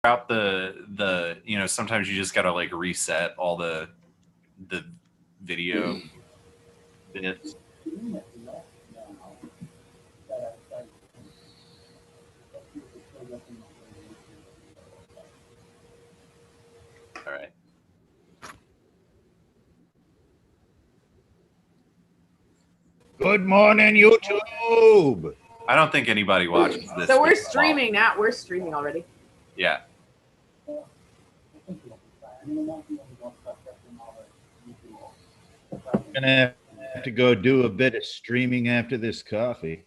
out the sometimes you just gotta like reset all the video bits. All right. Good morning, YouTube. I don't think anybody watches this. So we're streaming now. We're streaming already. Yeah. I'm gonna have to go do a bit of streaming after this coffee.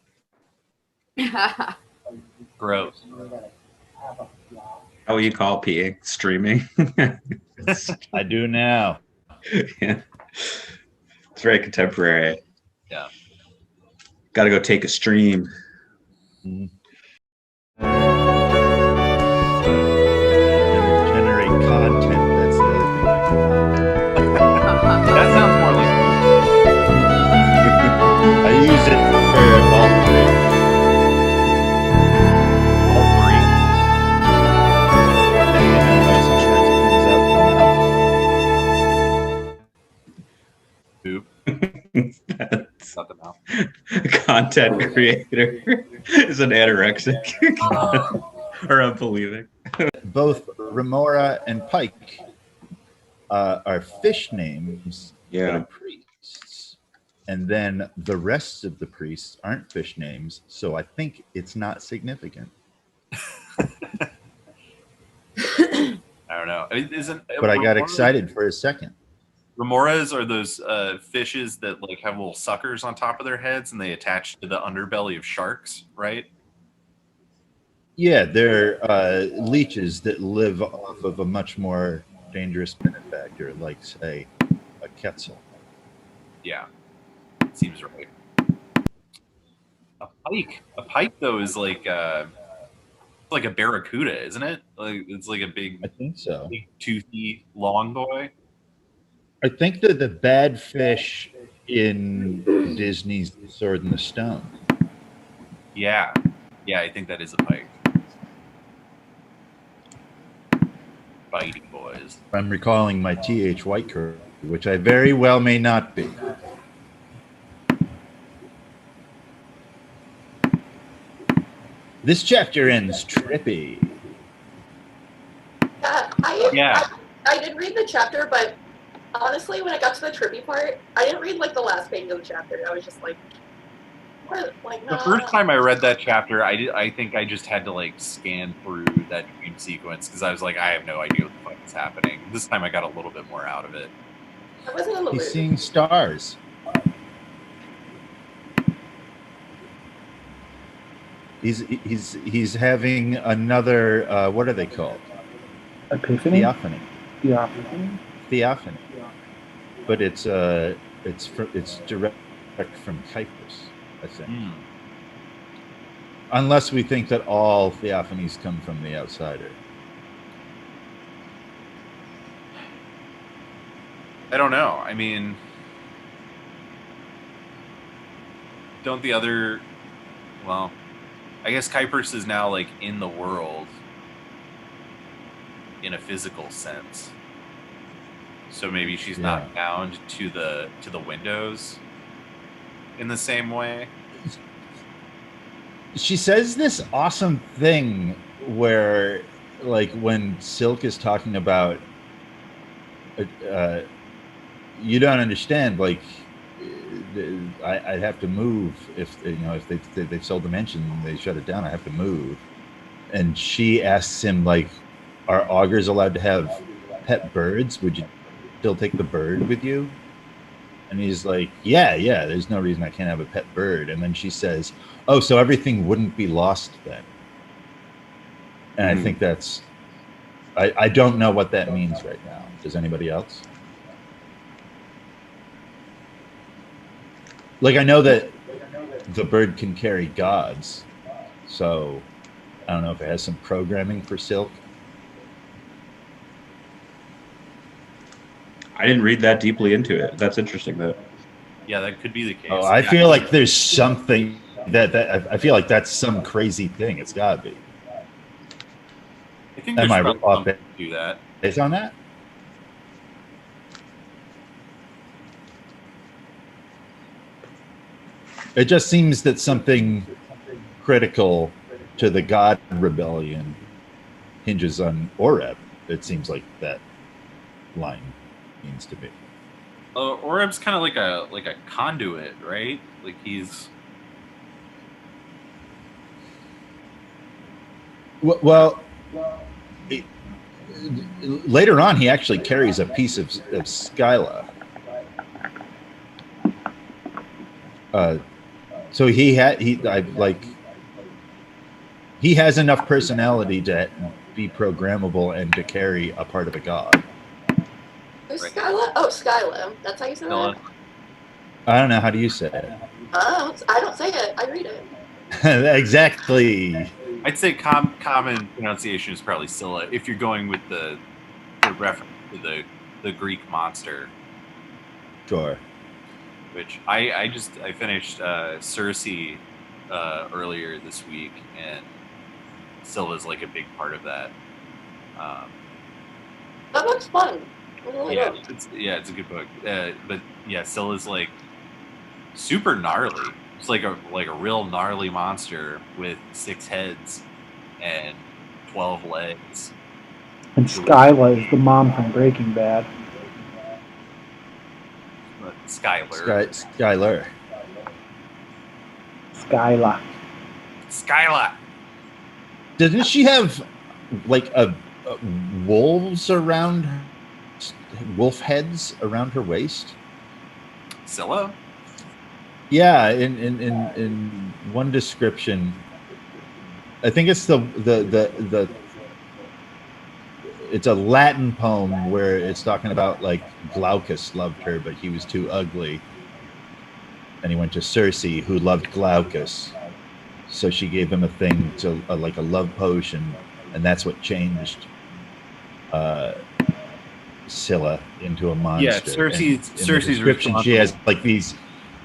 Gross. How will you call peeing? Streaming? I do now. Yeah. It's very contemporary. Yeah. Got to go take a stream. Generate content. That's the other thing. That sounds more like I use it for all three. Poop. That's Not the mouth. content creator is an anorexic or unbelieving. Both Remora and Pike are fish names that are priests. And then the rest of the priests aren't fish names, so I think it's not significant. I don't know. But I got excited for a second. Remoras are those fishes that like have little suckers on top of their heads and they attach to the underbelly of sharks, right? Yeah, they're leeches that live off of a much more dangerous benefactor, like, say, a quetzal. Yeah, seems right. A pike though is like a barracuda, isn't it? Like it's like a big, I think so. Big toothy long boy. I think that the bad fish in Disney's The Sword and the Stone. Yeah, I think that is a pike. Bitey boys. I'm recalling my T.H. White curve, which I very well may not be. This chapter ends trippy. I did read the chapter, but honestly, when I got to the trippy part, I didn't read like the last page of the chapter. I was just like, what? Like, The first time I read that chapter, I think I just had to like scan through that dream sequence because I was like, I have no idea what the fuck is happening. This time I got a little bit more out of it. I wasn't in the He's mood. seeing stars. He's having another what are they called? Epiphany? Theophany. Theophany. But it's direct from Cyprus, I think. Unless we think that all theophanies come from the outsider. I don't know. I mean, don't the other? Well, I guess Cyprus is now like in the world in a physical sense. So maybe she's not bound to the windows in the same way. She says this awesome thing where, like, when Silk is talking about, you don't understand. Like, I'd have to move if they've sold the mansion and they shut it down. I have to move. And she asks him, like, are augurs allowed to have pet birds? Would you still take the bird with you? And he's like, yeah, there's no reason I can't have a pet bird. And then she says, oh, so everything wouldn't be lost then. And I think that's, I don't know what that means right now. Does anybody else? Like, I know that the bird can carry gods. So I don't know if it has some programming for Silk. I didn't read that deeply into it. That's interesting, though. Yeah, that could be the case. Oh, I feel like there's something that I feel like that's some crazy thing. It's gotta be. I think Am there's I probably off something to do that. based on that? It just seems that something critical to the God rebellion hinges on Oreb. It seems like that line means to be. Oreb's kind of like a conduit, right? Like he's Well, it, later on, he actually carries a piece of Skyla. So he has enough personality to be programmable and to carry a part of a god. Who's Right. Skyla? Oh, Skyla. That's how you say Scylla. that? I don't know, how do you say it? Oh, I don't say it. I read it. Exactly. I'd say common pronunciation is probably Scylla if you're going with the reference to the Greek monster, Sure. which I finished Circe earlier this week, and Scylla's like a big part of that. That looks fun. I really Yeah, do. it's a good book. But yeah, Scylla's like super gnarly. It's like a real gnarly monster with 6 heads and 12 legs. And Skyla is the mom from Breaking Bad. Skylar. Skylar. Skyla. Skyla. Didn't she have like a wolves around wolf heads around her waist? Scylla? Yeah, in one description, I think it's the it's a Latin poem where it's talking about like Glaucus loved her, but he was too ugly, and he went to Circe, who loved Glaucus, so she gave him a thing to like a love potion, and that's what changed Scylla into a monster. Yeah, Circe's description, she has like these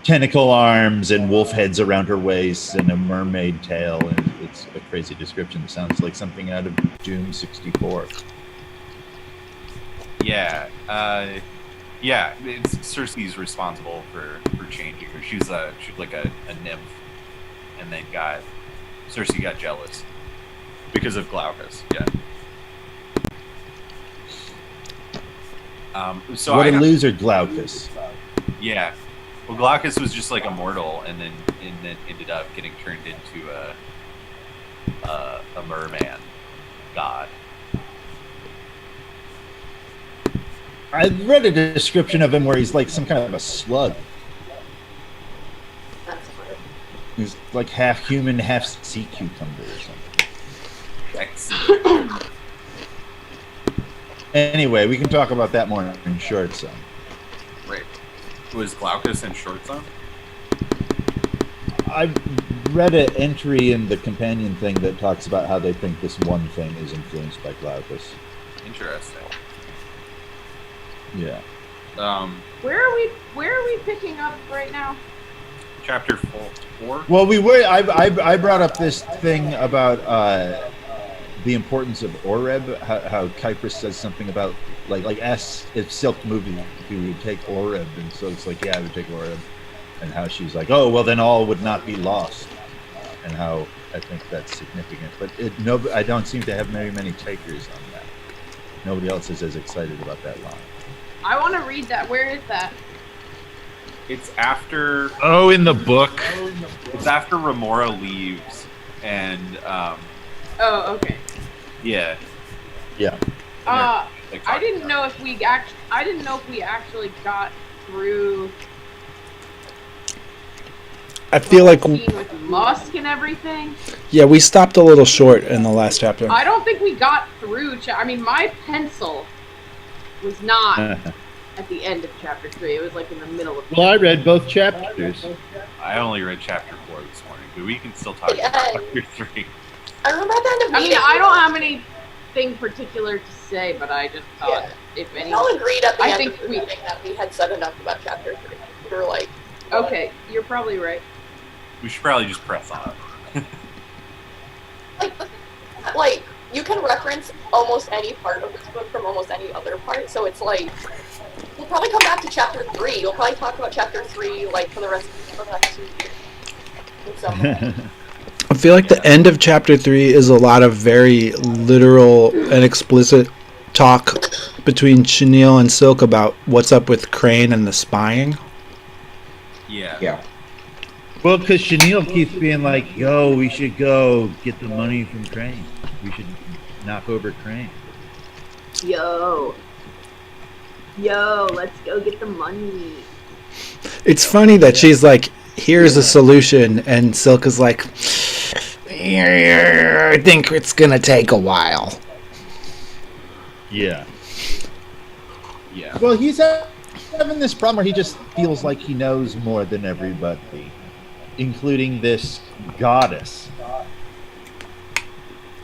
tentacle arms and wolf heads around her waist and a mermaid tail, and it's a crazy description. It sounds like something out of Doom 64. Yeah. Yeah, it's Circe's responsible for changing her. She's like a nymph, and then Circe got jealous because of Glaucus. Yeah. So What a loser, Glaucus. Yeah. Well, Glaucus was just like a mortal, and then ended up getting turned into a merman god. I read a description of him where he's like some kind of a slug. That's hard. He's like half human, half sea cucumber or something. Excellent. Anyway, we can talk about that more in short sum. Right. Was Glaucus in Short Zone? I read an entry in the companion thing that talks about how they think this one thing is influenced by Glaucus. Interesting. Yeah. Where are we picking up right now? Chapter 4. Well, we were. I brought up this thing about the importance of Oreb. How Kypris says something about like ask if Silk moved if you would take Oreb, and so it's like, yeah, I would take Oreb, and how she's like, oh well, then all would not be lost, and how I think that's significant. But I don't seem to have very many takers on that. Nobody else is as excited about that line. I want to read that. Where is that? It's after In the book. it's after Remora leaves, and Oh, okay. yeah. Yeah. Like, I didn't know if we actually got through I feel like, scene with Musk and everything. yeah, we stopped a little short in the last chapter. I don't think we got through. I mean, my pencil was not at the end of chapter 3. It was like in the middle of. Well, I read both chapters. I only read chapter 4 this morning, but we can still talk Yeah. about chapter 3. I remember at the end of I mean, meeting, I don't have anything particular to say, but I just thought if we any. all agreed at the I end think of the we- meeting that we had said enough about chapter 3. We were like, Okay, you're probably right. We should probably just press on. like you can reference almost any part of this book from almost any other part. So it's like we'll probably come back to chapter 3. You'll probably talk about chapter 3 like for the rest of the next 2 years. So, I feel like the end of chapter 3 is a lot of very literal and explicit talk between Chenille and Silk about what's up with Crane and the spying. Yeah. Yeah. Well, because Chenille keeps being like, yo, we should go get the money from Crane. We should knock over Crane. Yo, let's go get the money. It's funny that she's like, here's a solution, and Silk is like, I think it's gonna take a while. Yeah. Yeah. Well, he's having this problem where he just feels like he knows more than everybody, including this goddess.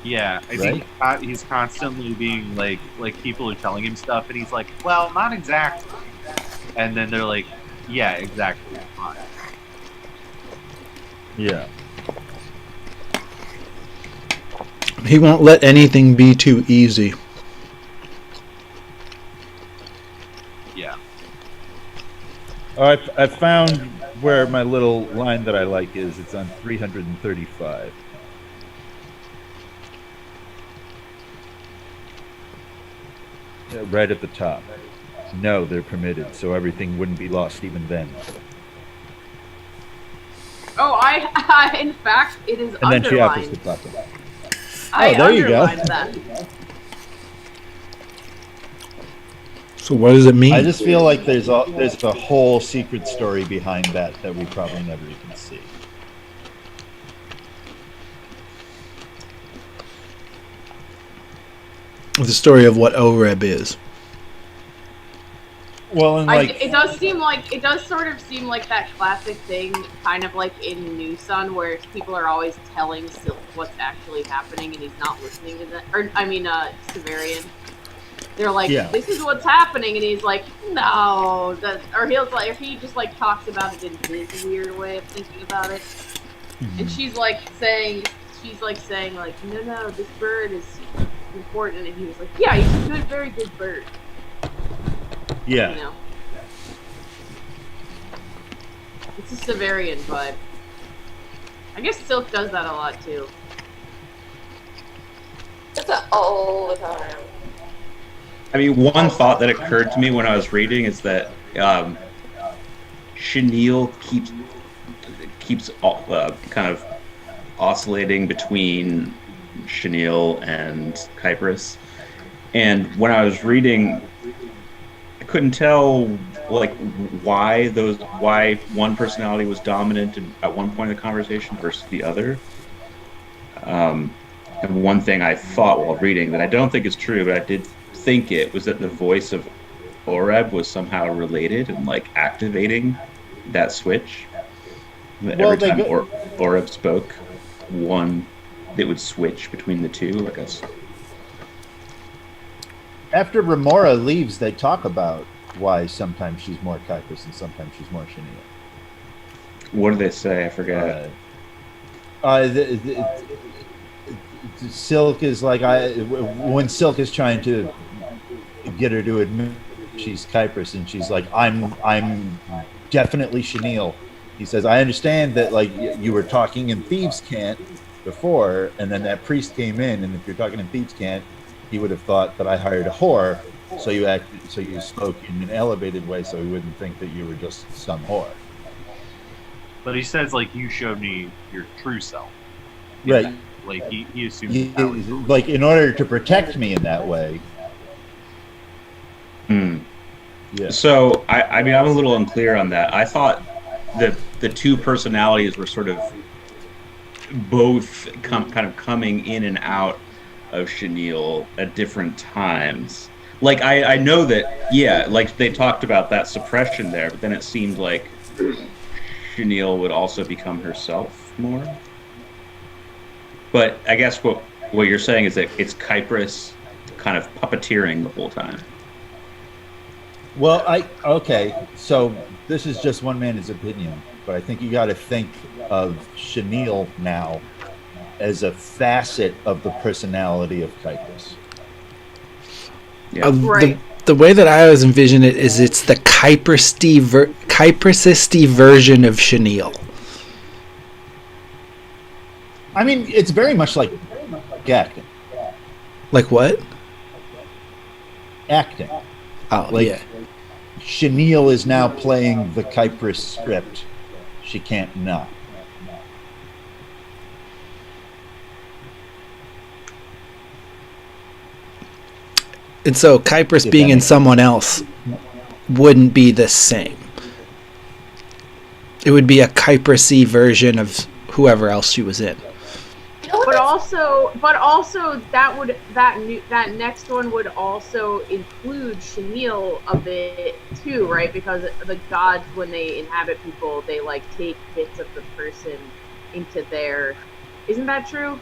Yeah, I Right? think he's constantly being like people are telling him stuff, and he's like, well, not exactly. And then they're like, yeah, exactly. Fine. Yeah. He won't let anything be too easy. Yeah. Oh, I found where my little line that I like is. It's on 335. Right at the top. No, they're permitted, so everything wouldn't be lost even then. Oh, I in fact, it is And then she happens underlined. to pop it. I there you go. underlined that. So what does it mean? I just feel like there's a whole secret story behind that we probably never even see. The story of what OREB is. Well, and like It does sort of seem like that classic thing, kind of like in New Sun, where people are always telling Silk what's actually happening, and he's not listening to that. Or I mean, Severian. They're like, Yeah. "This is what's happening," and he's like, "No," or he just like talks about it in his weird way of thinking about it. And she's saying, "No, this bird is important," and he was like, "Yeah, he's a good, very good bird." yeah. You know, it's a Severian vibe. I guess Silk does that a lot too. it's all the time. I mean, one thought that occurred to me when I was reading is that Chenille keeps kind of oscillating between Chenille and Kypris, and when I was reading, I couldn't tell like why one personality was dominant at one point in the conversation versus the other. And one thing I thought while reading that I don't think is true, but I did think it was that the voice of OREB was somehow related and like activating that switch. That Well, every they time go- OREB spoke, it would switch between the two. I guess. After Remora leaves, they talk about why sometimes she's more Kypris and sometimes she's more Chenille. What did they say? I forget. Silk is like when Silk is trying to get her to admit she's Kypris, and she's like, I'm definitely Chenille. He says, I understand that like you were talking in Thieves' Cant before, and then that priest came in, and if you're talking in Thieves' Cant, he would have thought that I hired a whore, so you spoke in an elevated way, so he wouldn't think that you were just some whore. But he says like you showed me your true self. Right. Like he assumes that was Like in order to protect me in that way. Yeah. So I mean, I'm a little unclear on that. I thought that the two personalities were sort of both kind of coming in and out of Chenille at different times. Like I know that, yeah, like they talked about that suppression there, but then it seemed like Chenille would also become herself more. But I guess what you're saying is that it's Kypris kind of puppeteering the whole time. Well, okay, so this is just one man's opinion, but I think you got to think of Chenille now as a facet of the personality of Kypris. Yeah. Right. The way that I always envision it is it's the Kyprisy version of Chenille. I mean, it's very much like acting. Like what? Acting. Oh, Like, yeah. Chenille is now playing the Kypris script. She can't not. And so Kypris If being that in makes someone else wouldn't be the same. It would be a Kyprisy version of whoever else she was in. You know what? But also that next one would also include Chenille a bit too, right? Because the gods, when they inhabit people, they like take bits of the person into their. Isn't that true?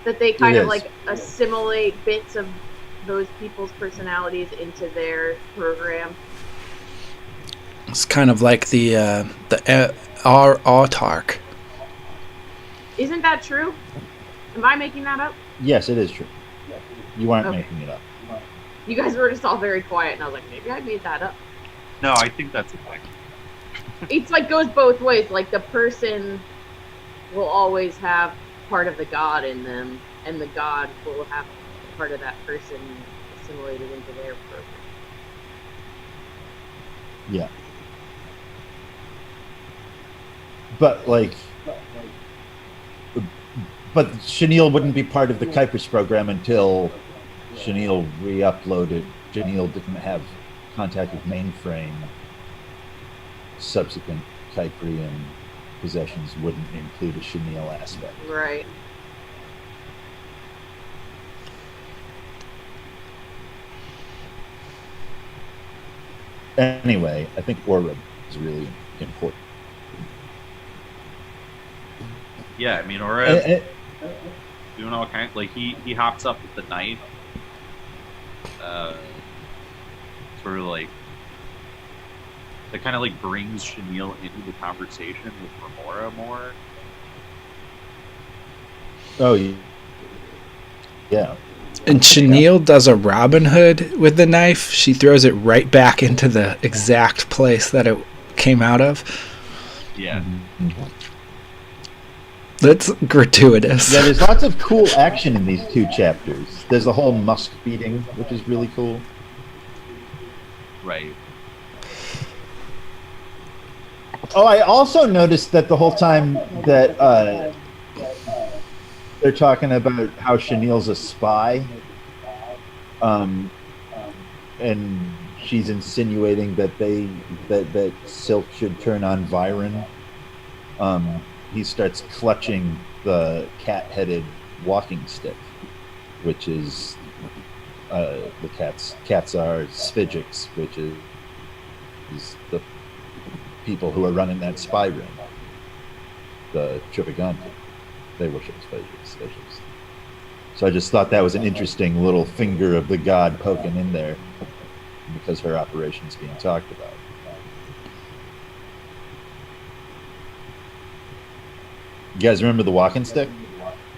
That they kind It of is. like assimilate bits of those people's personalities into their program. It's kind of like the autark. Isn't that true? Am I making that up? Yes, it is true. You aren't Okay. making it up. You guys were just all very quiet, and I was like, maybe I made that up. No, I think that's a thing. It's like goes both ways. Like the person will always have part of the god in them, and the god will have part of that person assimilated into their program. Yeah. But like, but Chenille wouldn't be part of the Kypris program until Chenille re-uploaded. Chenille didn't have contact with mainframe. Subsequent Kyprian possessions wouldn't include a Chenille aspect. Right. Anyway, I think Aura is really important. Yeah, I mean, Aura Eh, doing all kinds. Like he hops up with the knife, sort of like that kind of like brings Chenille into the conversation with Remora more. Oh, yeah. And Chenille does a Robin Hood with the knife. She throws it right back into the exact place that it came out of. Yeah, That's gratuitous. Yeah, there's lots of cool action in these two chapters. There's a whole musk beating, which is really cool. right. Oh, I also noticed that the whole time that they're talking about how Chenille's a spy, and she's insinuating that that Silk should turn on Viren. He starts clutching the cat-headed walking stick, which is the cats are Sphigics, which is the people who are running that spy ring. The Tripaganti, they worship Sphigics. So I just thought that was an interesting little finger of the god poking in there, because her operation's being talked about. You guys remember the walking stick?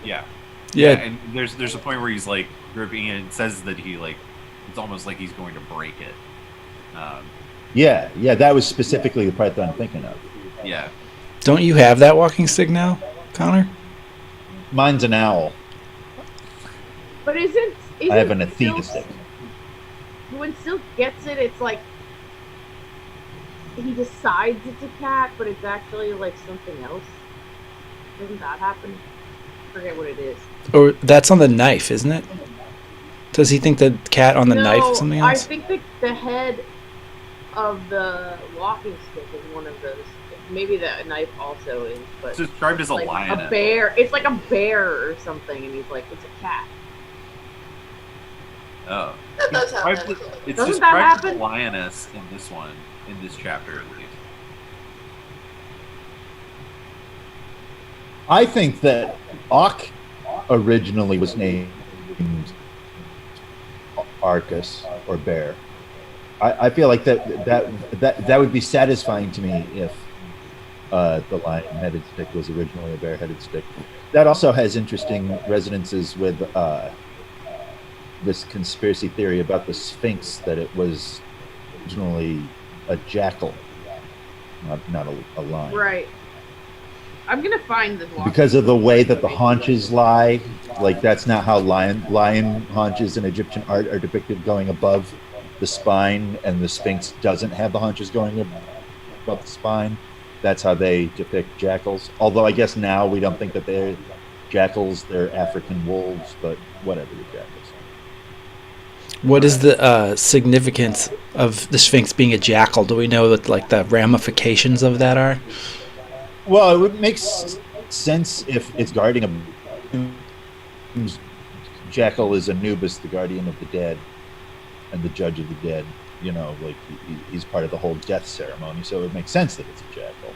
Yeah. Yeah. And there's a point where he's like gripping it and says that he like it's almost like he's going to break it. Yeah, that was specifically the part that I'm thinking of. Yeah. Don't you have that walking stick now, Connor? Mine's an owl. But isn't I have an Silk- Athena stick. When Silk gets it, it's like he decides it's a cat, but it's actually like something else. Doesn't that happen? I forget what it is. Or that's on the knife, isn't it? Does he think the cat on the knife is something I else? think the head of the walking stick is one of those. Maybe the knife also is, but It's described as a like lion. a bear. It's like a bear or something, and he's like, it's a cat. Oh. That does happen. It's Doesn't described that as a happen? lioness in this one, in this chapter at least. I think that Ak originally was named Arcus or Bear. I feel like that would be satisfying to me if The lion-headed stick was originally a bear-headed stick. That also has interesting resonances with this conspiracy theory about the Sphinx, that it was originally a jackal, not a lion. Right. I'm gonna find this one. Because of the way that the haunches lie, like that's not how lion haunches in Egyptian art are depicted, going above the spine, and the Sphinx doesn't have the haunches going above the spine. That's how they depict jackals. Although I guess now we don't think that they're jackals, they're African wolves, but whatever, the jackals. What is the significance of the Sphinx being a jackal? Do we know what like the ramifications of that are? Well, it would make sense if it's guarding a jackal is Anubis, the guardian of the dead, and the judge of the dead. You know, like he's part of the whole death ceremony, so it would make sense that it's a jackal.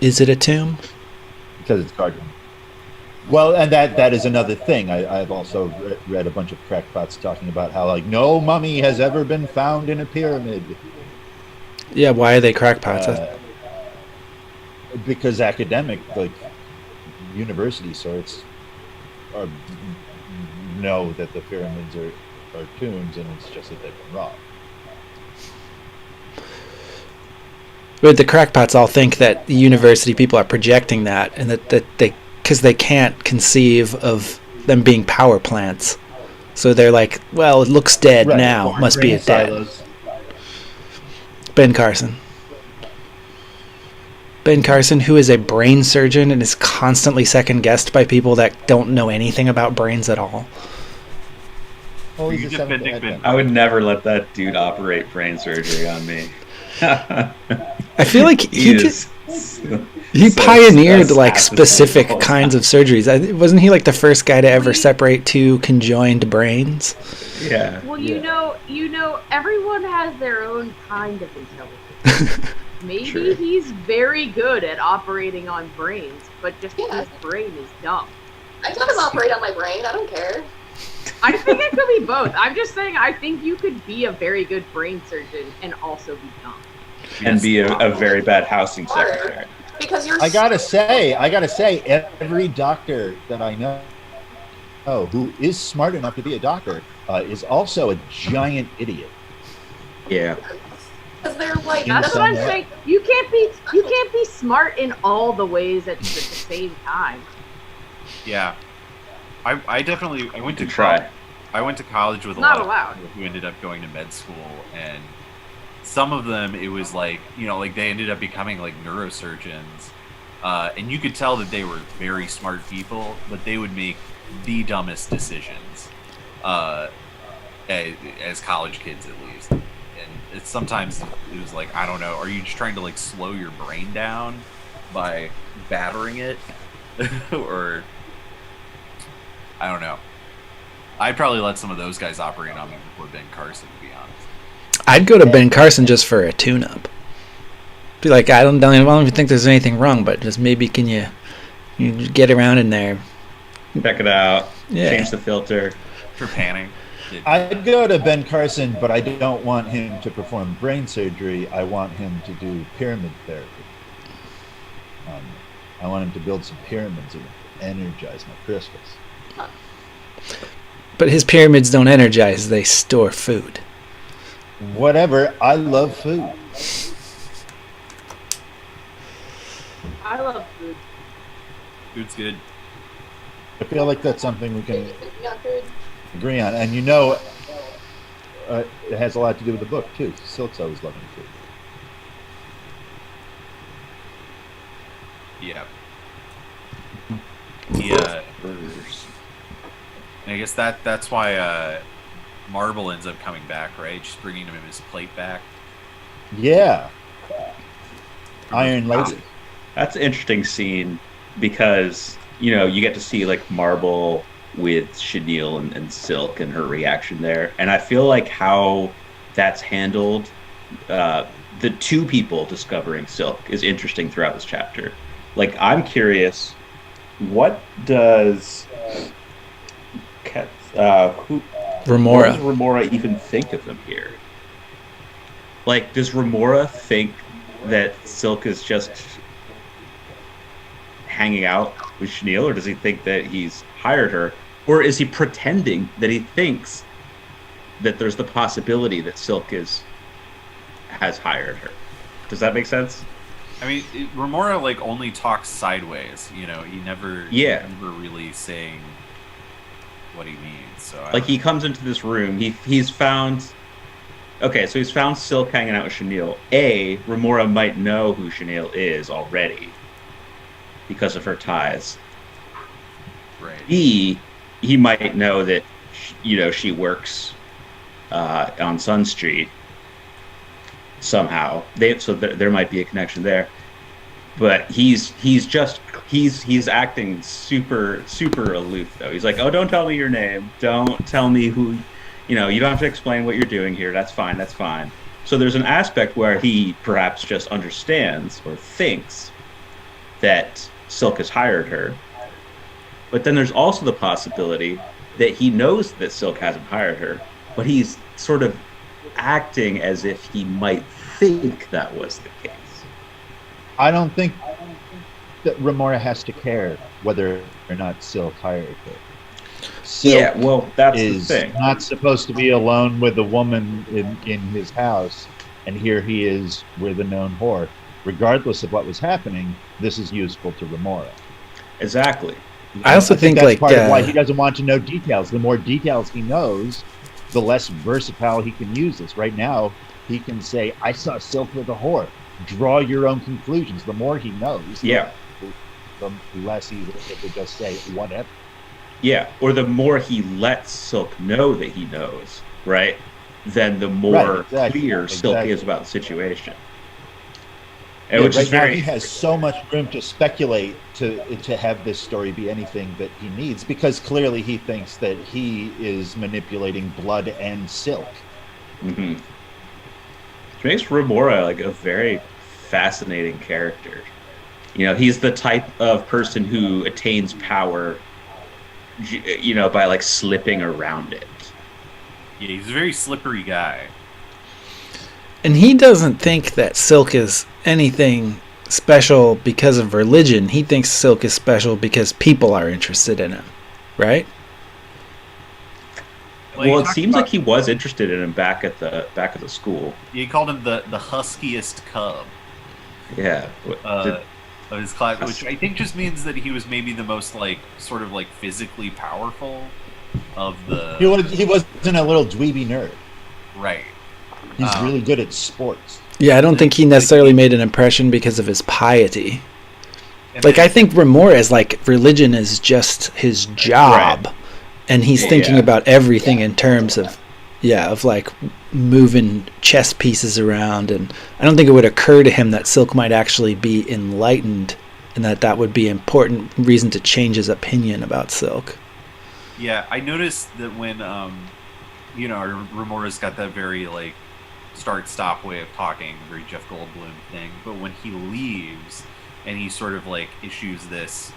Is it a tomb? Because it's guarding. Well, and that is another thing. I've also read a bunch of crackpots talking about how, like, no mummy has ever been found in a pyramid. Yeah, why are they crackpots? Because academic, like, university sorts know that the pyramids are tombs, and it's just that they've been robbed. But the crackpots all think that the university people are projecting that, and that they, because they can't conceive of them being power plants, so they're like, well, it looks dead Right. now, Or must be a dead. silos. Ben Carson. Ben Carson, who is a brain surgeon and is constantly second guessed by people that don't know anything about brains at all. Oh, he's You a just Seventh been Advent. I would never let that dude operate brain surgery on me. I feel like he is he so pioneered like fast specific as kinds of surgeries. Wasn't he like the first guy to ever separate two conjoined brains? Yeah. Well, Yeah. you know, everyone has their own kind of intelligence. Maybe True. he's very good at operating on brains, but just Yeah. his brain is dumb. I can let him operate on my brain. I don't care. I think it could be both. I'm just saying, I think you could be a very good brain surgeon and also be dumb. And be a very bad housing secretary. Because you're. I gotta say, every doctor that I know who is smart enough to be a doctor is also a giant idiot. Yeah. Because they're like. That's what I'm somewhere. saying. You can't be smart in all the ways at the same time. Yeah, I definitely I went to Try. I went to college with a Not lot allowed. of people who ended up going to med school, and some of them it was like, you know, like they ended up becoming like neurosurgeons, and you could tell that they were very smart people, but they would make the dumbest decisions, as college kids at least. And it's sometimes it was like, I don't know, are you just trying to like slow your brain down by battering it, or I don't know. I'd probably let some of those guys operate on me before Ben Carson, to be honest. I'd go to Ben Carson just for a tune-up. Be like, I don't even think there's anything wrong, but just maybe can you get around in there? Check it out. Yeah. Change the filter. For panning. I'd go to Ben Carson, but I don't want him to perform brain surgery. I want him to do pyramid therapy. I want him to build some pyramids and energize my crystals. But his pyramids don't energize; they store food. Whatever. I love food. I love food. Food's good. I feel like that's something we can Yeah, food. agree on. And you know, it has a lot to do with the book, too. Silk's always loving food. Yeah. Yeah. Burgers. And I guess that's why Marble ends up coming back, right? Just bringing him his plate back. Yeah. Iron Lady. That's an interesting scene because, you know, you get to see like Marble with Chenille and Silk and her reaction there. And I feel like how that's handled, the two people discovering Silk is interesting throughout this chapter. Like, I'm curious, what does what Remora. does Remora even think of them here? Like, does Remora think that Silk is just hanging out with Chenille, or does he think that he's hired her, or is he pretending that he thinks that there's the possibility that Silk has hired her? Does that make sense? I mean, Remora like only talks sideways. You know, he never really saying what he means. So like he comes into this room, he's found. Okay, so he's found Silk hanging out with Chenille. Remora might know who Chenille is already because of her ties. Right. B, he might know that she works on Sun Street somehow. There might be a connection there. But he's acting super aloof though. He's like, "Oh, don't tell me your name. Don't tell me who. You don't have to explain what you're doing here. That's fine. That's fine." So there's an aspect where he perhaps just understands or thinks that Silk has hired her. But then there's also the possibility that he knows that Silk hasn't hired her, but he's sort of acting as if he might think that was the case. I don't think that Remora has to care whether or not Silk hired her. Silk that's is the thing. not supposed to be alone with a woman in his house, and here he is with a known whore. Regardless of what was happening, this is useful to Remora. Exactly. I also think that's like part of why he doesn't want to know details. The more details he knows, the less versatile he can use this. Right now, he can say, "I saw Silk with a whore." Draw your own conclusions. The more he knows, the less he's able to just say whatever. Yeah, or the more he lets Silk know that he knows, right? Then the more clear Silk is about the situation. And which is now he has so much room to speculate to have this story be anything that he needs, because clearly he thinks that he is manipulating Blood and Silk. Mm-hmm. Which makes Remora like a very fascinating character. He's the type of person who attains power, by like slipping around it. Yeah, he's a very slippery guy. And he doesn't think that Silk is anything special because of religion. He thinks Silk is special because people are interested in him, right? Well, it seems like he was interested in him back at the school. He called him the huskiest cub. Yeah. Of his class, which I think just means that he was maybe the most sort of physically powerful of the. He wasn't a little dweeby nerd. Right. He's really good at sports. Yeah, I don't think he necessarily made an impression because of his piety. I think Remora is religion is just his job. Right. And he's thinking about everything in terms of moving chess pieces around. And I don't think it would occur to him that Silk might actually be enlightened and that would be an important reason to change his opinion about Silk. Yeah, I noticed that when, Remora's got that very, start-stop way of talking, very Jeff Goldblum thing. But when he leaves and he sort of, issues this,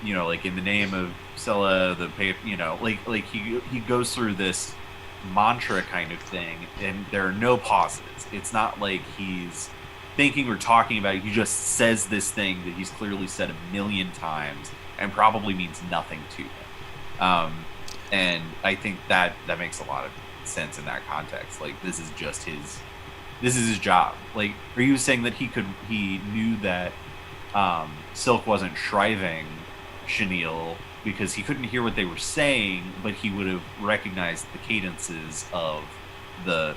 in the name of Scylla, the paper, he goes through this mantra kind of thing, and there are no pauses. It's not like he's thinking or talking about it. He just says this thing that he's clearly said a million times and probably means nothing to him. And I think that makes a lot of sense in that context. This is just his job. Are you saying that he knew that Silk wasn't shriving Chenille because he couldn't hear what they were saying, but he would have recognized the cadences of the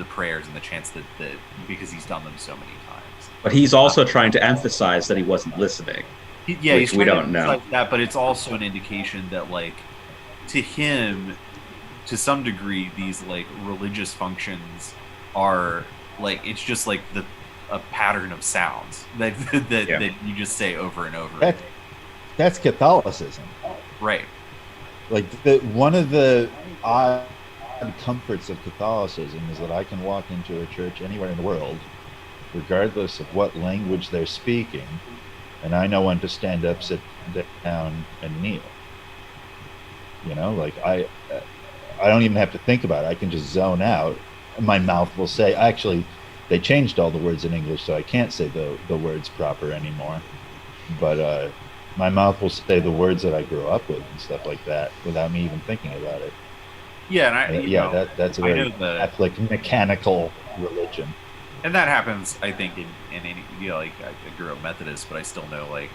prayers and the chants that because he's done them so many times. But he's also trying to emphasize that he wasn't listening. Which we don't know. That, but it's also an indication that to him, to some degree, these religious functions are it's just a pattern of sounds that you just say over and over. That's Catholicism, right? One of the odd comforts of Catholicism is that I can walk into a church anywhere in the world, regardless of what language they're speaking, and I know when to stand up, sit down, and kneel. I don't even have to think about it. I can just zone out. My mouth will say, actually, They changed all the words in English, so I can't say the words proper anymore. But my mouth will say the words that I grew up with and stuff like that without me even thinking about it. Yeah, and I, you know, that's a I very know that, Catholic mechanical religion. and that happens. I think in any, you know, like I grew up Methodist, but I still know like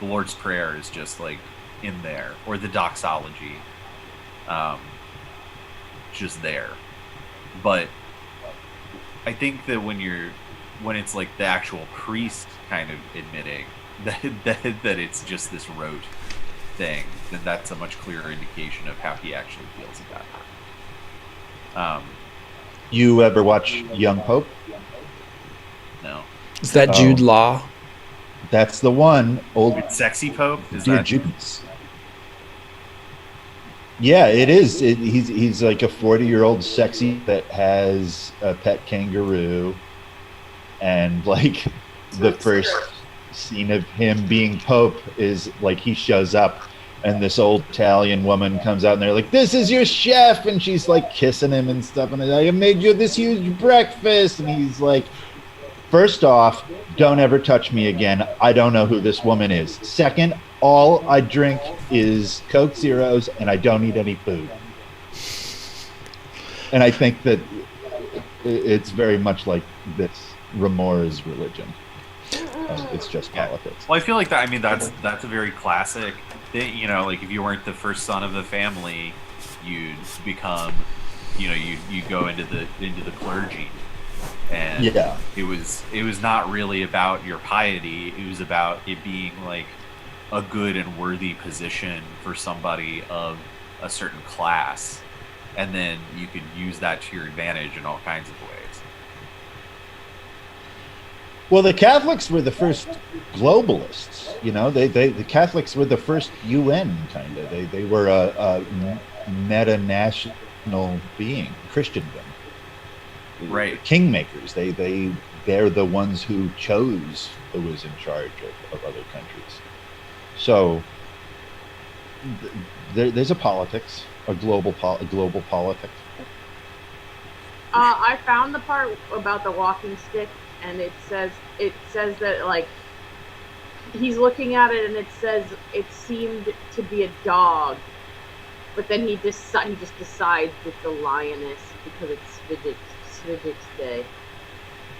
the Lord's Prayer is just like in there, or the doxology, just there. But I think that when it's like the actual priest kind of admitting that it's just this rote thing, then that's a much clearer indication of how he actually feels about it. You ever watch Young Pope? No, Is that Jude Oh. Law? That's the one. Old it's Sexy Pope. Is Dear that Judas. Yeah, it is. He's like a 40-year-old sexy that has a pet kangaroo, and like the first scene of him being Pope is like he shows up, and this old Italian woman comes out, and they're like, "This is your chef," and she's like kissing him and stuff, and I made you this huge breakfast, and he's like, first off, don't ever touch me again. I don't know who this woman is. Second, all I drink is Coke Zeros, and I don't eat any food. And I think that it's very much like this Remor's religion. It's just politics. Well, I feel like that. I mean, that's a very classic thing. You know, like if you weren't the first son of the family, you'd become, you know, you go into the clergy, and Yeah. it was not really about your piety. It was about it being like a good and worthy position for somebody of a certain class, and then you could use that to your advantage in all kinds of ways. Well, the Catholics were the first globalists. You know, the Catholics were the first UN kind of. They were a meta-national being, Christendom. Right. Kingmakers. They're the ones who chose who was in charge of other countries. So there's a politics, a global politics. I found the part about the walking stick, and it says that like he's looking at it, and it says it seemed to be a dog, but then he just decides it's a lioness because it's Svijik's Day.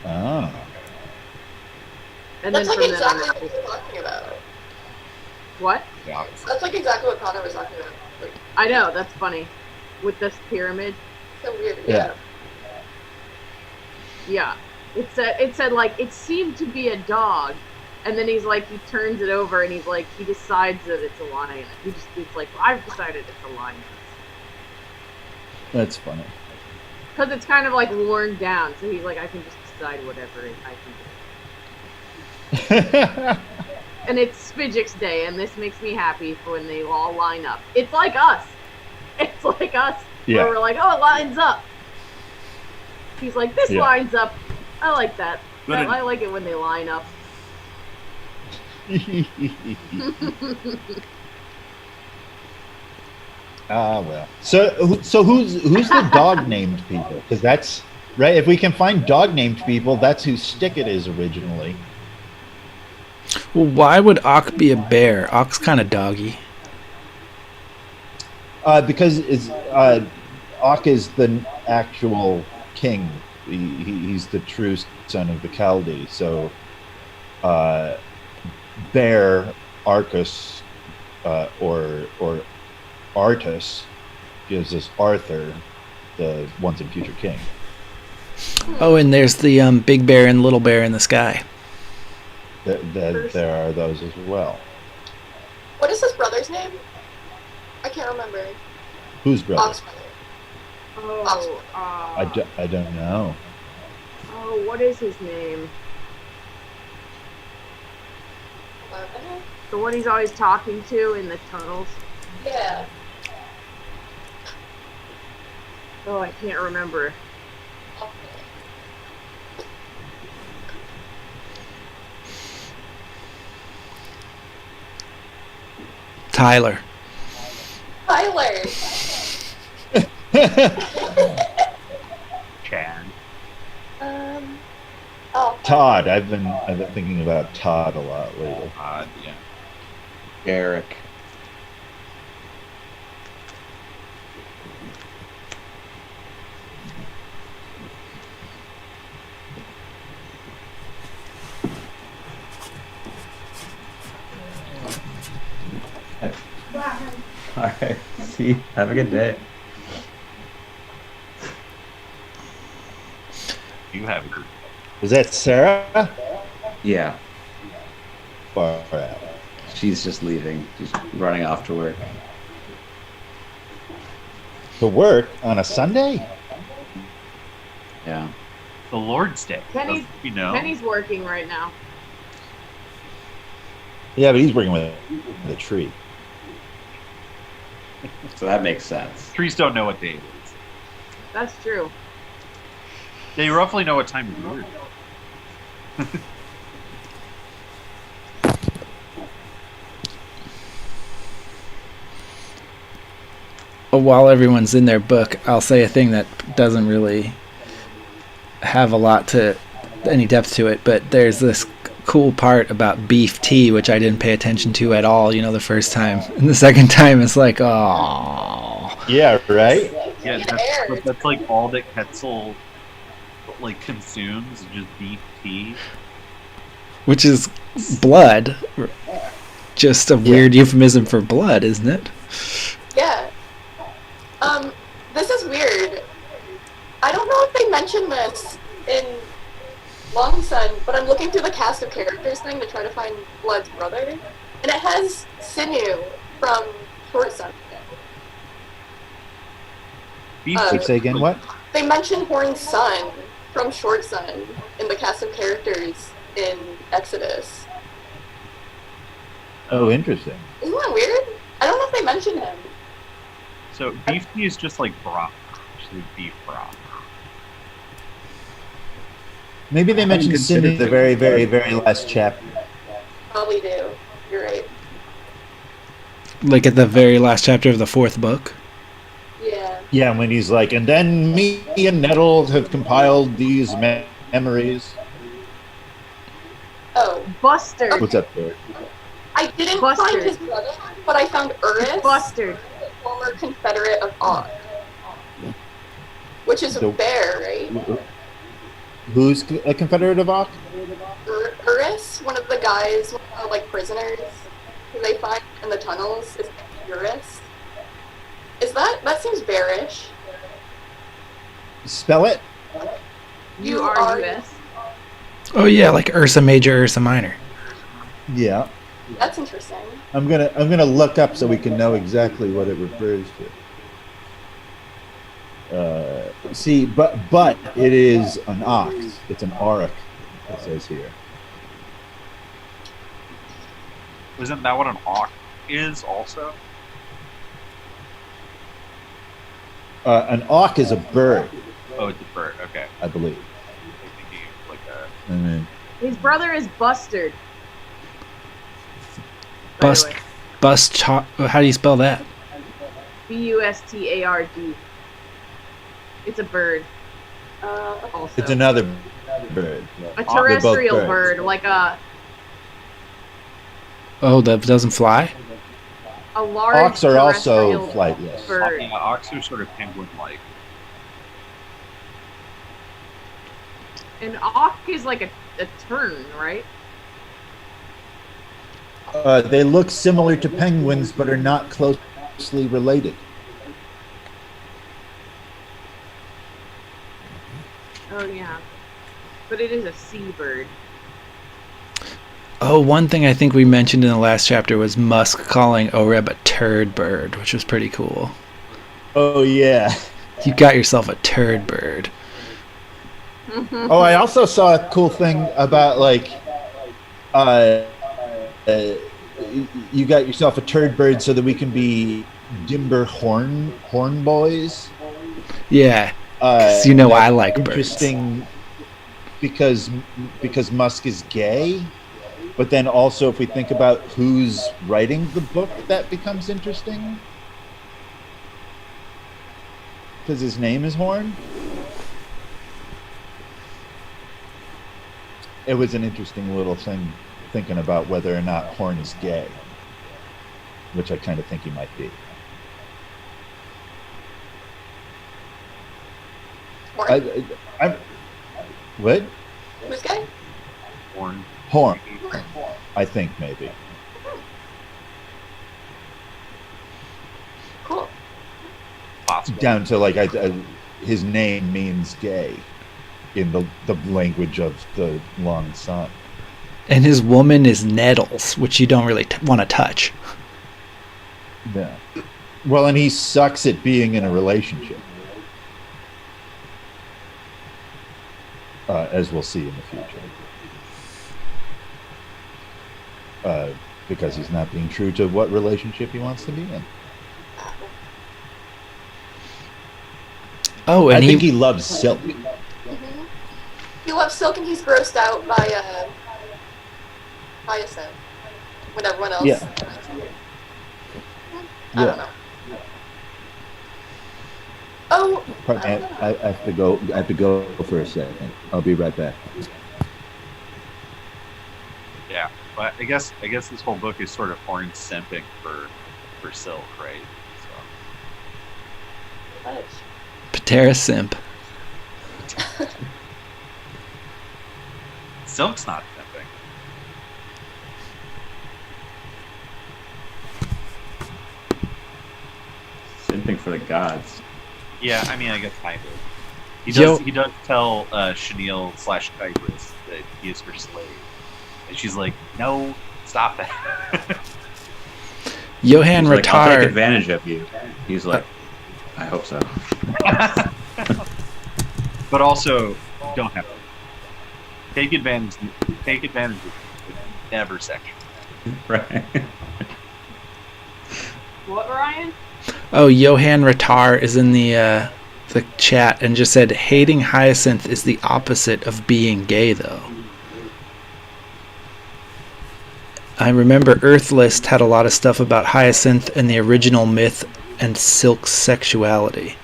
Ah. And That's then like from exactly then on, what we were talking about. what? Yeah. That's like exactly what Connor was talking about. Like, I know, that's funny. With this pyramid. so weird. Yeah. Yeah. It said like it seemed to be a dog, and then he's like he turns it over and he's like he decides that it's a lion. It's like I've decided it's a lion. That's funny. Because it's kind of like worn down, so he's like I can just decide whatever I can do. And it's Svijik's Day, and this makes me happy for when they all line up. It's like us. It's like us. Yeah. Where we're like, oh, it lines up. He's like, this Yeah. lines up. I like that. But I like it when they line up. Ah, well. So who's the dog named people? Because that's right. If we can find dog named people, that's whose stick it is originally. Well, why would Ock be a bear? Ock's kind of doggy. Because Ak is the actual king. He's the true son of the Chaldee. So, bear Arcus or Artus gives us Arthur, the once and future king. Oh, and there's the big bear and little bear in the sky. There are those as well. What is his brother's name? I can't remember. Whose brother? Ox brother. Oh, I don't know. oh, what is his name? The one he's always talking to in the tunnels. Yeah. Oh, I can't remember. Tyler. Tyler. Chad. Todd. I've been thinking about Todd a lot lately. Yeah. Eric. All right. See. Have a good day. You have a good. Was that Sarah? Yeah. Far out. She's just leaving. She's running off to work. To work on a Sunday? Yeah. The Lord's Day. Kenny's, You know. Kenny's working right now. Yeah, but he's working with the tree. So that makes sense. Trees don't know what day it is. That's true. They roughly know what time of year it is. While everyone's in their book, I'll say a thing that doesn't really have a lot to any depth to it, but there's this cool part about beef tea which I didn't pay attention to at all, the first time. And the second time it's like, oh. Yeah, right? Yeah, that's like all that Quetzal like consumes, is just beef tea. Which is blood. Just a weird euphemism for blood, isn't it? Yeah. This is weird. I don't know if they mentioned this in Long Sun, but I'm looking through the cast of characters thing to try to find Blood's brother, and it has Sinew from Short Sun. Beef Say again, what? They mentioned Horn's son from Short Sun in the cast of characters in Exodus. Oh, interesting. Isn't that weird? I don't know if they mentioned him. So beef tea is just like broth, actually beef broth. Maybe they mentioned Sin in the very, very, very last chapter. Probably do. You're right. Like at the very last chapter of the 4th book. Yeah. Yeah, when he's like, and then me and Nettle have compiled these memories. Oh. Buster. What's up there? I didn't Buster. find his brother, but I found Urus, Buster. the former Confederate of Og. Which is a bear, right? Who's a Confederate of Ock? Urus, one of the guys, one of the, like, prisoners who they find in the tunnels, is Urus. Is that seems bearish. Spell it? U-R-U-S. Oh yeah, like Ursa Major, Ursa Minor. Yeah. That's interesting. I'm gonna look up so we can know exactly what it refers to. See, but it is an ox. It's an auroch. It says here. Isn't that what an auk is also? An auk is a bird, Oh, it's a bird. Okay. I believe. I'm thinking of like a. I mean, His brother is Bustard. By Bust. the way. Bust. How do you spell that? Bustard. It's a bird. Also. it's another bird. a They're both terrestrial birds. bird, like a Oh, that doesn't fly? large Auks are also terrestrial flightless. bird. Yeah, auks are sort of penguin-like. An auk is like a tern, right? They look similar to penguins, but are not closely related. Oh yeah, but it is a seabird. Oh, one thing I think we mentioned in the last chapter was Musk calling Oreb a turd bird, which was pretty cool. Oh yeah. You got yourself a turd bird. Oh, I also saw a cool thing about like, you got yourself a turd bird so that we can be Dimber horn boys. Yeah, 'cause you know I like birds. interesting because Musk is gay, but then also if we think about who's writing the book, that becomes interesting because his name is Horn. it was an interesting little thing thinking about whether or not Horn is gay, which I kind of think he might be. Horn? I'm what? Who's gay? Horn. Horn. I think maybe. Cool. Possible. Down to like his name means gay in the language of the Long Sun. And his woman is Nettles, which you don't really want to touch. Yeah. Well, and he sucks at being in a relationship, as we'll see in the future. Because he's not being true to what relationship he wants to be in. Oh, I and think he loves Silk. He loves Silk and he's grossed out by Hyacinth. When everyone else. Yeah. I don't know. Oh. Pardon me, I have to go. I have to go for a second. I'll be right back. Yeah, but I guess this whole book is sort of Horn simping for Silk, right? So. Patera simp. Silk's not simping. Simping for the gods. Yeah, I mean, I guess kind of. He Yo- does tell Chenille / Kypris that he is her slave, and she's like, "No, stop that." Johann He's like, I'll take Rattar. advantage of you. He's like, I hope so. But also, don't have to take advantage. Take advantage of it, never sexual. Right. What, Ryan? Oh, Johann Rattar is in the chat and just said hating Hyacinth is the opposite of being gay, though. I remember Earthlist had a lot of stuff about Hyacinth and the original myth and Silk's sexuality.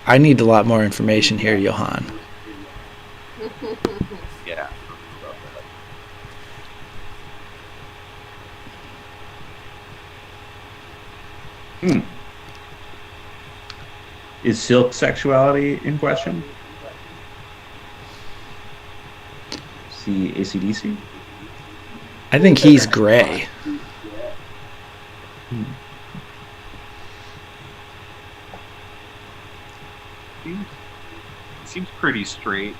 I need a lot more information here, Johann. Yeah. Is Silk sexuality in question? See AC/DC? I think he's gray. Seems pretty straight.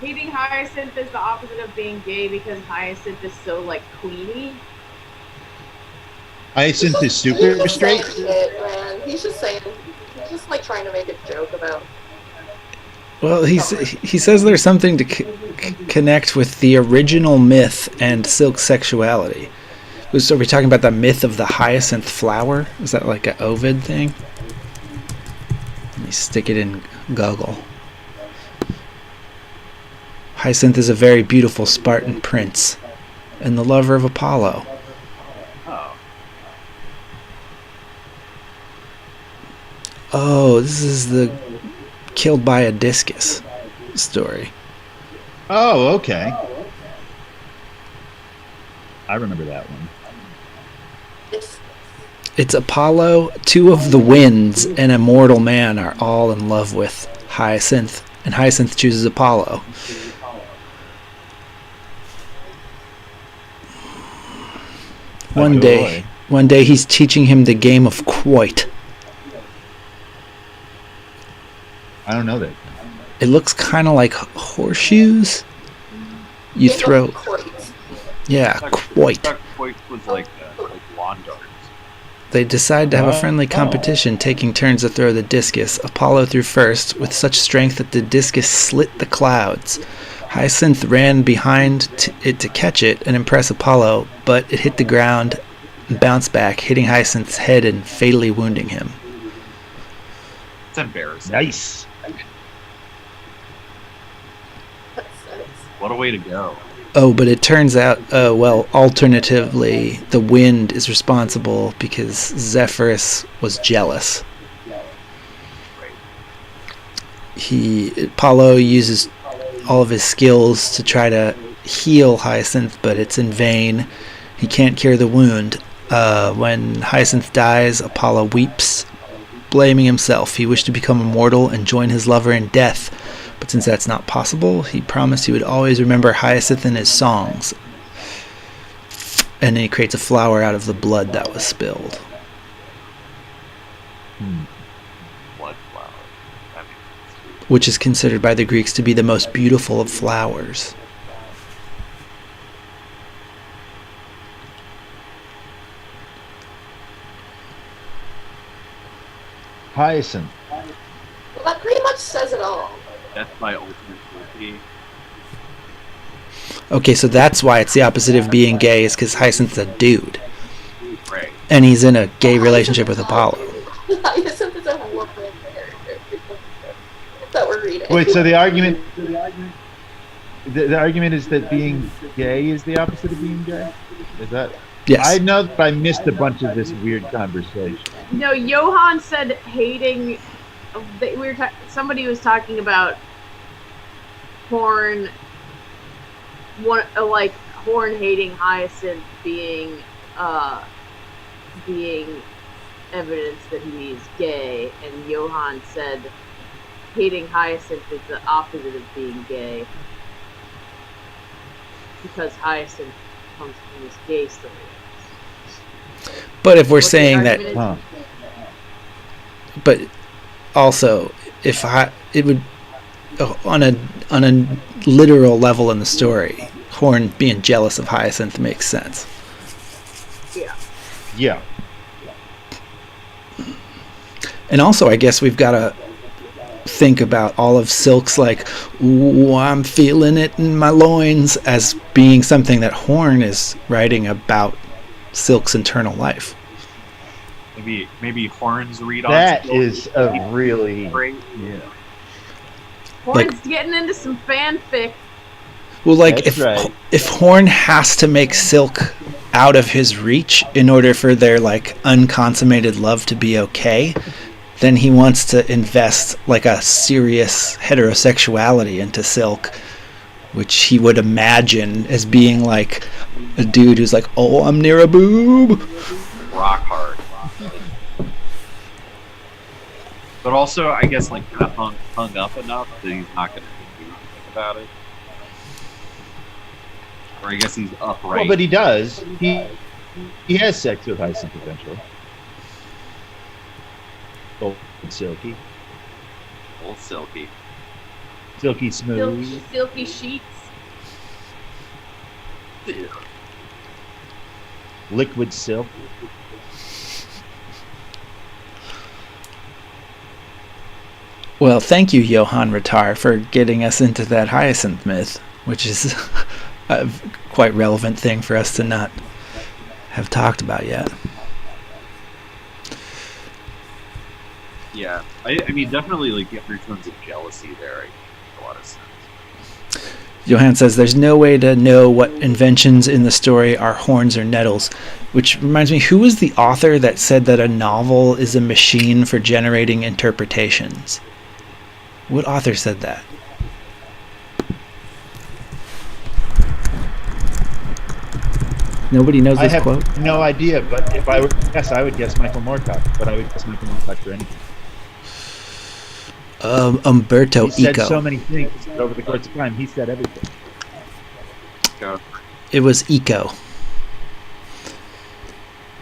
Hating Hyacinth is the opposite of being gay because Hyacinth is so, like, queenie. Hyacinth is He's super just straight. saying shit, man. He's just like trying to make a joke about. Well, he says there's something to connect with the original myth and Silk's sexuality. So are we talking about the myth of the hyacinth flower? Is that like an Ovid thing? Let me stick it in Google. Hyacinth is a very beautiful Spartan prince and the lover of Apollo. Oh. Oh, this is the killed by a discus story. Oh, okay. I remember that one. It's Apollo, two of the winds, and a mortal man are all in love with Hyacinth, and Hyacinth chooses Apollo. One day he's teaching him the game of quoit. I don't know that. It looks kind of like horseshoes. You throw, yeah, quoit. Quoit was like lawn darts. They decide to have a friendly competition, taking turns to throw the discus. Apollo threw first, with such strength that the discus slit the clouds. Hyacinth ran behind it to catch it and impress Apollo, but it hit the ground and bounced back, hitting Hyacinth's head and fatally wounding him. It's embarrassing. Nice. What a way to go. Oh, but it turns out, alternatively, the wind is responsible because Zephyrus was jealous. Apollo uses all of his skills to try to heal Hyacinth, but it's in vain. He can't cure the wound. When Hyacinth dies, Apollo weeps, blaming himself. He wished to become immortal and join his lover in death, but since that's not possible, he promised he would always remember Hyacinth in his songs. And then he creates a flower out of the blood that was spilled. Blood flower. I mean, Which is considered by the Greeks to be the most beautiful of flowers. Hyacinth. Well, that pretty much says it all. that's my ultimate cruelty. Okay, so that's why it's the opposite of being gay, is because Hyacinth's a dude. Right. And he's in a gay relationship with Apollo. Hyacinth is a woman character that we're reading. Wait, so the argument is that being gay is the opposite of being gay? Is that? Yes. I know that I missed a bunch of this weird conversation. No, Johan said hating. Somebody was talking about Horn. Horn hating Hyacinth being evidence that he's gay, and Johan said hating Hyacinth is the opposite of being gay because Hyacinth comes from this gay story. But if we're What the saying that, argument is- Huh. but also it would on a literal level in the story, Horn being jealous of Hyacinth makes sense. Yeah. And also, I guess we've got to think about all of Silk's like, "Ooh, I'm feeling it in my loins," as being something that Horn is writing about Silk's internal life. Maybe Horn's read on That Silk is a really great. yeah. Horn's getting into some fanfic. Well, like That's right. if Horn has to make Silk out of his reach in order for their like unconsummated love to be okay, then he wants to invest like a serious heterosexuality into Silk, which he would imagine as being like a dude who's like, "Oh, I'm near a boob." Rock hard. But also, I guess, like, kind of hung up enough that he's not going to do anything about it. Or I guess he's upright. Well, but he does. He has sex with Hyacinth eventually. Old Silky. Old Silky. Silky smooth. Silky sheets. Liquid silk. Well, thank you, Johann Rattar, for getting us into that Hyacinth myth, which is a quite relevant thing for us to not have talked about yet. Yeah. I mean, definitely, like, the undertones of jealousy there, I think, make a lot of sense. Johann says there's no way to know what inventions in the story are horns or nettles, which reminds me, who was the author that said that a novel is a machine for generating interpretations? What author said that? Nobody knows I this have quote? no idea, but if I were to guess, I would guess Michael Moorcock. But I would guess Michael Moorcock for anything. Umberto He said Eco. so many things but over the course of time. He said everything. Go. It was Eco.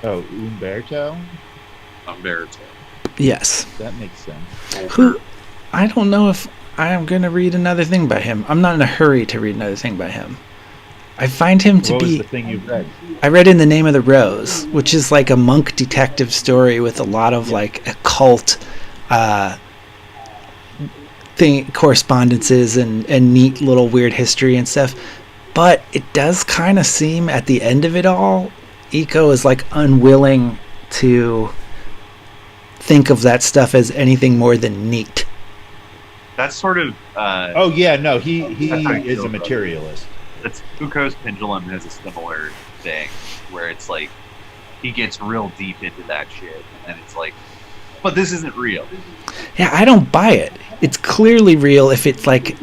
Oh, Umberto? Umberto. Yes. That makes sense. Who? I don't know if I am going to read another thing by him. I'm not in a hurry to read another thing by him. I find him to What was be... the thing you read? I read In the Name of the Rose, which is like a monk detective story with a lot of like occult correspondences and neat little weird history and stuff. But it does kind of seem at the end of it all, Eco is like unwilling to think of that stuff as anything more than neat. That's sort of... Oh yeah, no, he That's how I is feel a about it. materialist. That's Foucault's pendulum has a similar thing where it's like he gets real deep into that shit and it's like, but this isn't real. Yeah, I don't buy it. It's clearly real if it like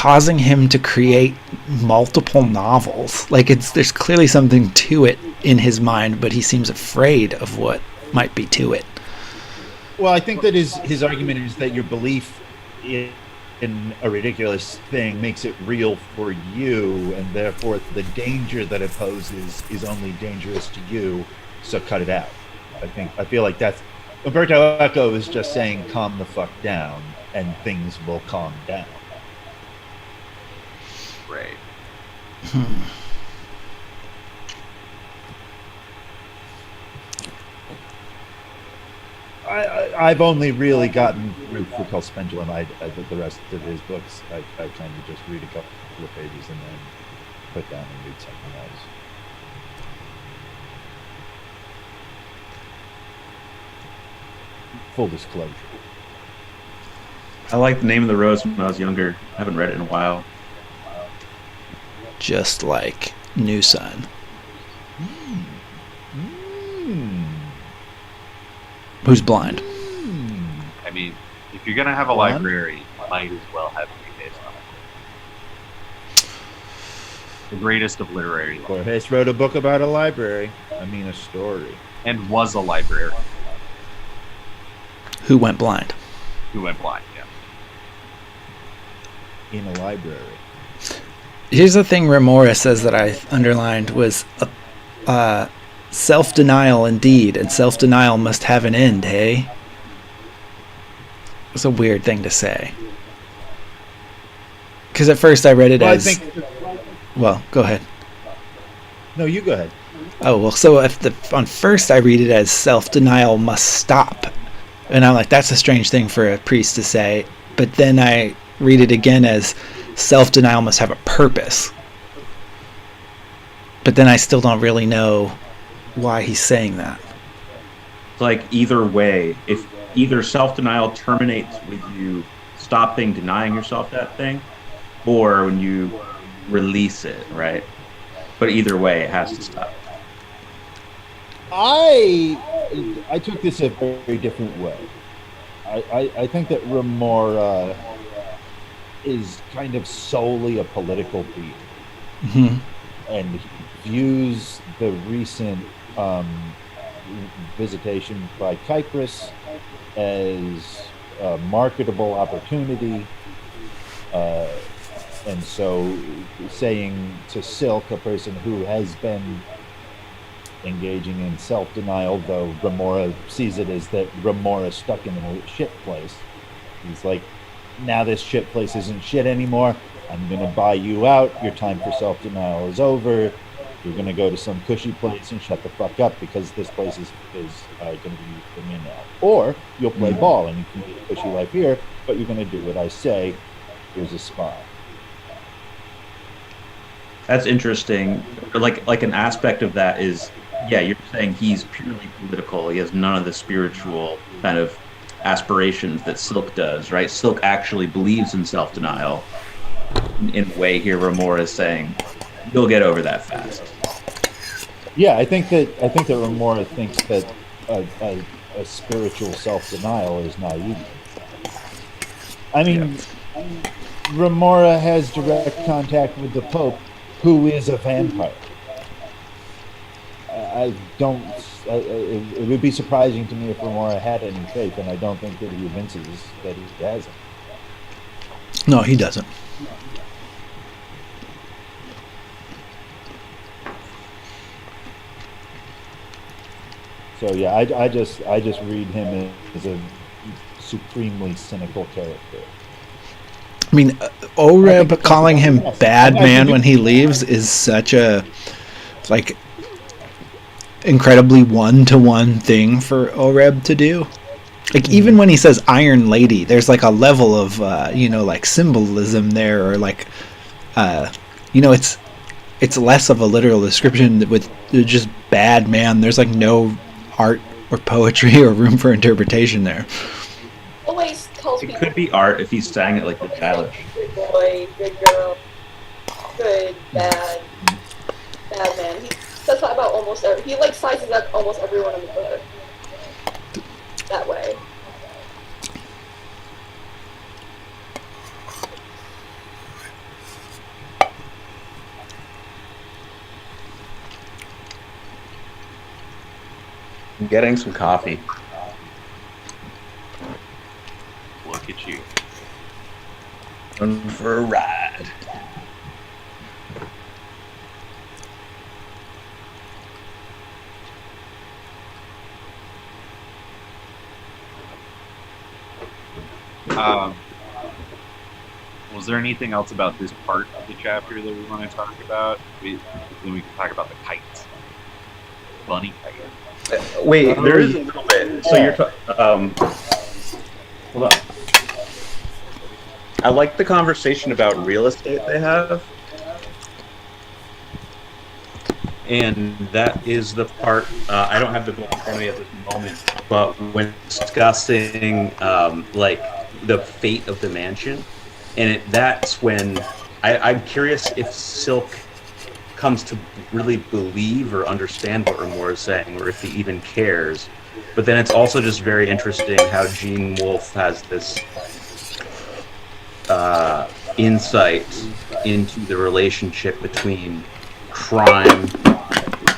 causing him to create multiple novels? Like, there's clearly something to it in his mind, but he seems afraid of what might be to it. Well, I think that his argument is that your belief in a ridiculous thing makes it real for you, and therefore the danger that it poses is only dangerous to you, so cut it out. I feel like that's Umberto Eco is just saying calm the fuck down and things will calm down. Right. I've only really gotten through Foucault's Pendulum. The rest of his books, I kind of just read a couple of pages and then put down and read something else. Full disclosure. I like The Name of the Rose when I was younger. I haven't read it in a while. Just like New Sun. Who's blind? I mean, if you're gonna have a library, you might as well have it based on it. The greatest of literary life. Borges wrote a book about a library. I mean, a story. And was a librarian Who went blind? who went blind. Yeah. In a library. Here's the thing Remora says that I underlined was self-denial indeed, and self-denial must have an end, hey? It's a weird thing to say. Because at first I read it as... Well, go ahead. No, you go ahead. Oh, well, so on first I read it as self-denial must stop. And I'm like, that's a strange thing for a priest to say. But then I read it again as self-denial must have a purpose. But then I still don't really know why he's saying that. It's like either way, if either self-denial terminates with you stopping denying yourself that thing, or when you release it, right? But either way, it has to stop. I took this a very different way. I think that Remora is kind of solely a political being. Mm-hmm. And he views the recent visitation by Kypris as a marketable opportunity. And so saying to Silk, a person who has been engaging in self-denial, though Remora sees it as that Remora's stuck in a shit place. He's like, now this shit place isn't shit anymore. I'm going to buy you out. Your time for self-denial is over. You're going to go to some cushy place and shut the fuck up because this place is going to be for me now. Or you'll play ball and you can lead a cushy life here, but you're going to do what I say. Here's a spy. That's interesting. Like an aspect of that is, yeah, you're saying he's purely political. He has none of the spiritual kind of aspirations that Silk does, right? Silk actually believes in self-denial. In a way here, Remora is saying, you'll get over that fast. Yeah, I think that Remora thinks that a spiritual self-denial is naive. I mean, Remora has direct contact with the Pope, who is a vampire. It would be surprising to me if Remora had any faith, and I don't think that he evinces that he hasn't. No, he doesn't. So yeah, I just read him as a supremely cynical character. I mean, Oreb calling him bad man when he leaves is such a incredibly one-to-one thing for Oreb to do. Like, even when he says Iron Lady, there's like a level of symbolism there, or it's less of a literal description with just bad man. There's like no art or poetry or room for interpretation there. Always tells It people could be art if he's sang it like the childish. good boy, good girl, good, bad man. He says that about almost every. He sizes up almost everyone in the book that way. I'm getting some coffee. Look at you. Going for a ride. Was there anything else about this part of the chapter that we want to talk about? Then we can talk about the kites. Bunny kite. Wait, there is a little bit. So you're hold on. I like the conversation about real estate they have. And that is the part, I don't have the book in front of me at this moment, but when discussing like the fate of the mansion, and that's when I'm curious if Silk comes to really believe or understand what Ramor is saying, or if he even cares. But then it's also just very interesting how Gene Wolfe has this insight into the relationship between crime,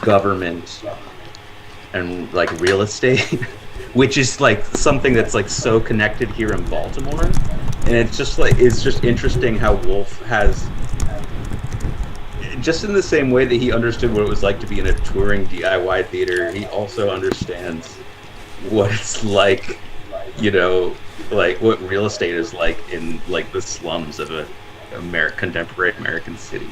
government, and like real estate, which is like something that's like so connected here in Baltimore. And it's just interesting how Wolfe has, just in the same way that he understood what it was like to be in a touring DIY theater, he also understands what it's like, you know, like what real estate is like in like the slums of a contemporary American city.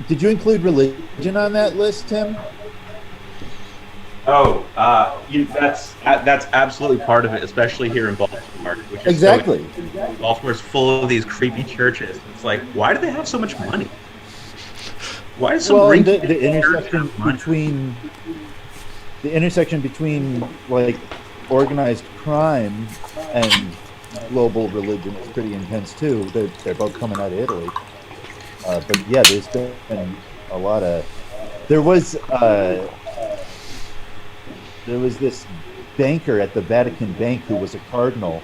Did you include religion on that list, Tim? Oh, that's absolutely part of it, especially here in Baltimore. Which is Exactly. Baltimore's full of these creepy churches. It's like, why do they have so much money? Why is some the intersection between like organized crime and global religion is pretty intense too. They're both coming out of Italy. But yeah, there's been a lot of. There was this banker at the Vatican Bank who was a cardinal.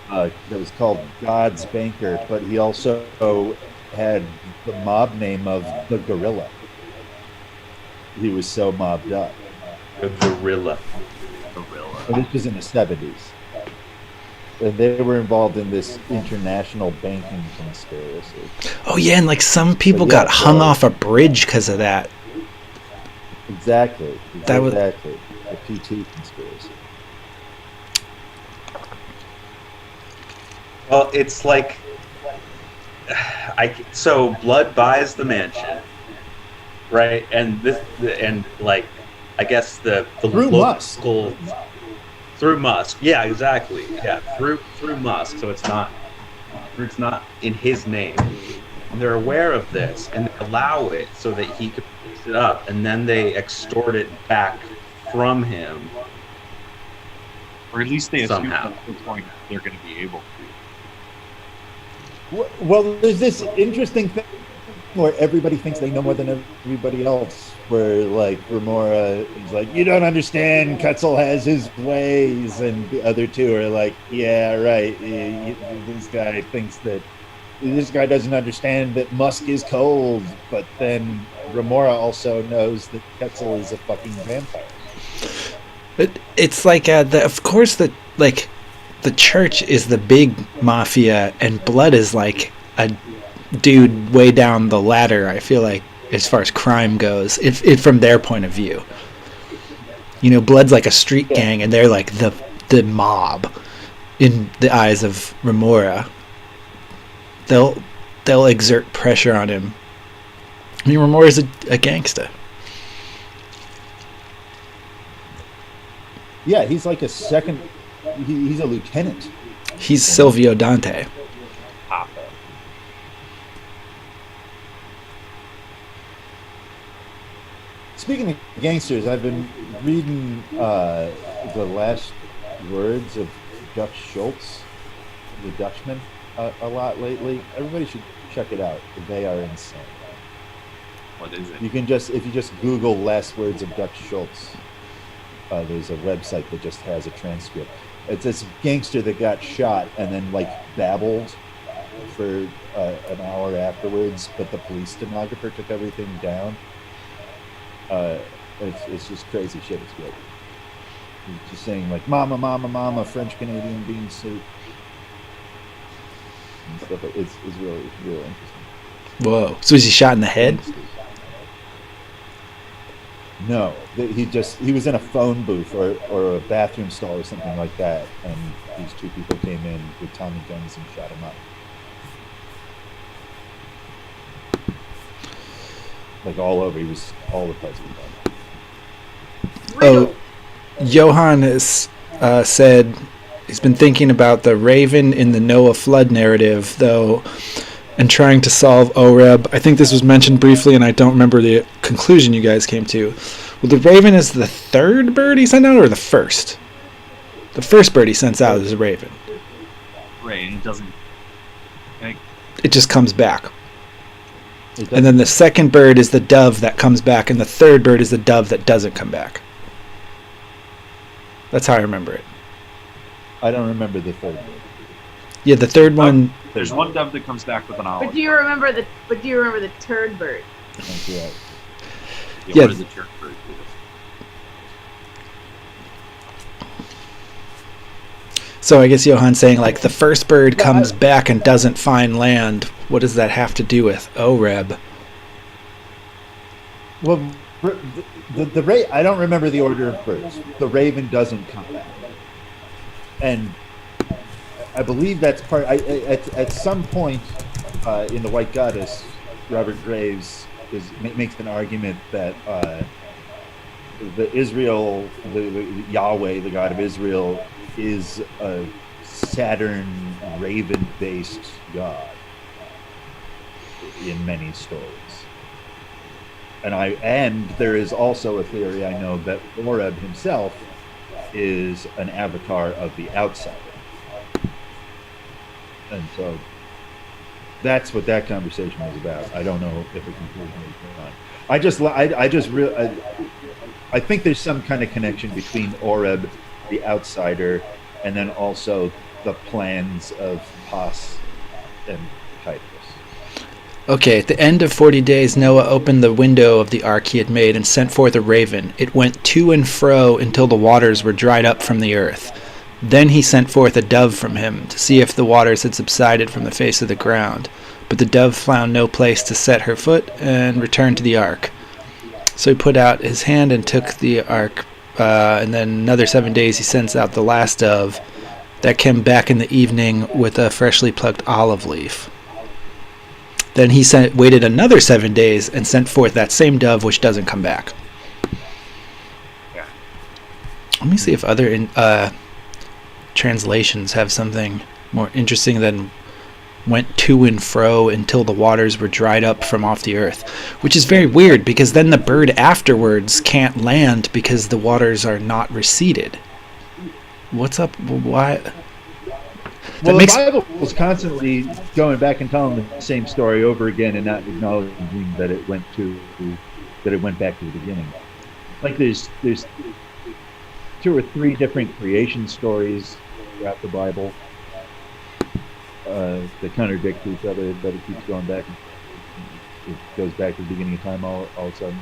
That was called God's Banker, but he also had the mob name of the Gorilla. He was so mobbed up. The Gorilla. And this was in the 70s. And they were involved in this international banking conspiracy. Oh yeah, and like some people got hung off a bridge because of that. Exactly. That was exactly the PT conspiracy. Well, it's like, so Blood buys the mansion, right? And like, I guess the through Musk. Through Musk, yeah, exactly, yeah, through Musk. So it's not in his name. And they're aware of this, and they allow it so that he could fix it up, and then they extort it back from him, or at least they somehow. assume at some point they're going to be able to. Well, there's this interesting thing where everybody thinks they know more than everybody else. Where like Remora is like, you don't understand, Cutzel has his ways, and the other two are like, yeah, right. This guy thinks that this guy doesn't understand that Musk is cold, but then Remora also knows that Cutzel is a fucking vampire. It's like of course the church is the big mafia, and Blood is like a dude way down the ladder. I feel like, as far as crime goes, if from their point of view, you know, Blood's like a street gang, and they're like the mob in the eyes of Remora. They'll exert pressure on him. I mean, Remora's a gangster. Yeah, he's like a second. He's a lieutenant. He's Silvio Dante. Speaking of gangsters, I've been reading the last words of Dutch Schultz, the Dutchman, a lot lately. Everybody should check it out. They are insane. What is it? You can if you just Google last words of Dutch Schultz, there's a website that just has a transcript. It's this gangster that got shot and then like babbled for an hour afterwards, but the police stenographer took everything down. It's just crazy shit. It's great. He's just saying like "mama, mama, mama," French Canadian bean soup and stuff. It's really interesting. Whoa. So is he shot in the head? No, he was in a phone booth or a bathroom stall or something like that, and these two people came in with Tommy guns and shot him up. Like all over, he was all the place with them. Oh, Johann has said he's been thinking about the Raven in the Noah flood narrative, though, and trying to solve Oreb. I think this was mentioned briefly, and I don't remember the conclusion you guys came to. Well, the Raven is the third bird he sent out, or the first? The first bird he sends out is a Raven. Right, and it doesn't. It just comes back. And then the second bird is the dove that comes back, and the third bird is the dove that doesn't come back. That's how I remember it. I don't remember the third bird. Yeah, the third one. There's one dove that comes back with an olive. But do you remember the turd bird? That's right. Yeah. What is the turd bird? So I guess Johann's saying, like, the first bird comes back and doesn't find land. What does that have to do with Oreb? Well, I don't remember the order of birds. The raven doesn't come back, and I believe that's part. At some point in the White Goddess, Robert Graves makes an argument that the Yahweh, the God of Israel, is a Saturn raven-based god in many stories. And there is also a theory I know that Oreb himself is an avatar of the outsider. And so that's what that conversation was about. I don't know if a conclusion is going on. I think there's some kind of connection between Oreb, the outsider, and then also the plans of Pas and Titus. Okay, at the end of 40 days, Noah opened the window of the ark he had made and sent forth a raven. It went to and fro until the waters were dried up from the earth. Then he sent forth a dove from him to see if the waters had subsided from the face of the ground. But the dove found no place to set her foot and returned to the ark. So he put out his hand and took the ark, and then another 7 days he sends out the last dove that came back in the evening with a freshly plucked olive leaf. Then he waited another 7 days and sent forth that same dove, which doesn't come back. Yeah. Let me see if other translations have something more interesting than went to and fro until the waters were dried up from off the earth, which is very weird because then the bird afterwards can't land because the waters are not receded. What's up? Why? Well, the Bible was constantly going back and telling the same story over again and not acknowledging that it went back to the beginning. Like there's 2 or 3 different creation stories throughout the Bible that contradict each other, but it keeps going back. It goes back to the beginning of time all of a sudden.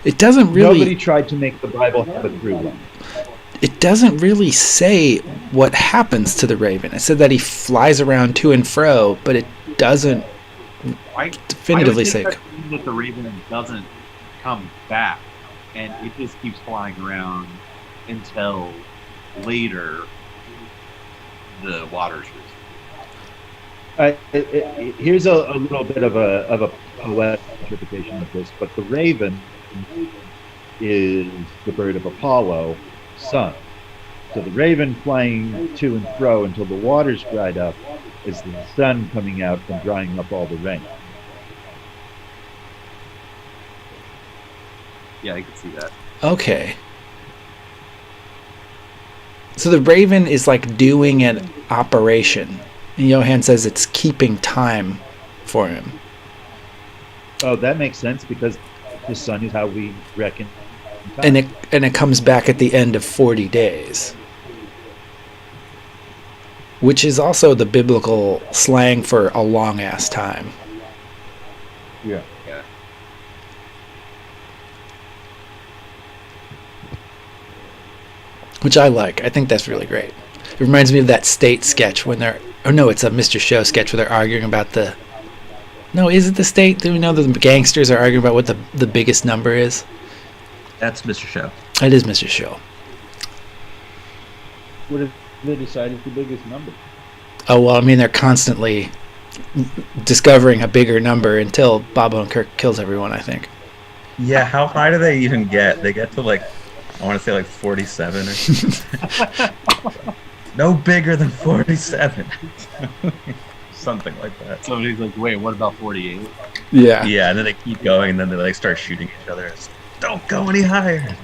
It doesn't really. Nobody tried to make the Bible have a through line. It doesn't really say what happens to the raven. It said that he flies around to and fro, but it doesn't definitively say that the raven doesn't come back, and it just keeps flying around until later the waters recede. Here's a little bit of a poetic interpretation of this, but the raven is the bird of Apollo, sun. So the raven flying to and fro until the waters dried up is the sun coming out and drying up all the rain. Yeah, I can see that. Okay. So the raven is like doing an operation. And Johann says it's keeping time for him. Oh, that makes sense because the sun is how we reckon time. And it comes back at the end of 40 days. Which is also the biblical slang for a long ass time. Yeah. Yeah. Which I like. I think that's really great. It reminds me of that State sketch when they're... Oh, no, it's a Mr. Show sketch where they're arguing about the... No, is it the State? Do we know the gangsters are arguing about what the biggest number is? That's Mr. Show. It is Mr. Show. What if they decide it's the biggest number? Oh, well, I mean, they're constantly discovering a bigger number until Bob Odenkirk kills everyone, I think. Yeah, how high do they even get? They get to like, I want to say like 47 or something. No bigger than 47. Something like that. Somebody's like, wait, what about 48? Yeah. Yeah, and then they keep going, and then they like start shooting each other. It's, don't go any higher.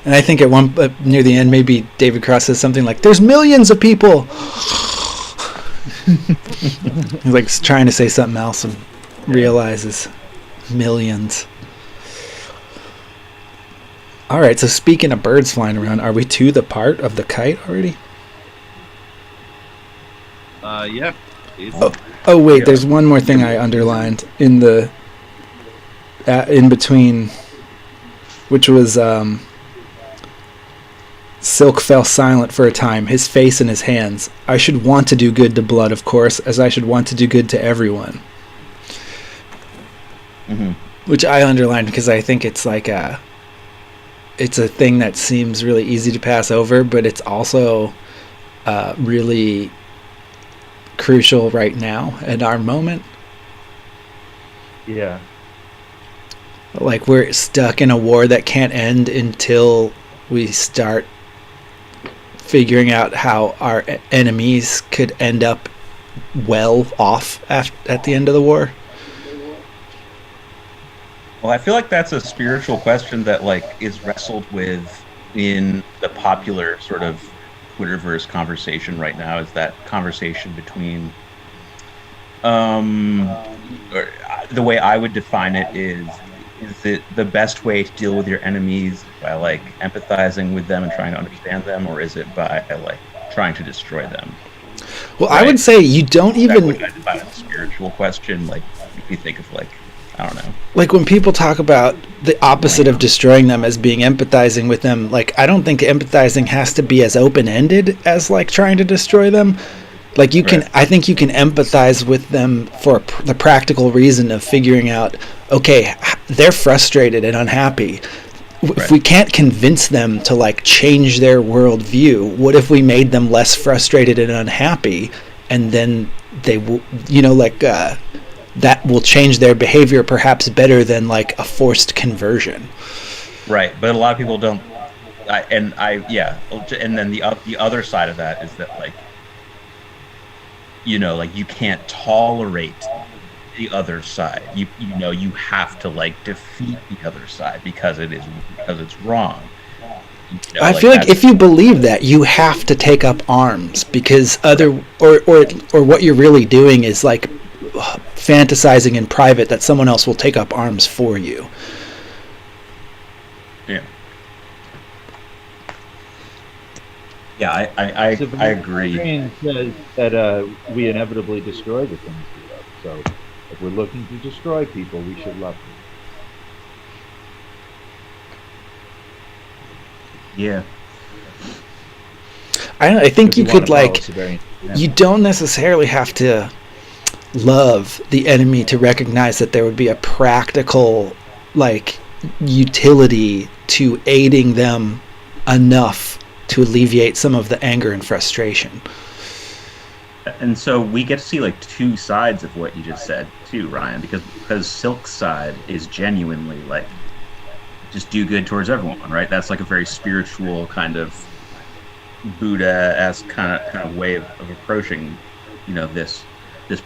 And I think at one near the end, maybe David Cross says something like, "There's millions of people." He's like trying to say something else and realizes millions. All right, so speaking of birds flying around, are we to the part of the kite already? Yeah. Oh wait, there's one more thing I underlined in the in between, which was Silk fell silent for a time, his face in his hands. I should want to do good to Blood, of course, as I should want to do good to everyone. Mm-hmm. Which I underlined because I think it's like it's a thing that seems really easy to pass over, but it's also really crucial right now in our moment. Yeah. Like we're stuck in a war that can't end until we start figuring out how our enemies could end up well off at the end of the war. Well, I feel like that's a spiritual question that like is wrestled with in the popular sort of Twitterverse conversation right now. Is that conversation between or the way I would define it is it the best way to deal with your enemies by like empathizing with them and trying to understand them, or is it by like trying to destroy them? Well, Right. I would say you don't even That would I define a spiritual question. Like if you think of like, I don't know. like when people talk about the opposite of destroying them as being empathizing with them, like I don't think empathizing has to be as open-ended as like trying to destroy them. Like you can, Right. I think you can empathize with them for the practical reason of figuring out, okay, they're frustrated and unhappy. If Right. we can't convince them to like change their worldview, what if we made them less frustrated and unhappy, and then they will, that will change their behavior perhaps better than like a forced conversion. Right, but a lot of people don't. And then the other side of that is that like, like you can't tolerate the other side. You have to like defeat the other side because it's wrong. I feel like if you believe that, you have to take up arms because or what you're really doing is like fantasizing in private that someone else will take up arms for you. Yeah. Yeah, I agree. Ukraine says that we inevitably destroy the things we love. So if we're looking to destroy people, we should love them. Yeah. I think you could like, Siberian you don't necessarily have to love the enemy to recognize that there would be a practical like utility to aiding them enough to alleviate some of the anger and frustration. And so we get to see like two sides of what you just said too, Ryan, because Silk's side is genuinely like just do good towards everyone, right? That's like a very spiritual kind of Buddha-esque kind of way of approaching, this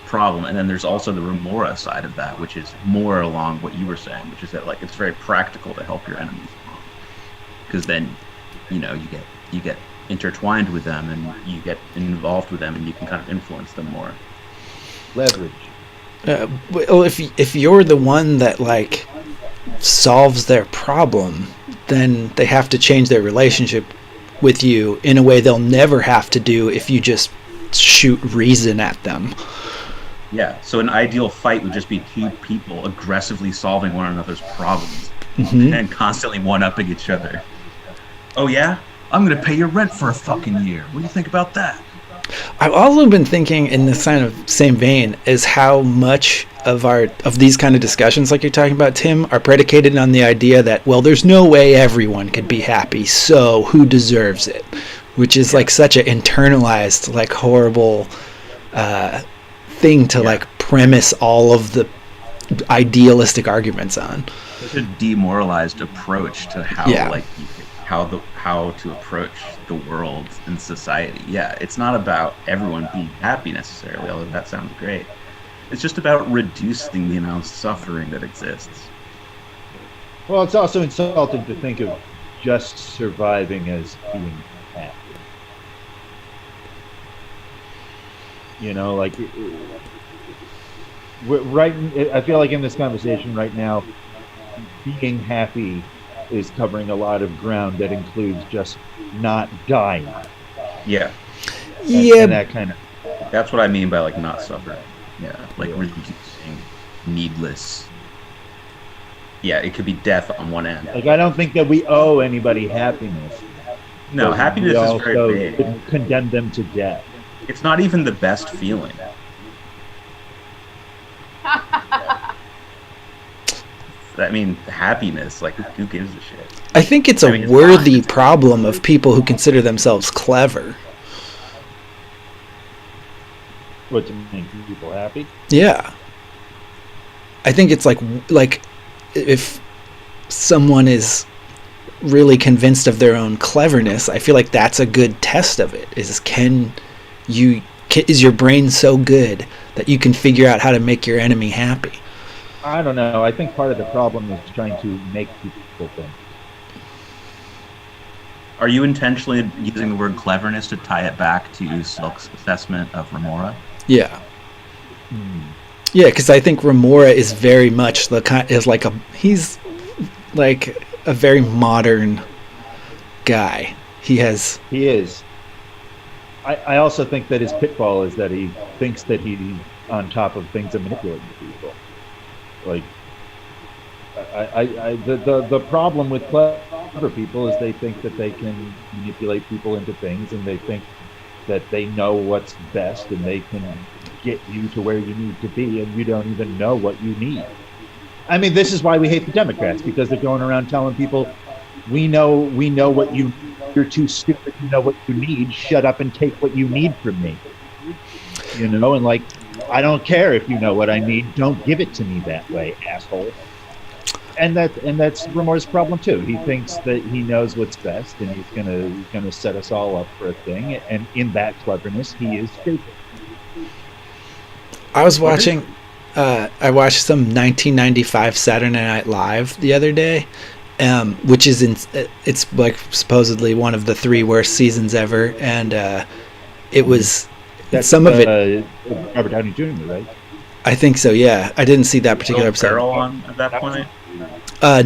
problem. And then there's also the remora side of that, which is more along what you were saying, which is that like it's very practical to help your enemies, because then you get intertwined with them and you get involved with them and you can kind of influence them more. leverage. Well, if you're the one that like solves their problem, then they have to change their relationship with you in a way they'll never have to do if you just shoot reason at them. Yeah, so an ideal fight would just be two people aggressively solving one another's problems and constantly one-upping each other. Oh yeah? I'm gonna pay your rent for a fucking year. What do you think about that? I've also been thinking in this kind of same vein is how much of these kind of discussions like you're talking about, Tim, are predicated on the idea that, well, there's no way everyone could be happy, so who deserves it? Which is like such an internalized, like horrible thing to like premise all of the idealistic arguments on. Such a demoralized approach to how how to approach the world and society. Yeah, it's not about everyone being happy necessarily, although that sounds great. It's just about reducing the amount of suffering that exists. Well, it's also insulting to think of just surviving as being happy. You know, like I feel like in this conversation right now, being happy is covering a lot of ground that includes just not dying. Yeah. And that kind of. That's what I mean by like not suffering. Yeah, like reducing needless. Yeah, it could be death on one end. Like, I don't think that we owe anybody happiness. No, happiness is very big. Condemn them to death. It's not even the best feeling. I mean, happiness, like, who gives a shit? I think it's a worthy problem of people who consider themselves clever. What do you mean, people happy? Yeah. I think it's like if someone is really convinced of their own cleverness, I feel like that's a good test of it. Is your brain so good that you can figure out how to make your enemy happy? I don't know. I think part of the problem is trying to make people think. Are you intentionally using the word cleverness to tie it back to Silk's assessment of Remora? Yeah. Yeah, because I think Remora is very much he's like a very modern guy. He is. I also think that his pitfall is that he thinks that he's on top of things and manipulating people. Like, the problem with clever people is they think that they can manipulate people into things, and they think that they know what's best and they can get you to where you need to be, and you don't even know what you need. I mean, this is why we hate the Democrats, because they're going around telling people, we know what you're too stupid to know what you need. Shut up and take what you need from me. You know, and like, I don't care if you know what I need. Don't give it to me that way, asshole. And that's Remora's problem too. He thinks that he knows what's best, and he's gonna set us all up for a thing. And in that cleverness, he is stupid. I was watching. I watched some 1995 Saturday Night Live the other day, which is it's like supposedly one of the 3 worst seasons ever, and it was. That's some of it. Robert Downey Jr., right? I think so. Yeah, I didn't see that particular episode. Carol on at that point.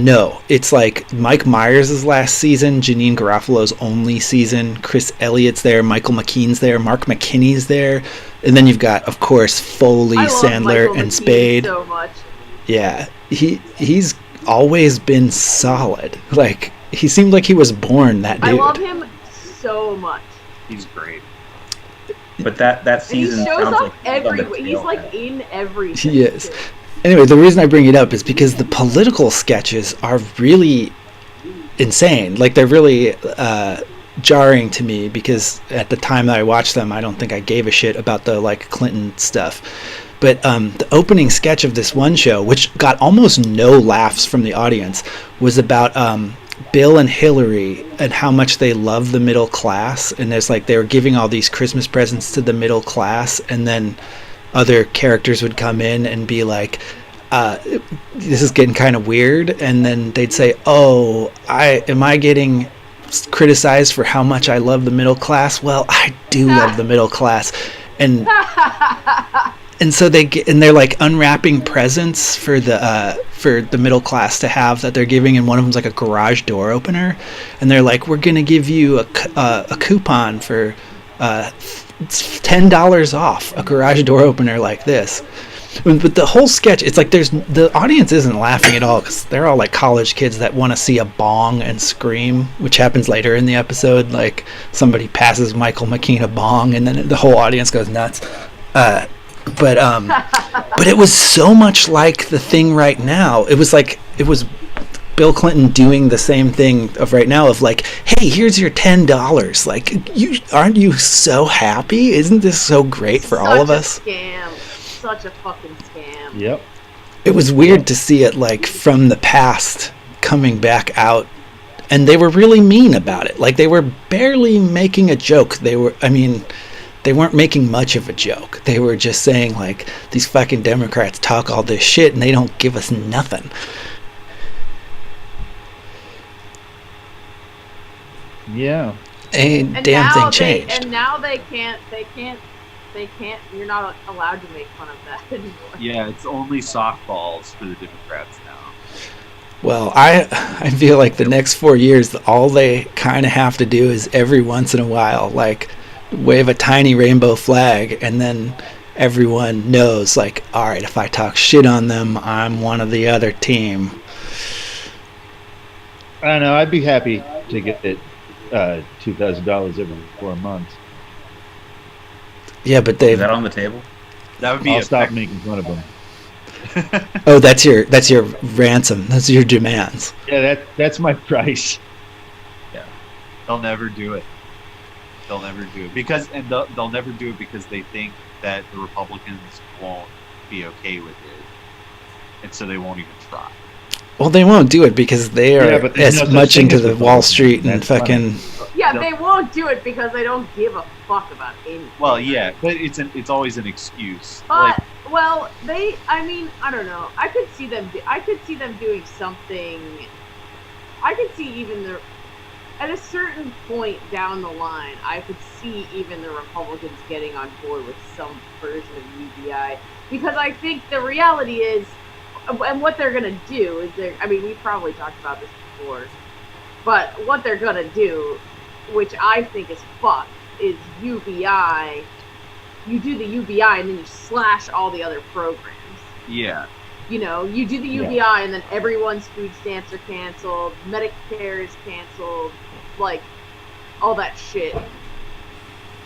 No, it's like Mike Myers' last season, Janine Garofalo's only season, Chris Elliott's there, Michael McKean's there, Mark McKinney's there, and then you've got, of course, Foley, Sandler, and Spade. So much. Yeah, he's always been solid. Like, he seemed like he was born that dude. I love him so much. He's great. But that season and he shows sounds up like everywhere. He's like in everything. He is. Anyway, the reason I bring it up is because the political sketches are really insane. Like, they're really jarring to me, because at the time that I watched them, I don't think I gave a shit about the like Clinton stuff. But the opening sketch of this one show, which got almost no laughs from the audience, was about Bill and Hillary and how much they love the middle class. And there's like, they were giving all these Christmas presents to the middle class, and then other characters would come in and be like, this is getting kind of weird, and then they'd say, oh, am I getting criticized for how much I love the middle class? Well, I do love the middle class. And so they're like unwrapping presents for the middle class to have that they're giving, and one of them's like a garage door opener, and they're like, we're gonna give you a coupon for it's $10 off a garage door opener like this. But the whole sketch, it's like the audience isn't laughing at all because they're all like college kids that want to see a bong and scream, which happens later in the episode. Like somebody passes Michael McKean a bong, and then the whole audience goes nuts. But it was so much like the thing right now. It was Bill Clinton doing the same thing of right now of like, hey, here's your $10. Like, aren't you so happy? Isn't this so great for all of us? Scam. Such a fucking scam. Yep. It was weird to see it like from the past coming back out, and they were really mean about it. Like they were barely making a joke. They weren't making much of a joke. They were just saying like, these fucking Democrats talk all this shit and they don't give us nothing. Yeah. Ain't damn thing changed. And now they can't. You're not allowed to make fun of that anymore. Yeah, it's only softballs for the Democrats now. Well, I feel like the next 4 years, all they kind of have to do is every once in a while, like, wave a tiny rainbow flag, and then everyone knows, like, all right, if I talk shit on them, I'm one of the other team. I don't know. I'd be happy to get it $2,000 every 4 months. Yeah, but Is that on the table? That would be I'll stop making fun of them. Oh, that's your ransom. Those are your demands. Yeah, that's my price. Yeah, they'll never do it. They'll never do it because they'll never do it because they think that the Republicans won't be okay with it, and so they won't even try. Well, they won't do it because they are but as no much such thing into as the Wall Street and fucking. Yeah, they won't do it because they don't give a fuck about anything. Well, yeah, but it's always an excuse. But well, I don't know. I could see them doing something. I could see even at a certain point down the line, I could see even the Republicans getting on board with some version of UBI because I think the reality is, and what they're gonna do is we probably talked about this before, but what they're gonna do, which I think is fucked, is UBI. You do the UBI and then you slash all the other programs. Yeah. You know, you do the UBI and then everyone's food stamps are canceled, Medicare is canceled, like all that shit.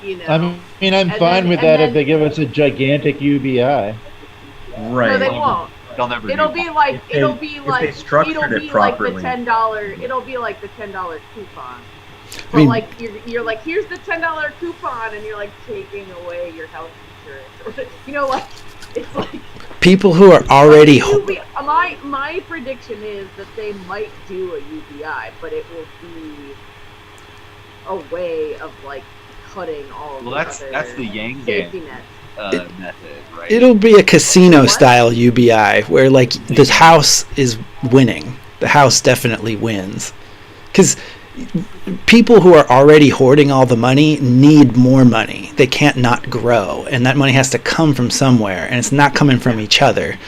You know. I'm fine with that if they give us a gigantic UBI. Right. No, they won't. They'll never. It'll be like the $10. It'll be like the $10 coupon. But like you're like, here's the $10 coupon, and you're like taking away your health insurance. You know, like it's like people who are already. My prediction is that they might do a UBI, but it will be a way of like cutting all. Well, that's the Yang safety Gang nets. method, right? It'll be a casino style UBI where like the house is winning. The house definitely wins, because people who are already hoarding all the money need more money. They can't not grow, and that money has to come from somewhere, and it's not coming from each other.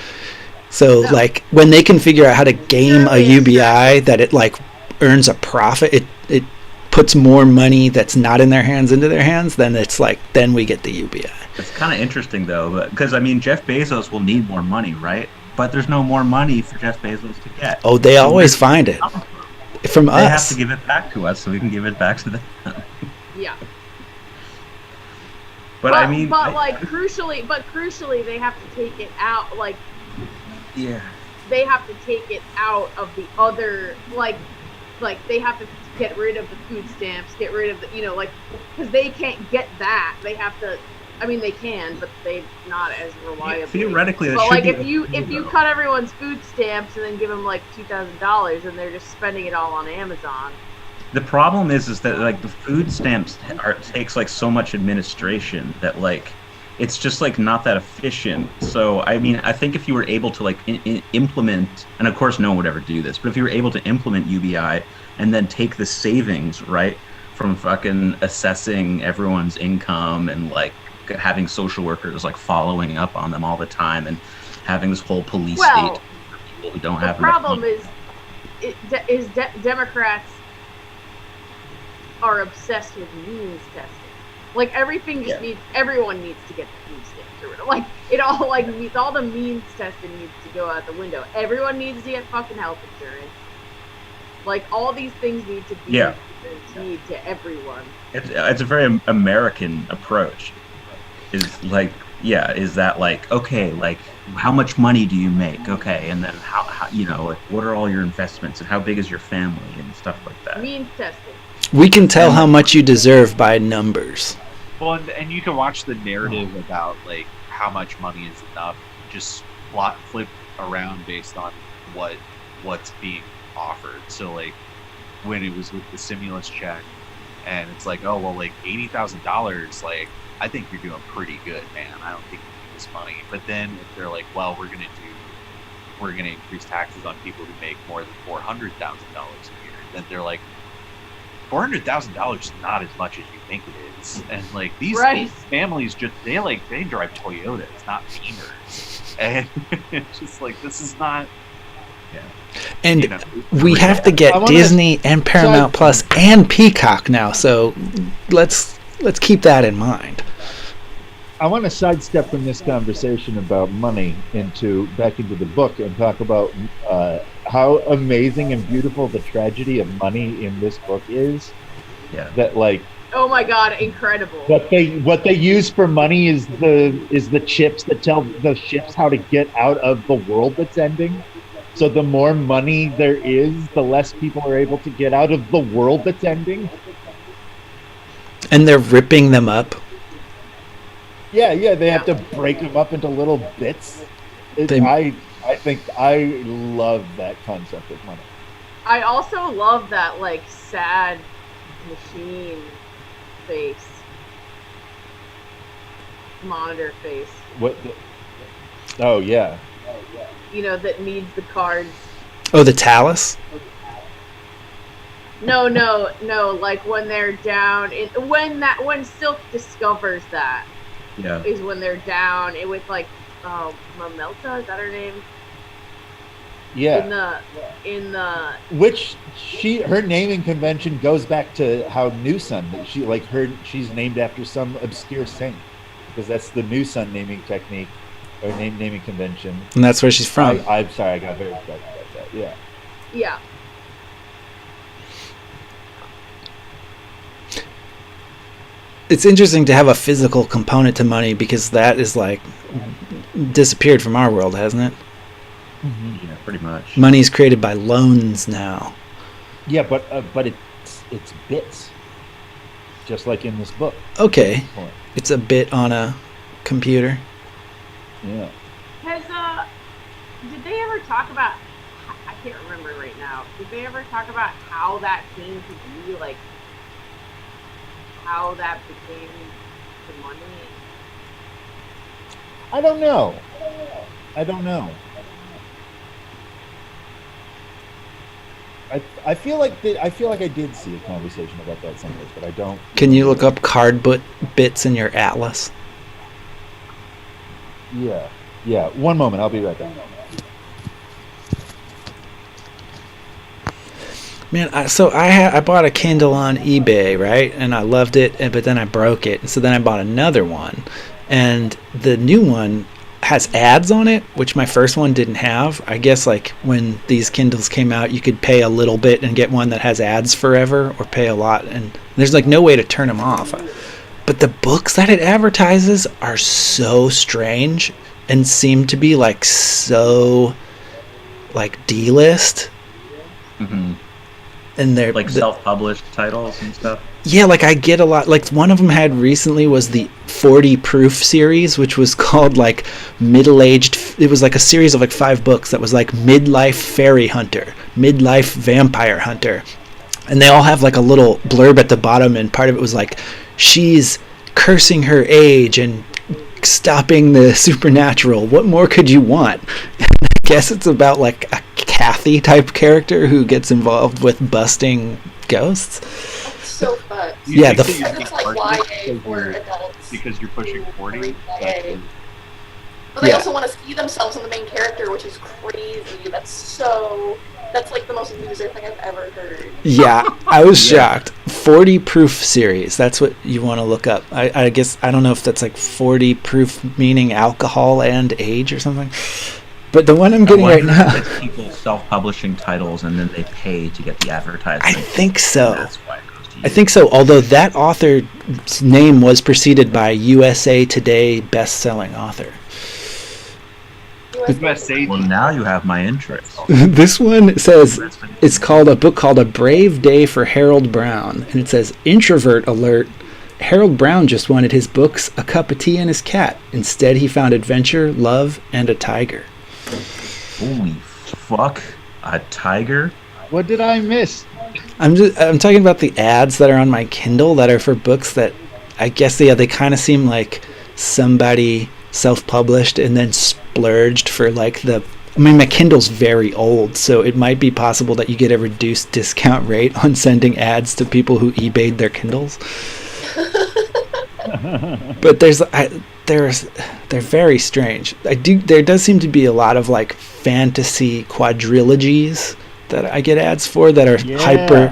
So like when they can figure out how to game a UBI that it like earns a profit, it puts more money that's not in their hands into their hands, then it's like then we get the UBI. It's kind of interesting though, because Jeff Bezos will need more money, right? But there's no more money for Jeff Bezos to get. Oh, they always find it. From us. They have to give it back to us so we can give it back to them. Yeah. But crucially, they have to take it out. Like, yeah, they have to take it out of the other. Like they have to get rid of the food stamps, get rid of the, because they can't get that. They have to. They can, but they're not as reliable. Yeah, theoretically, but like if you cut everyone's food stamps and then give them like $2,000 and they're just spending it all on Amazon. The problem is that like the food stamps takes like so much administration that like it's just like not that efficient. So I think if you were able to like implement, and of course no one would ever do this, but if you were able to implement UBI and then take the savings right from fucking assessing everyone's income and like having social workers like following up on them all the time and having this whole police state for people who don't have enough money. Democrats are obsessed with means testing. Like everything just needs. Everyone needs to get the food stamps or whatever. Like it all like needs all the means testing needs to go out the window. Everyone needs to get fucking health insurance. Like all these things need to be guaranteed to everyone. It's a very American approach. Is like, is that like, okay, like how much money do you make? Okay, and then how you know, like what are all your investments and how big is your family and stuff like that. Means testing. We can tell how much you deserve by numbers. Well, and you can watch the narrative about like how much money is enough, just flip around based on what's being offered. So like when it was with the stimulus check, and it's like, oh well, like $80,000, like I think you're doing pretty good, man. I don't think you need this money. But then if they're like, well, we're gonna increase taxes on people who make more than $400,000 a year, then they're like, $400,000 is not as much as you think it is. And like these families they drive Toyotas, not Beamers. And it's just like, this is not. And we have to get Disney and Paramount Plus and Peacock now, so let's keep that in mind. I want to sidestep from this conversation about money back into the book and talk about how amazing and beautiful the tragedy of money in this book is. Yeah. That like. Oh my God! Incredible. What they use for money is the chips that tell the ships how to get out of the world that's ending. So the more money there is, the less people are able to get out of the world that's ending. And they're ripping them up. Yeah, they have to break them up into little bits. I think I love that concept of money. I also love that like sad machine face, monitor face. Oh yeah. You know, that needs the cards. Oh, the Talus? No. Like when they're down, when Silk discovers that, is when they're down. It with like, Mamelta, is that her name? Yeah. In the. Which her naming convention goes back to how New Sun. She's named after some obscure saint, because that's the New Sun naming technique. Or naming convention. And that's where she's from. I'm sorry, I got very excited about that. Yeah. Yeah. It's interesting to have a physical component to money, because that is like disappeared from our world, hasn't it? Mm-hmm. Yeah, pretty much. Money's created by loans now. Yeah, but it's bits, just like in this book. Okay, it's a bit on a computer. Yeah. Did they ever talk about? I can't remember right now. Did they ever talk about how that came to be? Like how that became the money? I don't know. I feel like I did see a conversation about that someplace, but I don't. Can you look up card bits in your atlas? Yeah. One moment, I'll be right back. Man, I bought a Kindle on eBay, right? And I loved it, but then I broke it. And so then I bought another one. And the new one has ads on it, which my first one didn't have. I guess like when these Kindles came out, you could pay a little bit and get one that has ads forever, or pay a lot. And there's like no way to turn them off. But the books that it advertises are so strange and seem to be like so like D-list. Mm-hmm. And they're like self-published titles and stuff. Yeah, like I get a lot. Like one of them had recently was the 40 Proof series, which was called like middle-aged. It was like a series of like 5 books that was like midlife fairy hunter, midlife vampire hunter, and they all have like a little blurb at the bottom, and part of it was like she's cursing her age and stopping the supernatural. What more could you want? I guess it's about like a Kathy type character who gets involved with busting ghosts. That's so fucked. Yeah, it's like YA for adults. Because you're pushing 40. But they also want to see themselves in the main character, which is crazy. That's like the most loser thing I've ever heard. Yeah, I was shocked. 40 proof series. That's what you want to look up. I guess I don't know if that's like 40 proof meaning alcohol and age or something. But the one I'm getting right now, It's people self-publishing titles and then they pay to get the advertisement. I think so. That's why it goes to you. I think so. Although that author's name was preceded by USA Today best-selling author. Well, now you have my interest. This one says it's called a book called A Brave Day for Harold Brown, and it says introvert alert. Harold Brown just wanted his books, a cup of tea, and his cat. Instead, he found adventure, love, and a tiger. Holy fuck. A tiger? What did I miss? I'm talking about the ads that are on my Kindle that are for books that I guess they kind of seem like somebody self-published and then splurged for like my Kindle's very old, so it might be possible that you get a reduced discount rate on sending ads to people who eBayed their Kindles. But they're very strange. There does seem to be a lot of like fantasy quadrilogies that I get ads for that are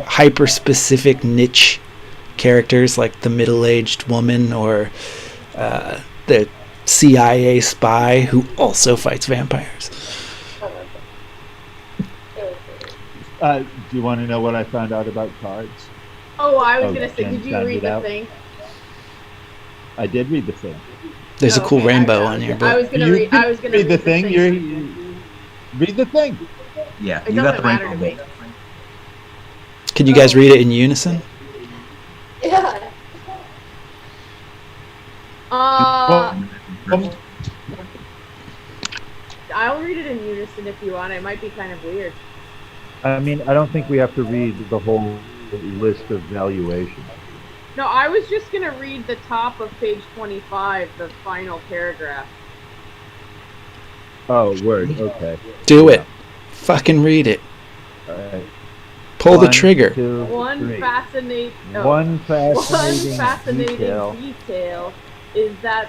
hyper specific niche characters, like the middle-aged woman or the CIA spy who also fights vampires. Do you want to know what I found out about cards? Oh, I was gonna say, Jen did you found read it the out? thing? I did read the thing. There's a cool Okay, rainbow I on your I book. was gonna read. I was gonna read the thing. Read the thing. Yeah, It you got doesn't the matter rainbow to me. book. Can you guys read it in unison? Yeah. I'll read it in unison if you want. It might be kind of weird. I mean, I don't think we have to read the whole list of valuations. No, I was just gonna read the top of page 25, the final paragraph. Oh, word. Okay. Do it. Fucking read it. All right. Pull the One, trigger. two, One three. fascinating fascinating detail is that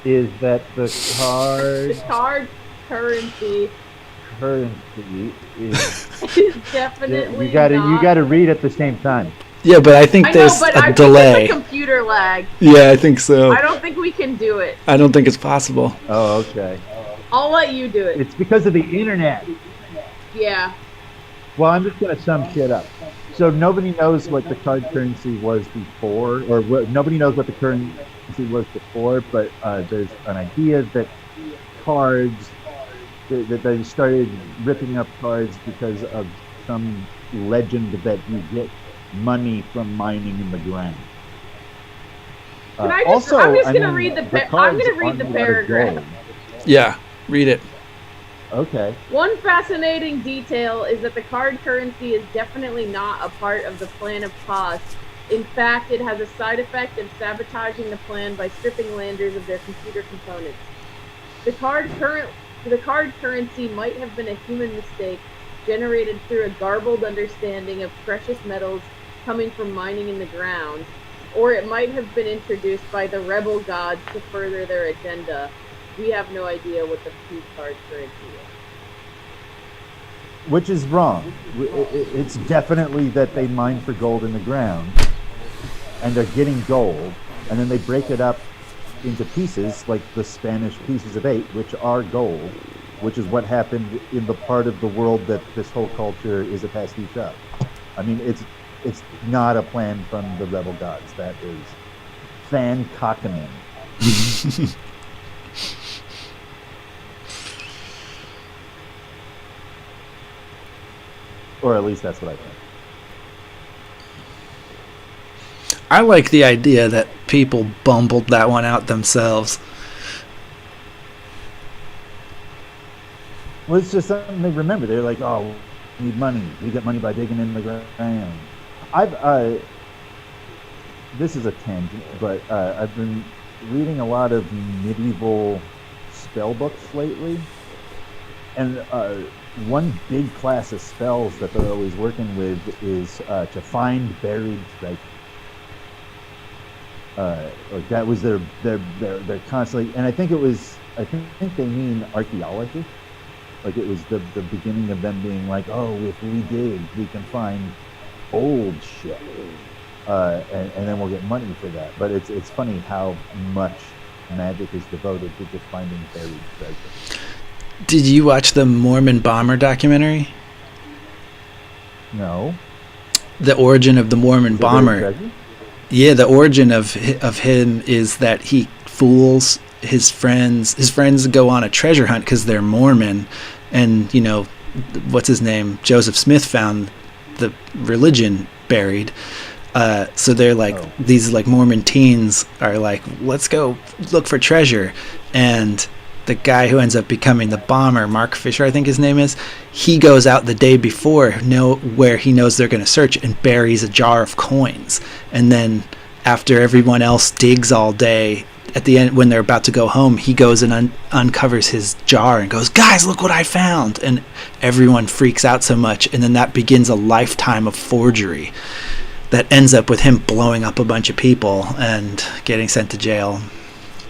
is that the the card currency is is definitely you gotta read at the same time. Yeah, but I think I know, there's but a I delay. think it's a computer lag. Yeah, I think so. I don't think we can do it. I don't think it's possible. Oh, okay. I'll let you do it. It's because of the internet. Yeah. Well, I'm just gonna sum shit up. So nobody knows what the card currency was before, or nobody knows what the currency was before. But there's an idea that cards that they started ripping up cards because of some legend that you get money from mining in the ground. Can I just? Also, I'm just I gonna mean, read the. the I'm cards gonna read aren't the made out of paragraph. gold. Yeah, read it. Okay. One fascinating detail is that the card currency is definitely not a part of the plan of Paz. In fact, it has a side effect of sabotaging the plan by stripping landers of their computer components. The card currency might have been a human mistake generated through a garbled understanding of precious metals coming from mining in the ground, or it might have been introduced by the rebel gods to further their agenda. We have no idea what the true card currency is. Which is wrong. It's definitely that they mine for gold in the ground, and they're getting gold, and then they break it up into pieces, like the Spanish pieces of 8, which are gold, which is what happened in the part of the world that this whole culture is a pastiche of. I mean, it's not a plan from the rebel gods. That is fan cockamamie. Or at least that's what I think. I like the idea that people bumbled that one out themselves. Well, it's just something they remember. They're like, oh, we need money. We get money by digging in the ground. This is a tangent, but I've been reading a lot of medieval spell books lately. And one big class of spells that they're always working with is to find buried treasure. Like that was their constantly, and I think they mean archaeology. Like it was the beginning of them being like, oh, if we dig, we can find old shit. and then we'll get money for that. But it's funny how much magic is devoted to just finding buried treasure. Did you watch the Mormon bomber documentary? No. The origin of the Mormon Is it bomber. buried treasure? Yeah, the origin of him is that he fools his friends. His friends go on a treasure hunt because they're Mormon, and what's his name? Joseph Smith found the religion buried. So they're like these like Mormon teens are like, let's go look for treasure, and the guy who ends up becoming the bomber, Mark Fisher, I think his name is, he goes out the day before, where he knows they're going to search, and buries a jar of coins. And then after everyone else digs all day, at the end, when they're about to go home, he goes and uncovers his jar and goes, guys, look what I found. And everyone freaks out so much. And then that begins a lifetime of forgery that ends up with him blowing up a bunch of people and getting sent to jail.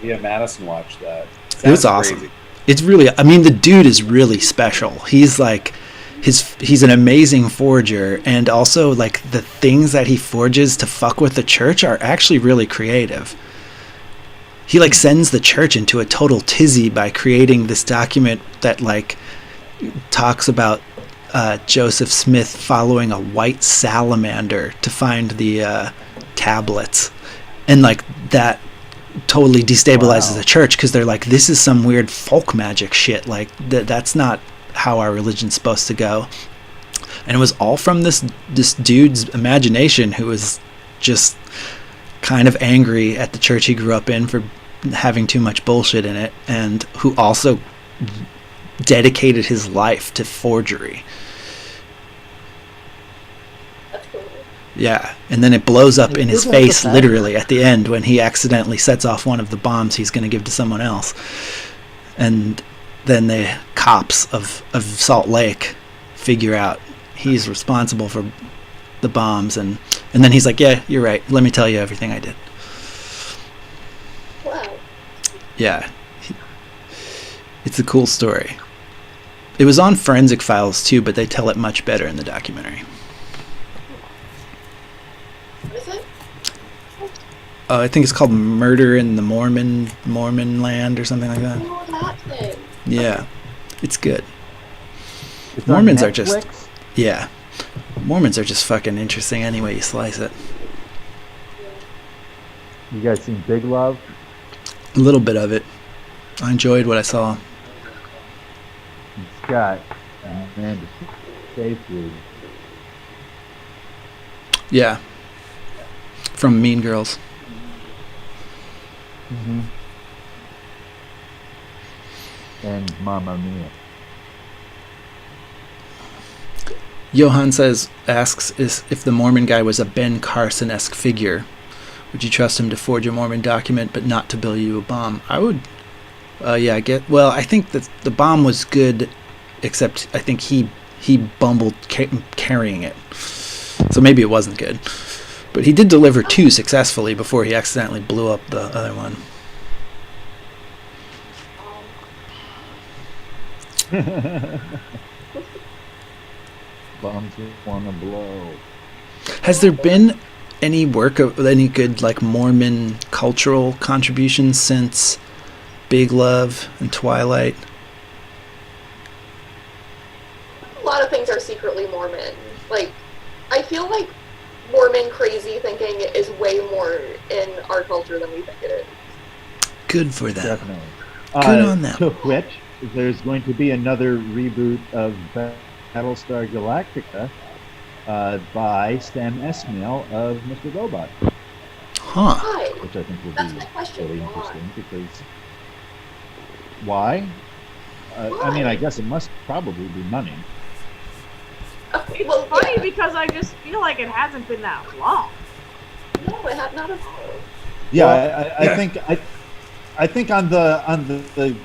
Yeah, Madison watched that. It was awesome. Crazy. It's really, I mean, the dude is really special. He's like, he's an amazing forger, and also like the things that he forges to fuck with the church are actually really creative. He like sends the church into a total tizzy by creating this document that like talks about Joseph Smith following a white salamander to find the tablets, and like that totally destabilizes the church because they're like, this is some weird folk magic shit, like that's not how our religion's supposed to go. And it was all from this dude's imagination, who was just kind of angry at the church he grew up in for having too much bullshit in it, and who also dedicated his life to forgery. Yeah, and then it blows up in his face literally at the end when he accidentally sets off one of the bombs he's going to give to someone else. And then the cops of Salt Lake figure out he's responsible for the bombs, and then he's like, yeah, you're right, let me tell you everything I did. Wow. Yeah. It's a cool story. It was on Forensic Files too, but they tell it much better in the documentary. I think it's called Murder in the Mormon Land or something like that. Oh, that thing. Yeah, it's good. It's Mormons on are just, Netflix? yeah. Mormons are just fucking interesting any way you slice it. You guys seen Big Love? A little bit of it. I enjoyed what I saw. It's got Amanda Seyfried. Yeah. From Mean Girls. Mm-hmm. And Mamma Mia. Johan asks if the Mormon guy was a Ben Carson-esque figure. Would you trust him to forge a Mormon document but not to build you a bomb? I would. I think that the bomb was good, except I think he bumbled carrying it. So maybe it wasn't good. But he did deliver 2 successfully before he accidentally blew up the other one. Bombs wanna blow. Has there been any work of any good like Mormon cultural contributions since Big Love and Twilight? A lot of things are secretly Mormon. Like, I feel like Mormon crazy thinking is way more in our culture than we think it is. Good for them. Definitely. Good on them. To which, there's going to be another reboot of Battlestar Galactica by Stan Esmail of Mr. Robot. Huh. Why? Which I think will That's be my question. really Why? interesting because... Why? I mean, I guess it must probably be money. It's Well, funny yeah. because I just feel like it hasn't been that long. No, it had not at all. Yeah, I think on the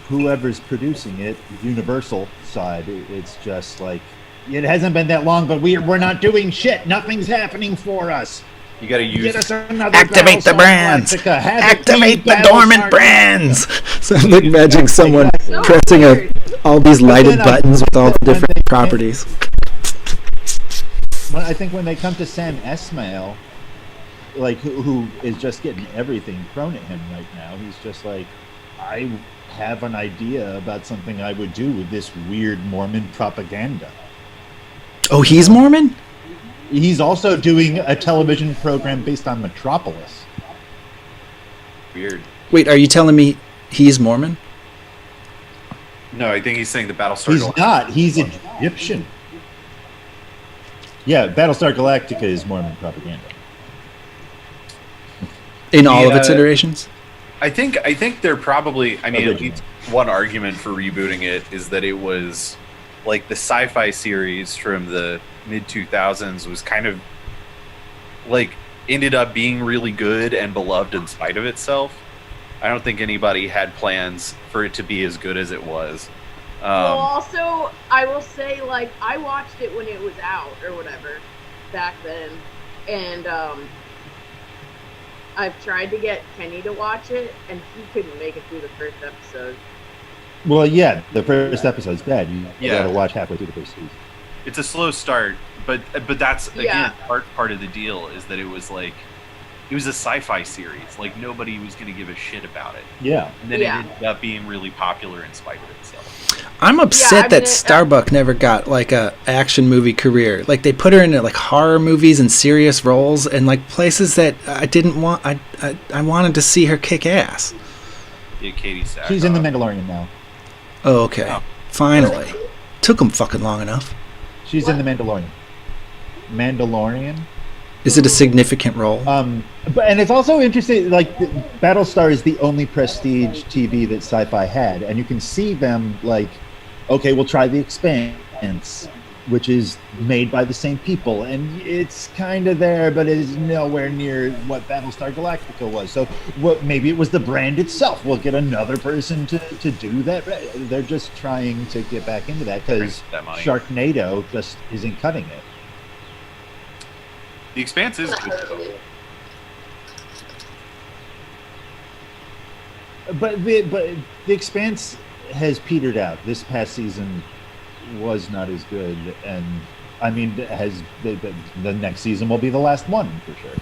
whoever's producing it, Universal side, it's just like, it hasn't been that long, but we're not doing shit. Nothing's happening for us. You got to use. Get us another Activate the Battlestar brands. Galactica. Have it Activate be the dormant Battlestar brands. So I'm like imagining someone So pressing weird. all these lighted then buttons with all the but when different they- properties. I think when they come to Sam Esmail, like who is just getting everything thrown at him right now, he's just like, I have an idea about something I would do with this weird Mormon propaganda. Oh, he's Mormon? He's also doing a television program based on Metropolis. Weird. Wait, are you telling me he's Mormon? No, I think he's saying the Battlestar He's Galactica. not. He's Egyptian. Yeah, Battlestar Galactica is Mormon propaganda. In all of its iterations? I think they're probably. I mean, at Original. least one argument for rebooting it is that it was like the sci-fi series from the mid 2000s was kind of like ended up being really good and beloved in spite of itself. I don't think anybody had plans for it to be as good as it was. Well, also, I will say, like, I watched it when it was out or whatever back then, and I've tried to get Kenny to watch it, and he couldn't make it through the first episode. Well, yeah, the first episode's bad. You Yeah. gotta watch halfway through the first season. It's a slow start, but that's again Yeah. part of the deal is that it was a sci-fi series. Like nobody was going to give a shit about it, Yeah. and then Yeah. it ended up being really popular in spite of itself. I'm upset I mean, that Starbuck never got like a action movie career. Like they put her in like horror movies and serious roles and like places that I didn't want. I wanted to see her kick ass. Yeah, Katie Sackhoff. She's in The Mandalorian now. Oh, okay. Oh. Finally. Took them fucking long enough. She's in The Mandalorian. Mandalorian? Is it a significant role? But and it's also interesting. Like Battlestar is the only prestige TV that Sci-Fi had, and you can see them like, okay, we'll try The Expanse, which is made by the same people, and it's kind of there, but it is nowhere near what Battlestar Galactica was. So, what maybe it was the brand itself. We'll get another person to do that. They're just trying to get back into that because That money. Sharknado just isn't cutting it. The Expanse is good though. But the Expanse has petered out. This past season was not as good, and I mean, the next season will be the last one for sure.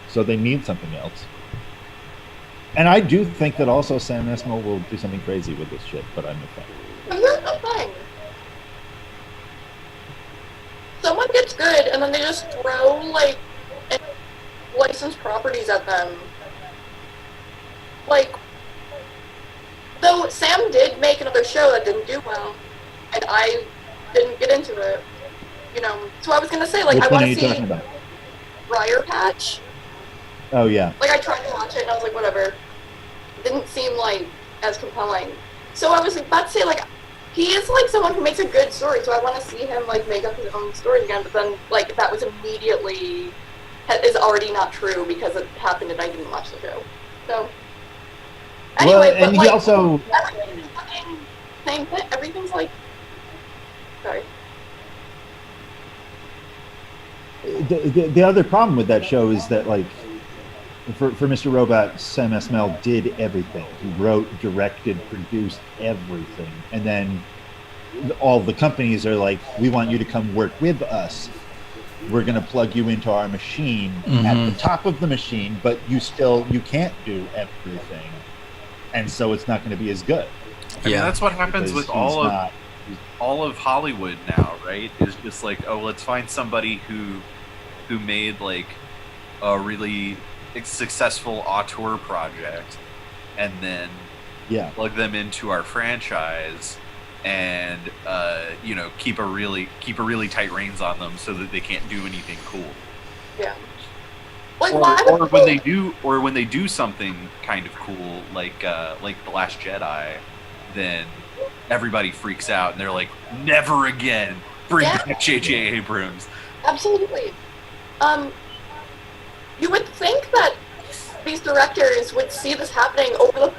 So they need something else. And I do think that also Sam Esmail will do something crazy with this shit, but I'm a fan. Here's the thing. Someone gets good, and then they just throw, like, licensed properties at them. Like, though Sam did make another show that didn't do well, and I didn't get into it. You know, so I was gonna say, like, Which I one want are you to see talking about? Briar Patch. Oh yeah. Like, I tried to watch it, and I was like, whatever. Didn't seem, like, as compelling. So I was about to say, like, he is, like, someone who makes a good story, so I want to see him, like, make up his own story again, but then, like, that was immediately, is already not true because it happened and I didn't watch the show. So, anyway, Well, but, and like, he also everything's fucking same thing. Everything's, like, sorry. the other problem with that show is that like for Mr. Robot, Sam Esmail did everything. He wrote, directed, produced everything, and then all the companies are like, "We want you to come work with us. We're going to plug you into our machine at the top of the machine, but you can't do everything, and so it's not going to be as good." I mean, that's what happens Because with all of Hollywood now, right? Is just like, oh, let's find somebody who made like a really successful auteur project, and then plug them into our franchise, and keep a really tight reins on them so that they can't do anything cool. Yeah. Like, Or when they do something kind of cool, like The Last Jedi, then everybody freaks out and they're like, never again, bring back J.J. Abrams. Absolutely. You would think that these directors would see this happening over the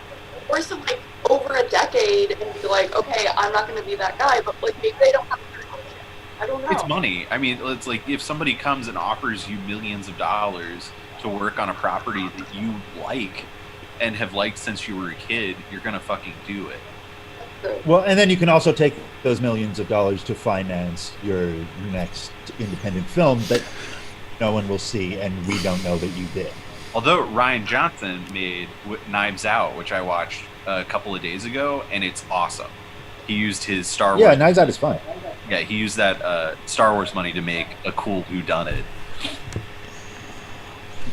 course of like over a decade and be like, okay, I'm not going to be that guy, but like maybe they don't have a option. I don't know. It's money. I mean, it's like if somebody comes and offers you millions of dollars to work on a property that you like and have liked since you were a kid, you're gonna fucking do it. Well, and then you can also take those millions of dollars to finance your next independent film that no one will see, and we don't know that you did. Although Ryan Johnson made Knives Out, which I watched a couple of days ago, and it's awesome. He used his Star Wars. Yeah, Knives Out is fun. Yeah, he used that Star Wars money to make a cool whodunit.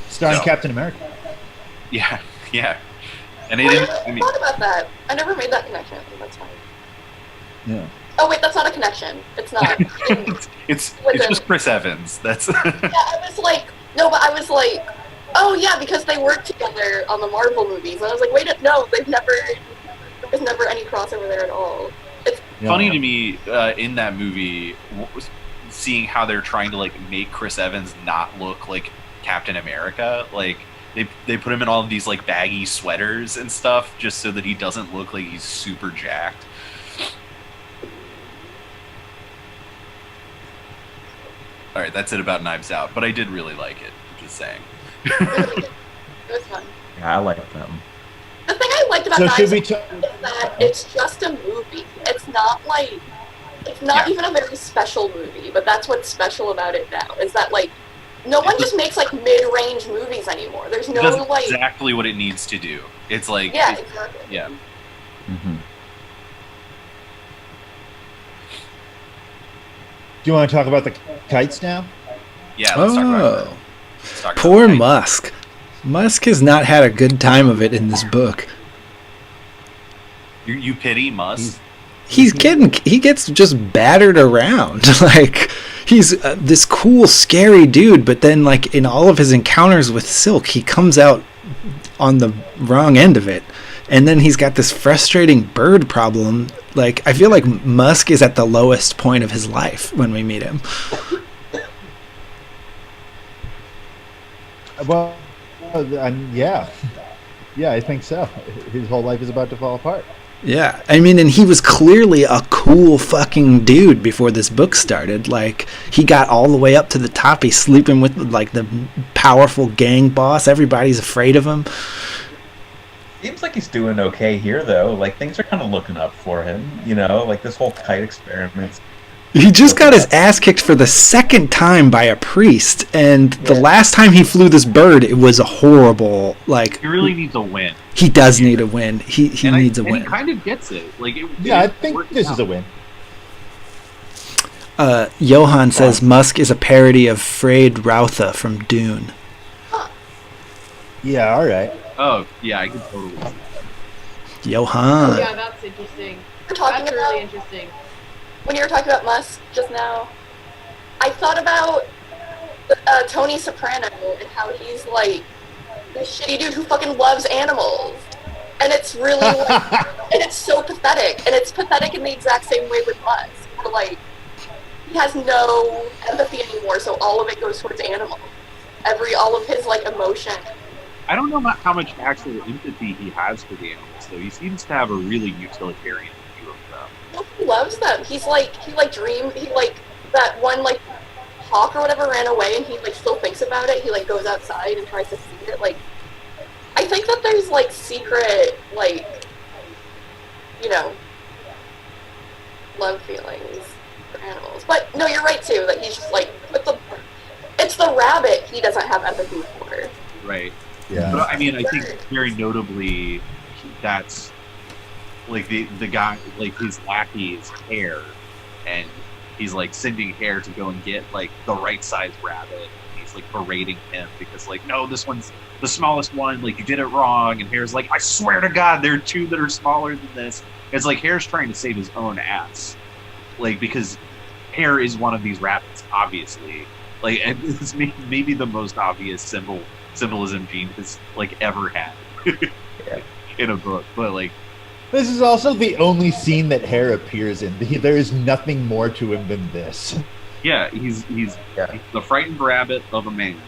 Starring So- Captain America. Yeah, yeah. And I it never didn't. I mean, thought about that. I never made that connection. That's fine. Yeah. Oh wait, that's not a connection. It's not. it's Listen. just Chris Evans. That's Yeah, I was like, no, but I was like, oh yeah, because they worked together on the Marvel movies, and I was like, wait, no, there's never any crossover there at all. It's funny to me in that movie, seeing how they're trying to like make Chris Evans not look like Captain America. Like they put him in all of these like baggy sweaters and stuff just so that he doesn't look like he's super jacked. All right, that's it about Knives Out, but I did really like it. Just saying. it was fun. Yeah, I like that one. The thing I liked about So Knives should we? Out is that it's just a movie. It's not Yeah. even a very special movie, but that's what's special about it now, is that like no one just makes like mid-range movies anymore. There's It no does like exactly what it needs to do. It's like yeah, it- exactly. yeah. Hmm. Do you want to talk about the kites now? Yeah, let's talk about it. Oh, Let's talk about poor it. Musk. Musk has not had a good time of it in this book. You pity Musk? He gets just battered around. Like, he's this cool, scary dude, but then, like, in all of his encounters with Silk, he comes out on the wrong end of it. And then he's got this frustrating bird problem. Like, I feel like Musk is at the lowest point of his life when we meet him. Well, yeah, I think so. His whole life is about to fall apart. Yeah, I mean, and he was clearly a cool fucking dude before this book started. Like, he got all the way up to the top. He's sleeping with, like, the powerful gang boss. Everybody's afraid of him. Seems like he's doing okay here, though. Like, things are kind of looking up for him, you know? Like, this whole kite experiment. He just got his ass kicked for the second time by a priest, and the last time he flew this bird, it was a horrible, like... He really needs a win. He does need a win. He needs a and win. he kind of gets it. Like, Yeah, I think this is a win. Johan says Musk is a parody of Freyr Rautha from Dune. Yeah, all right. Oh, yeah, I can totally see that. Johan. Yeah, that's interesting. We're talking That's about really interesting. when you were talking about Musk just now, I thought about Tony Soprano and how he's like this shitty dude who fucking loves animals. And it's really like, and it's so pathetic. And it's pathetic in the exact same way with Musk. Where, like, he has no empathy anymore, so all of it goes towards animals. All of his, like, emotion. I don't know how much actual empathy he has for the animals, though. He seems to have a really utilitarian view of them. No, he loves them. He that one, like, hawk or whatever ran away, and he, like, still thinks about it. He, like, goes outside and tries to feed it. Like, I think that there's, like, secret, like, you know, love feelings for animals. But, no, you're right, too, that he's just, like, it's the rabbit he doesn't have empathy for. Right. Yeah. But, I mean, I think very notably, that's, like, the guy, like, his lackey is Hare, and he's, like, sending Hare to go and get, like, the right-sized rabbit. He's, like, berating him because, like, no, this one's the smallest one, like, you did it wrong. And Hare's like, I swear to God, there are two that are smaller than this. It's like Hare's trying to save his own ass. Like, because Hare is one of these rabbits, obviously. Like, and it's maybe the most obvious symbolism Gene has, like, ever had in a book. But, like, This is also the only scene that Hare appears in. There is nothing more to him than this. yeah, he's the frightened rabbit of a man.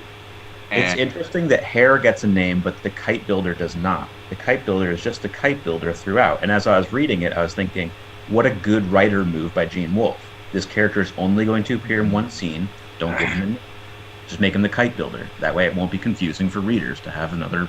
It's And interesting that Hare gets a name, but the kite builder does not. The kite builder is just a kite builder throughout. And as I was reading it, I was thinking, what a good writer move by Gene Wolfe. This character is only going to appear in one scene. Don't give him a name. Just make him the kite builder. That way it won't be confusing for readers to have another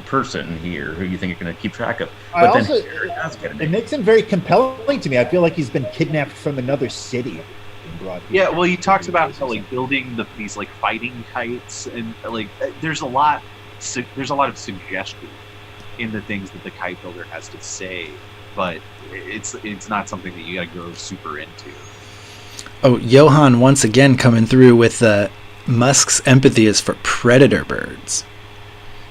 person here who you think you're going to keep track of. I But then also- Hare does get a It name. makes him very compelling to me. I feel like he's been kidnapped from another city and brought here. Yeah, well, he talks about how like building these like fighting kites and like there's a lot of suggestion in the things that the kite builder has to say, but it's not something that you got to go super into. Oh, Johann once again coming through with Musk's empathy is for predator birds.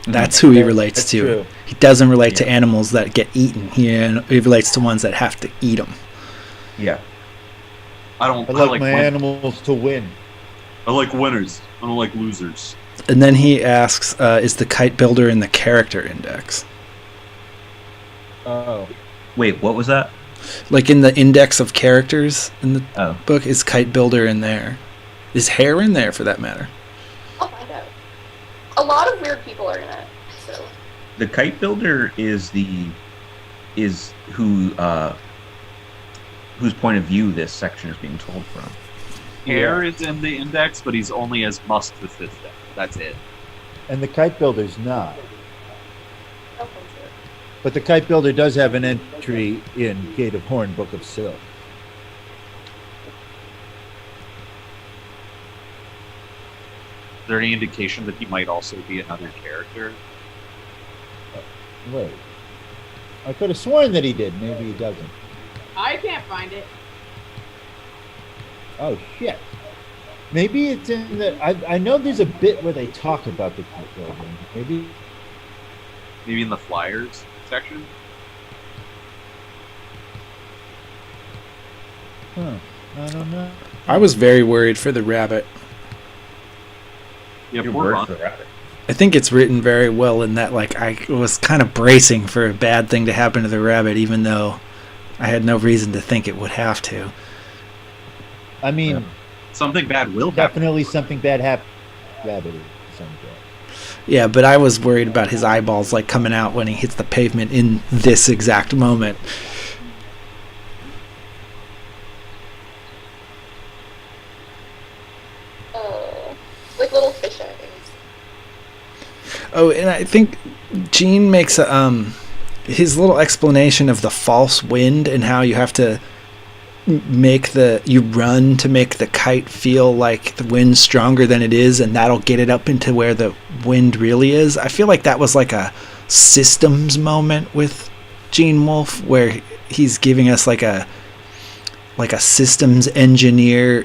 That's who he relates That's to. true. He doesn't relate to animals that get eaten. He relates to ones that have to eat them. Yeah. I like my animals to win. I like winners. I don't like losers. And then he asks, is the kite builder in the character index? Oh. Wait, what was that? Like in the index of characters in the Oh. book, is kite builder in there? Is Hare in there for that matter? I'll find out. A lot of weird people are in it, so. The kite builder is who whose point of view this section is being told from. Hare is in the index, but he's only as Musk the Fifth. That's it. And the kite builder's not. I don't think so. But the kite builder does have an entry in Gate of Horn, Book of Silk. Is there any indication that he might also be another character? Wait. I could have sworn that he did. Maybe he doesn't. I can't find it. Oh, shit. Maybe it's in the... I know there's a bit where they talk about the kite builder. Maybe... Maybe in the flyers section? Huh. I don't know. I was very worried for the rabbit. Yeah, Your poor word Ron. for the rabbit. I think it's written very well in that, like, I was kind of bracing for a bad thing to happen to the rabbit, even though I had no reason to think it would have to. I mean, Yeah. Something bad will happen. definitely something bad happened. Rabbit or something. Yeah, but I was worried about his eyeballs, like, coming out when he hits the pavement in this exact moment. Like little fish eggs. Oh, and I think Gene makes a, his little explanation of the false wind and how you have to you run to make the kite feel like the wind's stronger than it is, and that'll get it up into where the wind really is. I feel like that was like a systems moment with Gene Wolfe, where he's giving us like a systems engineer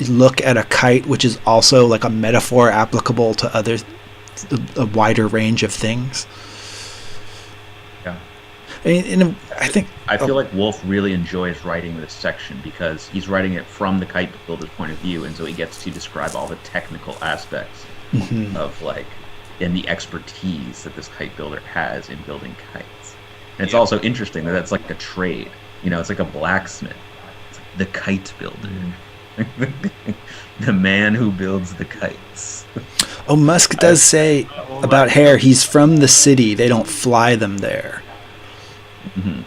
look at a kite, which is also like a metaphor applicable to a wider range of things. Yeah. I feel like Wolfe really enjoys writing this section because he's writing it from the kite builder's point of view, and so he gets to describe all the technical aspects of like and the expertise that this kite builder has in building kites. And it's also interesting that that's like a trade. You know, it's like a blacksmith. It's like the kite builder. The man who builds the kites. Oh, Musk does say about Hare, he's from the city. They don't fly them there. Mm-hmm.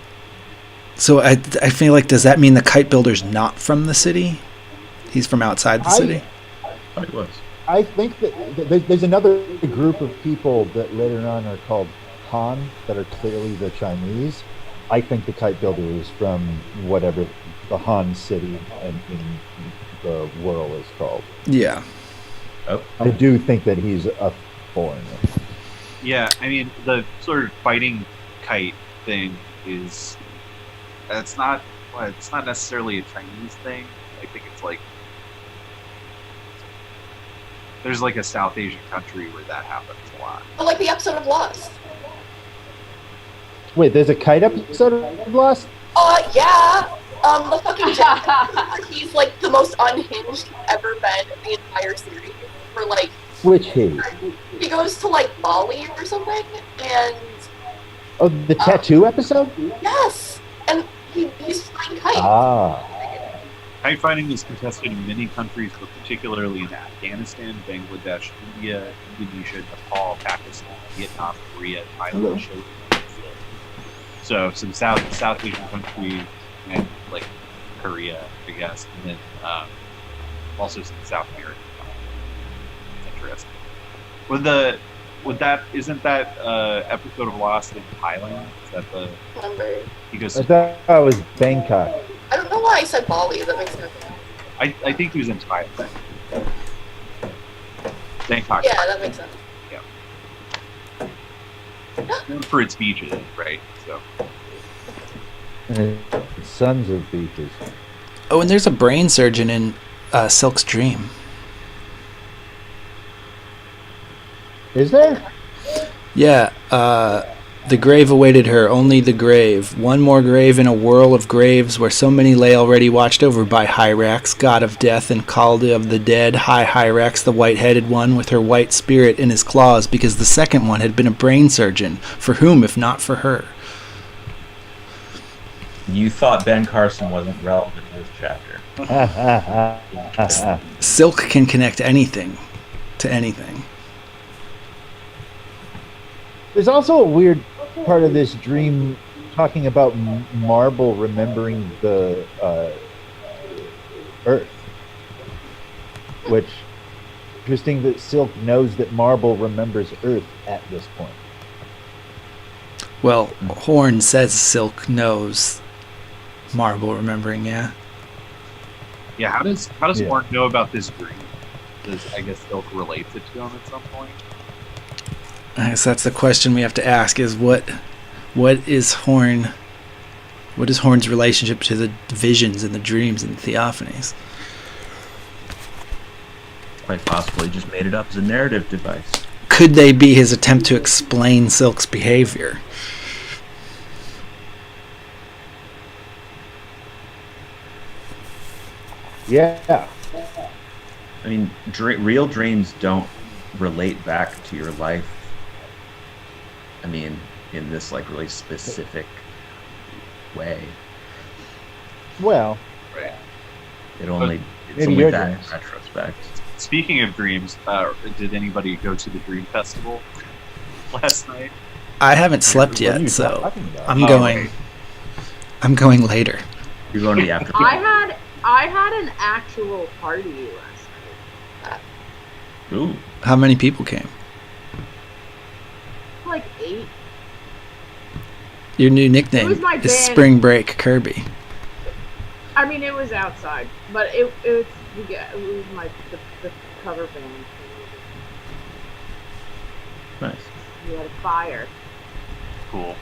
So I feel like, does that mean the kite builder's not from the city? He's from outside the city? I thought it was. I think that there's another group of people that later on are called Han that are clearly the Chinese. I think the kite builder is from whatever the Han city and in the world is called. Yeah. Oh. I do think that he's a foreigner. Yeah, I mean, the sort of fighting kite thing is it's not necessarily a Chinese thing. I think it's like there's like a South Asian country where that happens a lot. But like the episode of Lost. Wait, there's a kite episode of Lost? Yeah. The fucking Jack, he's like the most unhinged he's ever been in the entire series. For like, Which he? he goes to like Bali or something, and Oh, the tattoo episode? yes, and he's flying kites. Ah. Kite fighting is contested in many countries, but particularly in Afghanistan, Bangladesh, India, Indonesia, Nepal, Pakistan, Vietnam, Korea, Thailand, Chile, and Brazil. So some South Asian countries and like Korea, I guess, and then also some South American countries. It's interesting. With isn't that episode of Lost in Thailand? Is that the Remember. he goes? I thought it was Bangkok. I don't know why I said Bali. That makes no sense. I think he was in Thailand. Bangkok. Yeah, that makes sense. Known for its beaches, right? So And it's sons of beaches. Oh, and there's a brain surgeon in Silk's Dream. Is there? Yeah, the grave awaited her, only the grave. One more grave in a whirl of graves where so many lay already watched over by Hyrax, god of death and Kaldi of the dead. High Hyrax, the white-headed one, with her white spirit in his claws, because the second one had been a brain surgeon. For whom, if not for her? You thought Ben Carson wasn't relevant to this chapter. Silk can connect anything to anything. There's also a weird part of this dream talking about Marble remembering the Earth, which interesting that Silk knows that Marble remembers Earth at this point. Well, Horn says Silk knows Marble remembering, yeah. yeah, how does Yeah. Mark know about this dream? Does I guess Silk relates it to him at some point? I guess that's the question we have to ask: is what is Horn's relationship to the visions and the dreams and the theophanies? Quite possibly just made it up as a narrative device. Could they be his attempt to explain Silk's behavior? Yeah. I mean, real dreams don't relate back to your life. I mean, in this like really specific way. Well, Right. It's only maybe your that in dreams. retrospect. Speaking of dreams, did anybody go to the Dream Festival last night? I haven't slept What are you yet, so talking about? I'm Oh, going. okay. I'm going later. You're going to the after I had an actual party last night. Ooh. How many people came? Like 8. Your new It nickname was my is band. Spring Break Kirby. I mean, it was outside, but it was the cover band. Nice. We had a fire. Cool.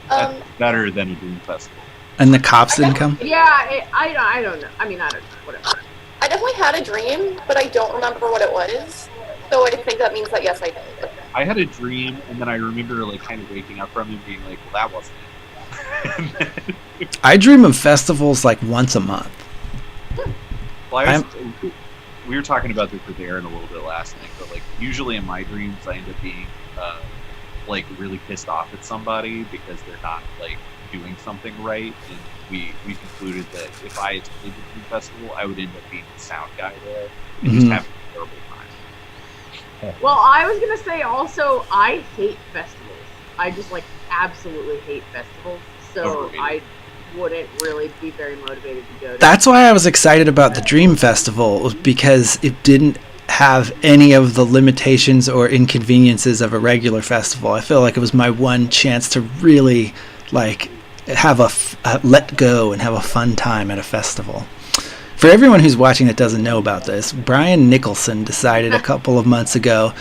Um, That's better than a Dream Festival. And the cops didn't come? Yeah, I don't know. I mean, I don't know. Whatever. I definitely had a dream, but I don't remember what it was. So I think that means that yes, I did. I had a dream, and then I remember like kind of waking up from it, and being like, "Well, that wasn't it." And then- I dream of festivals like once a month. well, we were talking about this with Aaron a little bit last night, but like usually in my dreams, I end up being like really pissed off at somebody because they're not like doing something right, and we concluded that if I attended the Dream Festival, I would end up being the sound guy there and just Mhm. having a terrible time. Well, I was gonna say also, I hate festivals. I just like absolutely hate festivals. So Overrated. I wouldn't really be very motivated to go. That's why I was excited about the Dream Festival, was because it didn't have any of the limitations or inconveniences of a regular festival. I feel like it was my one chance to really like have a let go and have a fun time at a festival. For everyone who's watching that doesn't know about this, Brian Nicholson decided a couple of months ago,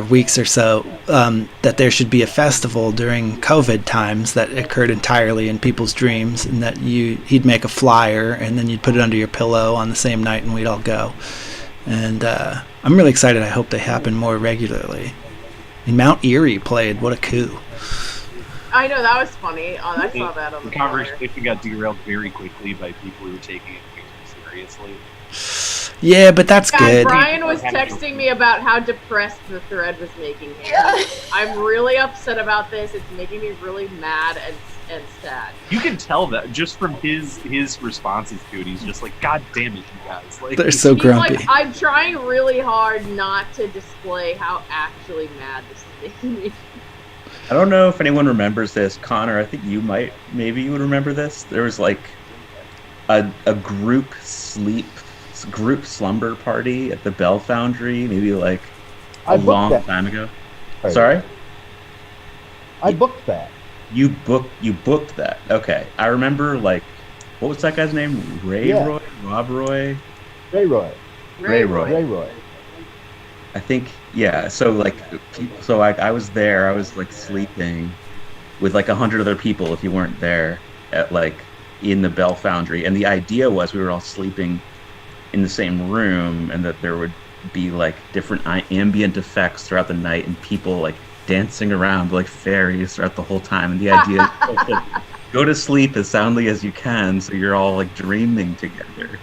weeks or so, that there should be a festival during COVID times that occurred entirely in people's dreams, and that he'd make a flyer and then you'd put it under your pillow on the same night and we'd all go. And I'm really excited. I hope they happen more regularly. And Mount Erie played. What a coup. I know, that was funny. Oh, I saw that on The the flyer. conversation got derailed very quickly by people who were taking it way too seriously. Yeah, but that's Yeah, good. Brian was texting me about how depressed the thread was making him. Yeah. I'm really upset about this. It's making me really mad and sad. You can tell that just from his responses to it. He's just like, "God damn it, you guys!" Like, They're so He's grumpy. like, I'm trying really hard not to display how actually mad this is making me. I don't know if anyone remembers this. Connor, I think maybe you would remember this. There was like a group slumber party at the Bell Foundry, maybe like I a booked long that. time ago. Sorry? I booked that. You booked that. Okay. I remember, like, what was that guy's name? Ray Yeah. Roy? Rob Roy? Ray Roy. Ray Roy. Ray Roy. I think, yeah. So, like, so I was there. I was, like, sleeping with, like, 100 other people if you weren't there at, like, in the Bell Foundry. And the idea was we were all sleeping in the same room and that there would be, like, different ambient effects throughout the night and people, like, dancing around like fairies throughout the whole time. And the idea is like, go to sleep as soundly as you can so you're all like dreaming together.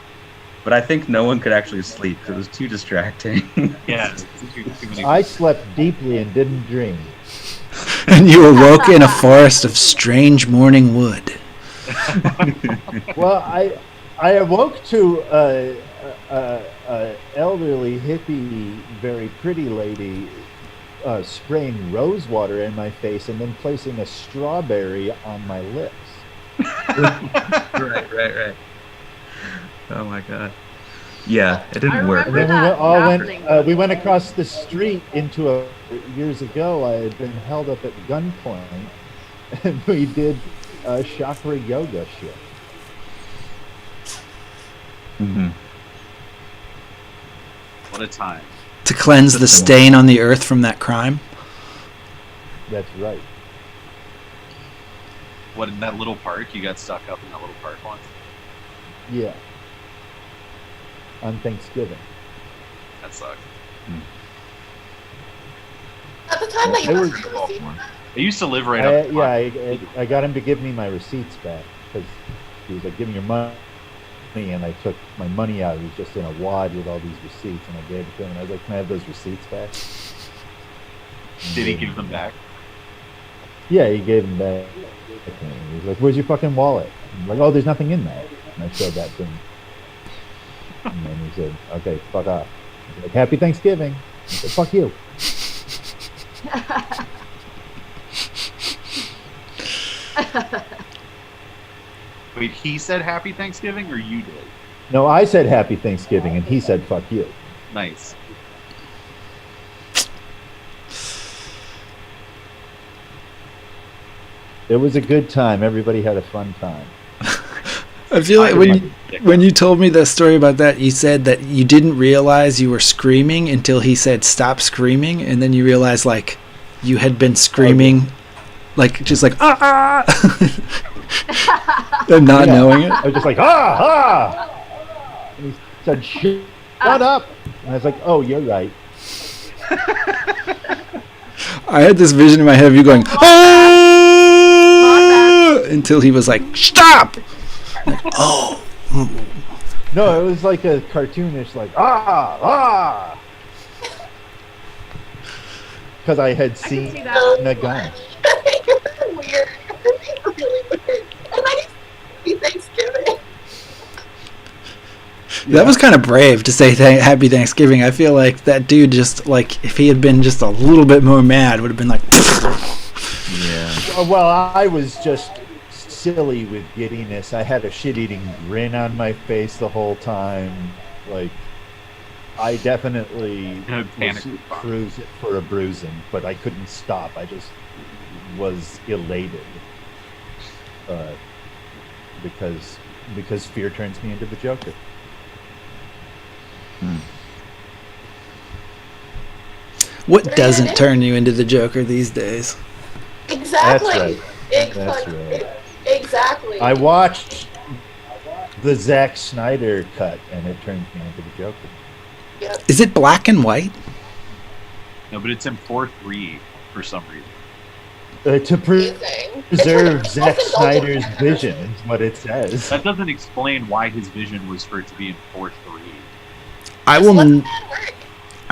But I think no one could actually sleep because it was too distracting. Yeah. Too many. I slept deeply and didn't dream. And you awoke in a forest of strange morning wood. Well, I awoke to a elderly hippie, very pretty lady spraying rose water in my face and then placing a strawberry on my lips. Right. Oh my god. Yeah, it didn't work. And then we went across the street into years ago. I had been held up at gunpoint, and we did chakra yoga shit. Mm-hmm. What a time. To cleanse the stain on the earth from that crime. That's right. What, in that little park? You got stuck up in that little park once? Yeah. On Thanksgiving. That sucked. At the time that you It were was- I used to live right up. I got him to give me my receipts back because he was like, "Give me your money," and I took my money out. It was just in a wad with all these receipts, and I gave it to him. And I was like, "Can I have those receipts back?" Did he give them back? Yeah, he gave them back. He was like, "Where's your fucking wallet?" I'm like, "Oh, there's nothing in that." And I showed that to him. And then he said, "Okay, fuck off." I was like, "Happy Thanksgiving." I said, "Fuck you." Wait, he said Happy Thanksgiving, or you did? No, I said Happy Thanksgiving, and he said, "Fuck you." Nice. It was a good time. Everybody had a fun time. I feel like when you told me the story about that, you said that you didn't realize you were screaming until he said stop screaming, and then you realized like you had been screaming, like just like ah, and not knowing it. I was just like ah. And he said, "Shut up." And I was like, "Oh, you're right." I had this vision in my head of you going ah, until he was like stop. Like, oh. No, it was like a cartoonish, like ah. Because I had seen see that. a gun. You're weird. You're really weird. And I Happy Thanksgiving. That was kind of brave to say Happy Thanksgiving. I feel like that dude just like if he had been just a little bit more mad would have been like. Yeah. Well, I was just silly with giddiness. I had a shit-eating grin on my face the whole time. Like, I definitely Panic was cruising for a bruising, but I couldn't stop. I just was elated because fear turns me into the Joker. What doesn't turn you into the Joker these days? Exactly. That's right. Exactly. I watched the Zack Snyder cut, and it turned me into the Joker. Yep. Is it black and white? No, but it's in 4:3 for some reason. To Amazing. preserve Zack It's Snyder's vision is what it says. That doesn't explain why his vision was for it to be in 4:3. I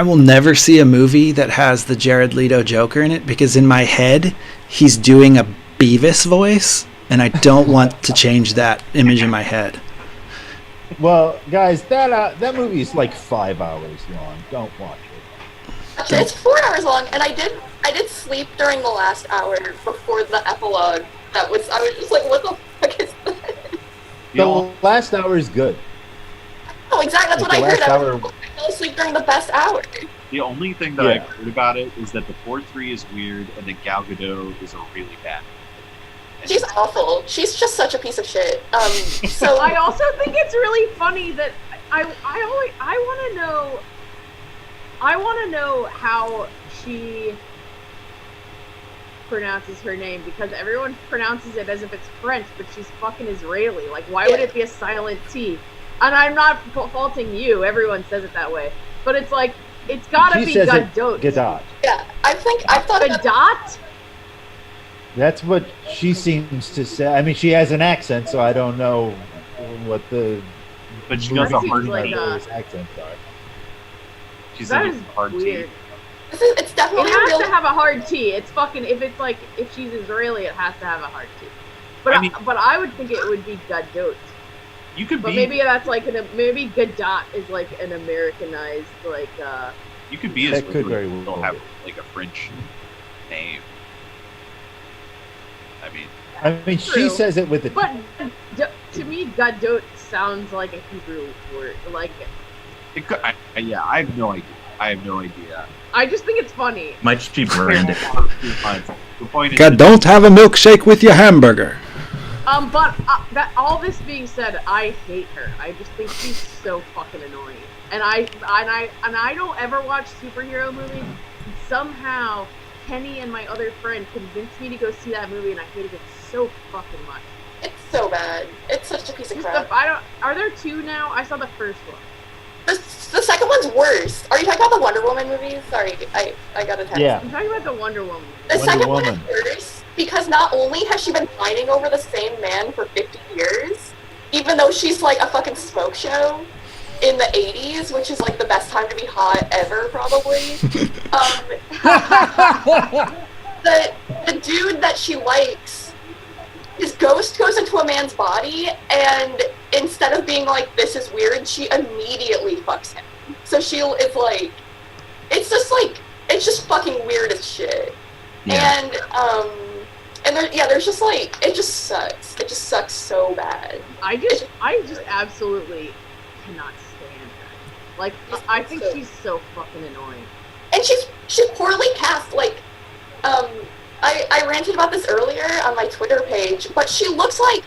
will never see a movie that has the Jared Leto Joker in it because in my head he's doing a Beavis voice and I don't want to change that image in my head. Well, guys, that movie is like 5 hours long. Don't watch it. It's 4 hours long, and I did sleep during the last hour before the epilogue. I was just like, what the fuck is that? The last hour is good. Oh, exactly. That's Like what I the heard. last I hour- fell asleep during the best hour. The only thing that I've heard about it is that the 4-3 is weird, and that Gal Gadot is a really bad. She's awful. She's just such a piece of shit. So I also think it's really funny that I want to know how she pronounces her name, because everyone pronounces it as if it's French, but she's fucking Israeli. Like, why would it be a silent T? And I'm not faulting you. Everyone says it that way, but it's like it's gotta be Gadot. Gadot. Yeah, I thought Gadot. That's what she seems to say. I mean, she has an accent, so I don't know what the. But she does a hard like accents are. She's that like is a hard weird. T. It's definitely It has real. to have a hard T. It's fucking if she's Israeli, it has to have a hard T. But I would think it would be Gadot. You could But be. maybe that's like maybe Gadot is like an Americanized like. You could be That as could very well still have be. like a French name. I mean, she says it with the. But to me, Gadot sounds like a Hebrew word. Like, It could, I have no idea. I just think it's funny. Might just be branded. The point is, God, don't have a milkshake with your hamburger. But that all this being said, I hate her. I just think she's so fucking annoying. And I don't ever watch superhero movies. Somehow, Kenny and my other friend convinced me to go see that movie, and I hated it so fucking much. It's so bad. It's such a piece of crap. Are there two now? I saw the first one. The second one's worse. Are you talking about the Wonder Woman movies? Sorry, I got a text. Yeah. I'm talking about the Wonder Woman. The Wonder second Woman. one is worse because not only has she been fighting over the same man for 50 years, even though she's like a fucking smoke show in the 80s, which is like the best time to be hot ever, probably. The dude that she likes, his ghost goes into a man's body, and instead of being like, this is weird, she immediately fucks him. So she is like, it's just fucking weird as shit. Yeah. And there's just like, it just sucks. It just sucks so bad. I just absolutely cannot stand her. Like, I think she's so fucking annoying. And she's poorly cast. Like, I ranted about this earlier on my Twitter page, but she looks like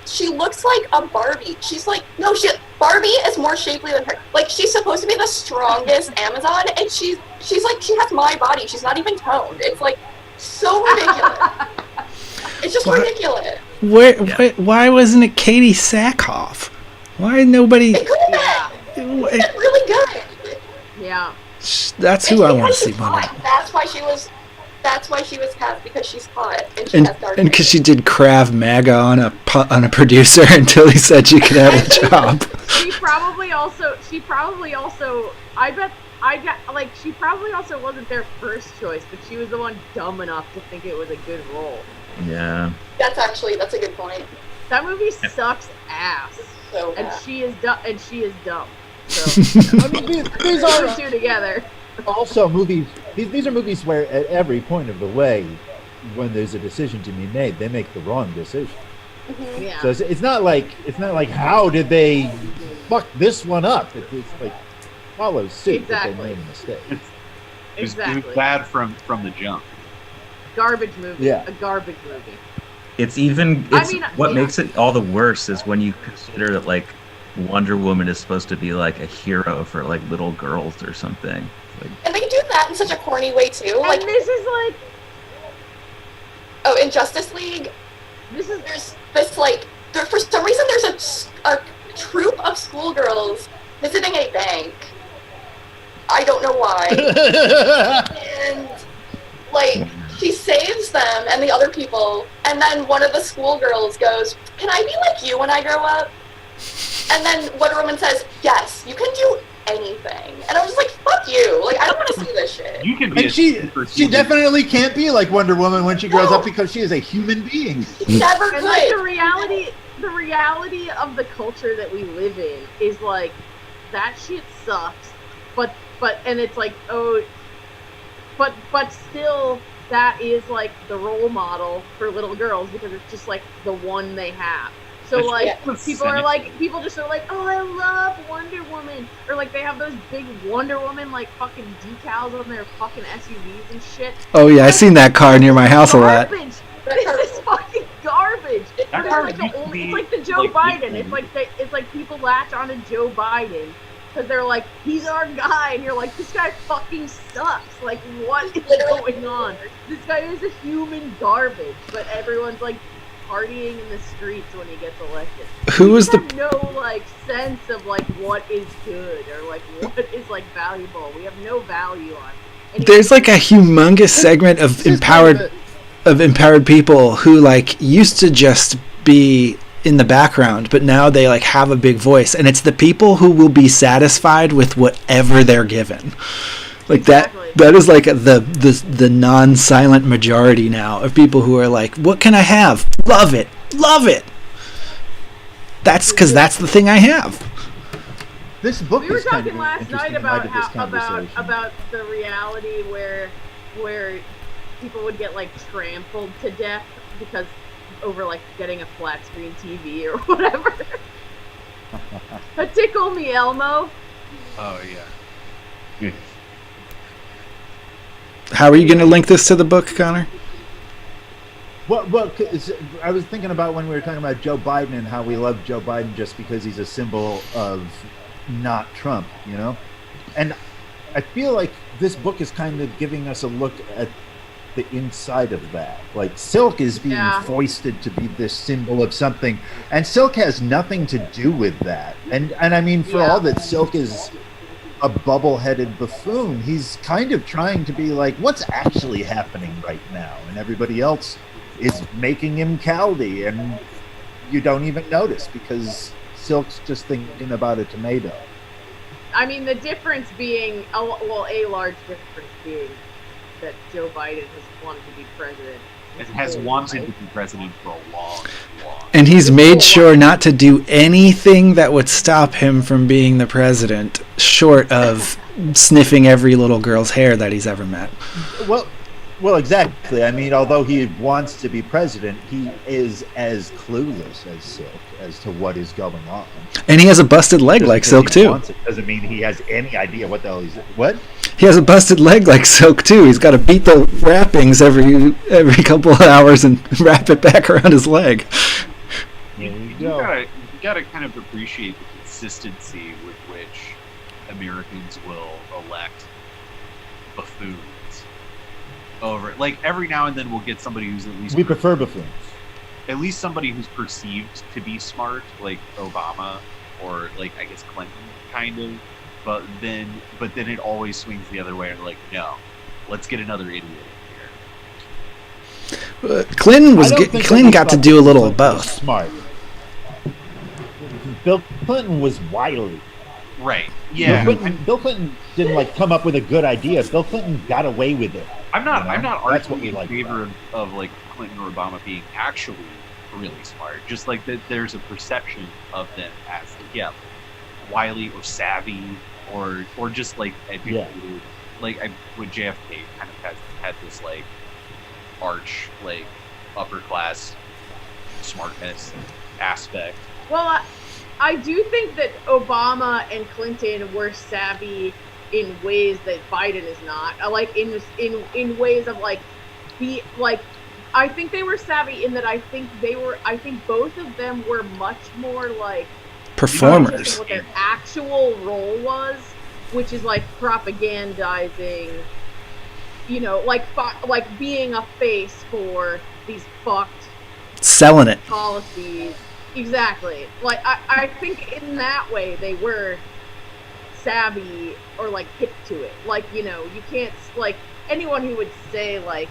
a Barbie. She's like, no, Barbie is more shapely than her. Like, she's supposed to be the strongest Amazon, and she's like, she has my body. She's not even toned. It's like so ridiculous. It's just ridiculous. Why wasn't it Katie Sackhoff? Why nobody? It could have been. It's really good. Yeah. That's who I want to see. That's why she was cast, because she's hot and she has dark and because hair. she did Krav Maga on a producer until he said she could have a job. She probably also she probably also wasn't their first choice, but she was the one dumb enough to think it was a good role. Yeah. That's a good point. That movie sucks ass. So And bad. she is dumb. So I mean, these these are two together. also movies. These are movies where at every point of the way, when there's a decision to be made, they make the wrong decision. Yeah. So it's not like how did they fuck this one up? It's like follows suit that Exactly. they made a mistake. it was Exactly. bad from the jump. Garbage movie. Yeah. A garbage movie. What makes it all the worse is when you consider that like Wonder Woman is supposed to be like a hero for like little girls or something. Like, And they do that in such a corny way too. And Like, this is like in Justice League, this is there's this like for some reason there's a troop of schoolgirls visiting a bank. I don't know why. And like she saves them and the other people, and then one of the schoolgirls goes, "Can I be like you when I grow up?" And then Wonder Woman says, "Yes, you can do anything." And I was just like, "Fuck you! Like, I don't want to see this shit." You can be And she definitely can't be like Wonder Woman when she grows up because she is a human being. She never and like could. the reality of the culture that we live in is like that shit sucks. But and it's like, oh, but still that is like the role model for little girls because it's just like the one they have. So like Yeah. people just are like, oh, I love Wonder Woman, or like they have those big Wonder Woman like fucking decals on their fucking SUVs and shit. Oh yeah, I Like, seen that car near my house a lot. garbage. This is fucking garbage. That But car it's like used the to only. be, It's like the Joe like, Biden. different. It's like people latch onto Joe Biden because they're like, he's our guy, and you're like, this guy fucking sucks. Like, what is going on? This guy is a human garbage, but everyone's like partying in the streets when he gets elected. Who is We the have no like sense of like what is good or like what is like valuable. We have no value on. Anyway, There's like a humongous segment of empowered people who like used to just be in the background, but now they like have a big voice, and it's the people who will be satisfied with whatever they're given. Like Exactly. that is like the non-silent majority now of people who are like, what can I have? Love it. That's because that's the thing I have. This book we were is kind talking of last interesting night in light about of this how conversation. about the reality where people would get like trampled to death because over like getting a flat screen TV or whatever. A tickle me, Elmo. Oh yeah. How are you going to link this to the book, Connor? Well, I was thinking about when we were talking about Joe Biden and how we love Joe Biden just because he's a symbol of not Trump, you know? And I feel like this book is kind of giving us a look at the inside of that. Like, Silk is being foisted to be this symbol of something, and Silk has nothing to do with that. And I mean, for all that Silk is a bubble-headed buffoon, he's kind of trying to be like, what's actually happening right now? And everybody else is making him Caldy, and you don't even notice because Silk's just thinking about a tomato. I mean, the difference being, a large difference being that Joe Biden has wanted to be president. It has wanted to be president for a long. And he's made sure not to do anything that would stop him from being the president, short of sniffing every little girl's hair that he's ever met. Well, exactly. I mean, although he wants to be president, he is as clueless as Silk as to what is going on. And he has a busted leg Just like because Silk, he too. wants it doesn't mean he has any idea what the hell he's... What? He has a busted leg like Silk, too. He's got to beat the wrappings every couple of hours and wrap it back around his leg. There you You go. gotta kind of appreciate the consistency with which Americans will elect buffoons over. Like, every now and then we'll get somebody who's at least We prefer buffoons. at least somebody who's perceived to be smart, like Obama or like I guess Clinton, kind of. But then it always swings the other way, and like, no, let's get another idiot in here. Clinton got to do a little of both. Smart. Bill Clinton was wily. Right? Yeah. Bill Clinton didn't like come up with a good idea. Bill Clinton got away with it. I'm not That's what we arguing in like favor of like Clinton or Obama being actually really smart. Just like that, there's a perception of them as wily or savvy or just like educated. Yeah. Like with JFK, kind of had this like arch like upper class smartness aspect. Well, I do think that Obama and Clinton were savvy in ways that Biden is not. Like in ways of like I think they were savvy in that I think both of them were much more like Performers. what their actual role was, which is like propagandizing, like being a face for these fucked Selling it. policies. Exactly. Like I think in that way they were savvy or like hip to it. Like, you can't like anyone who would say like,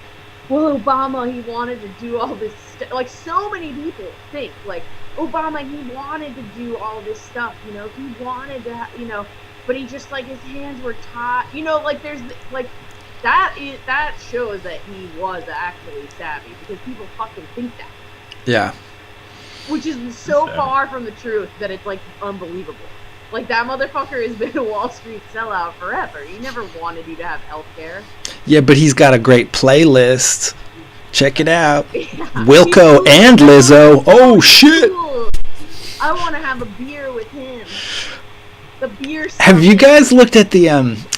well, Obama, he wanted to do all this stuff. Like, so many people think like Obama, he wanted to do all this stuff. He wanted to, but he just like his hands were tied. Like there's like that shows that he was actually savvy because people fucking think that. Yeah. Which is so far from the truth that it's like unbelievable. Like that motherfucker has been a Wall Street sellout forever. He never wanted you to have healthcare. Yeah, but he's got a great playlist. Check it out. Yeah. Wilco and Lizzo. Oh shit. Cool. I want to have a beer with him. The beer. Have you guys looked at the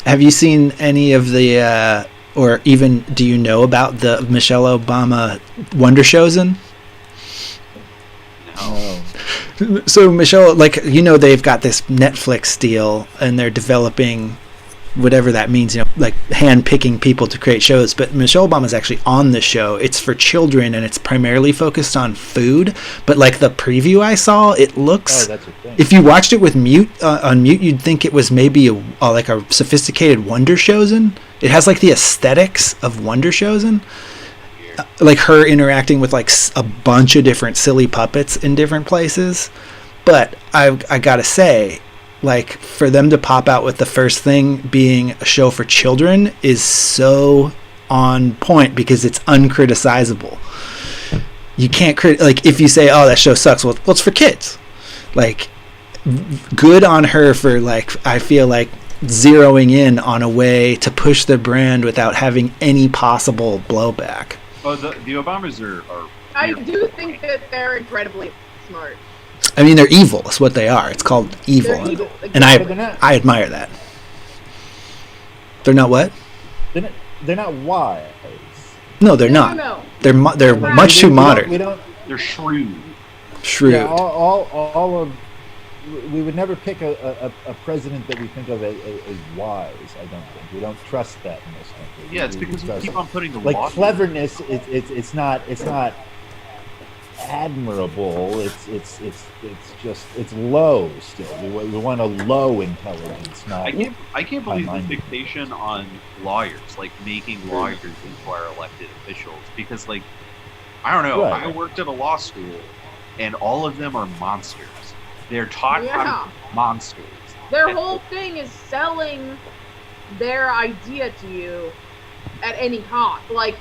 have you seen any of the or even do you know about the Michelle Obama Wonder Chosen? No. So Michelle, like, you know, they've got this Netflix deal and they're developing whatever that means, you know, like hand picking people to create shows. But Michelle Obama's actually on the show. It's for children and it's primarily focused on food. But like the preview I saw, it looks. Oh, that's a thing. If you watched it with mute on mute, you'd think it was maybe like a sophisticated Wonder Chosen. It has like the aesthetics of Wonder Chosen. Like her interacting with like a bunch of different silly puppets in different places. But I gotta say, like, for them to pop out with the first thing being a show for children is so on point because it's uncriticizable. You can't like, if you say, oh, that show sucks, well, it's for kids. Like, good on her for, like, I feel like zeroing in on a way to push the brand without having any possible blowback. Oh, the Obamas are I do think that they're incredibly smart. I mean, they're evil. That's what they are. It's called evil. They're evil. And They're not- I admire that. They're not what? They're not wise. No, they're not. No. They're Right. much too We modern. don't. they're shrewd. Shrewd. Yeah, all of. We would never pick a president that we think of as wise. I don't think we don't trust that in this country. Yeah, it's because we trust keep on putting the like law. cleverness. It's not admirable. It's just it's low still. We want a low intelligence, not. I can't believe the high-minded. fixation on lawyers, like making lawyers into our elected officials, because, like, I don't know. Right. I worked at a law school, and all of them are monsters. They're taught how Yeah. to be monsters. Their whole thing is selling their idea to you at any cost, like,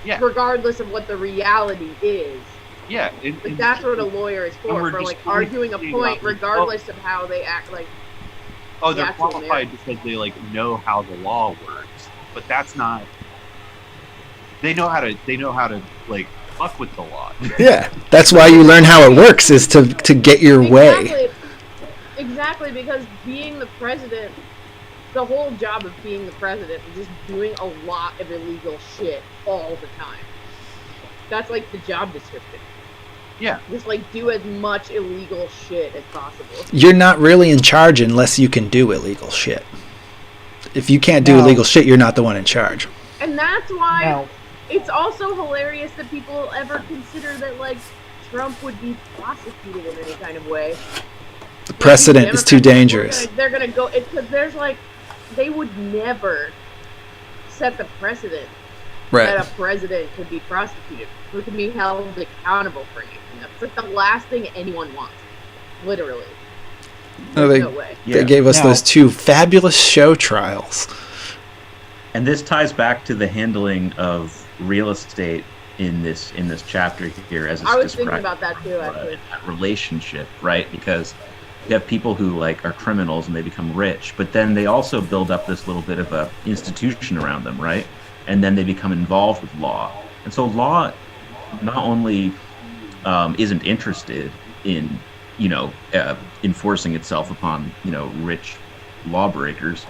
Yeah. regardless of what the reality is. Yeah, Like, that's what a lawyer is And we're for just like arguing a focusing point on, like, regardless of how they act. Like, oh, they're the actual qualified merits. because they, like, know how the law works, but that's not. They know how to like fuck with the law. Yeah, that's why you learn how it works, is to get your way. Exactly, because being the president, the whole job of being the president is just doing a lot of illegal shit all the time. That's like the job description. Yeah. Just like do as much illegal shit as possible. You're not really in charge unless you can do illegal shit. If you can't do Now- illegal shit, you're not the one in charge. And that's why Now, it's also hilarious that people ever consider that, like, Trump would be prosecuted in any kind of way. The precedent is too dangerous. They're gonna go, because there's, like, they would never set the precedent that a president could be prosecuted or could be held accountable for anything. That's like the last thing anyone wants. Literally. No, There's no way. They gave us Now- those two fabulous show trials. And this ties back to the handling of real estate in this chapter here, as it's I was thinking described. about that too, actually. That relationship, right? Because you have people who, like, are criminals and they become rich, but then they also build up this little bit of a institution around them, right? And then they become involved with law. And so law not only isn't interested in, enforcing itself upon, rich lawbreakers,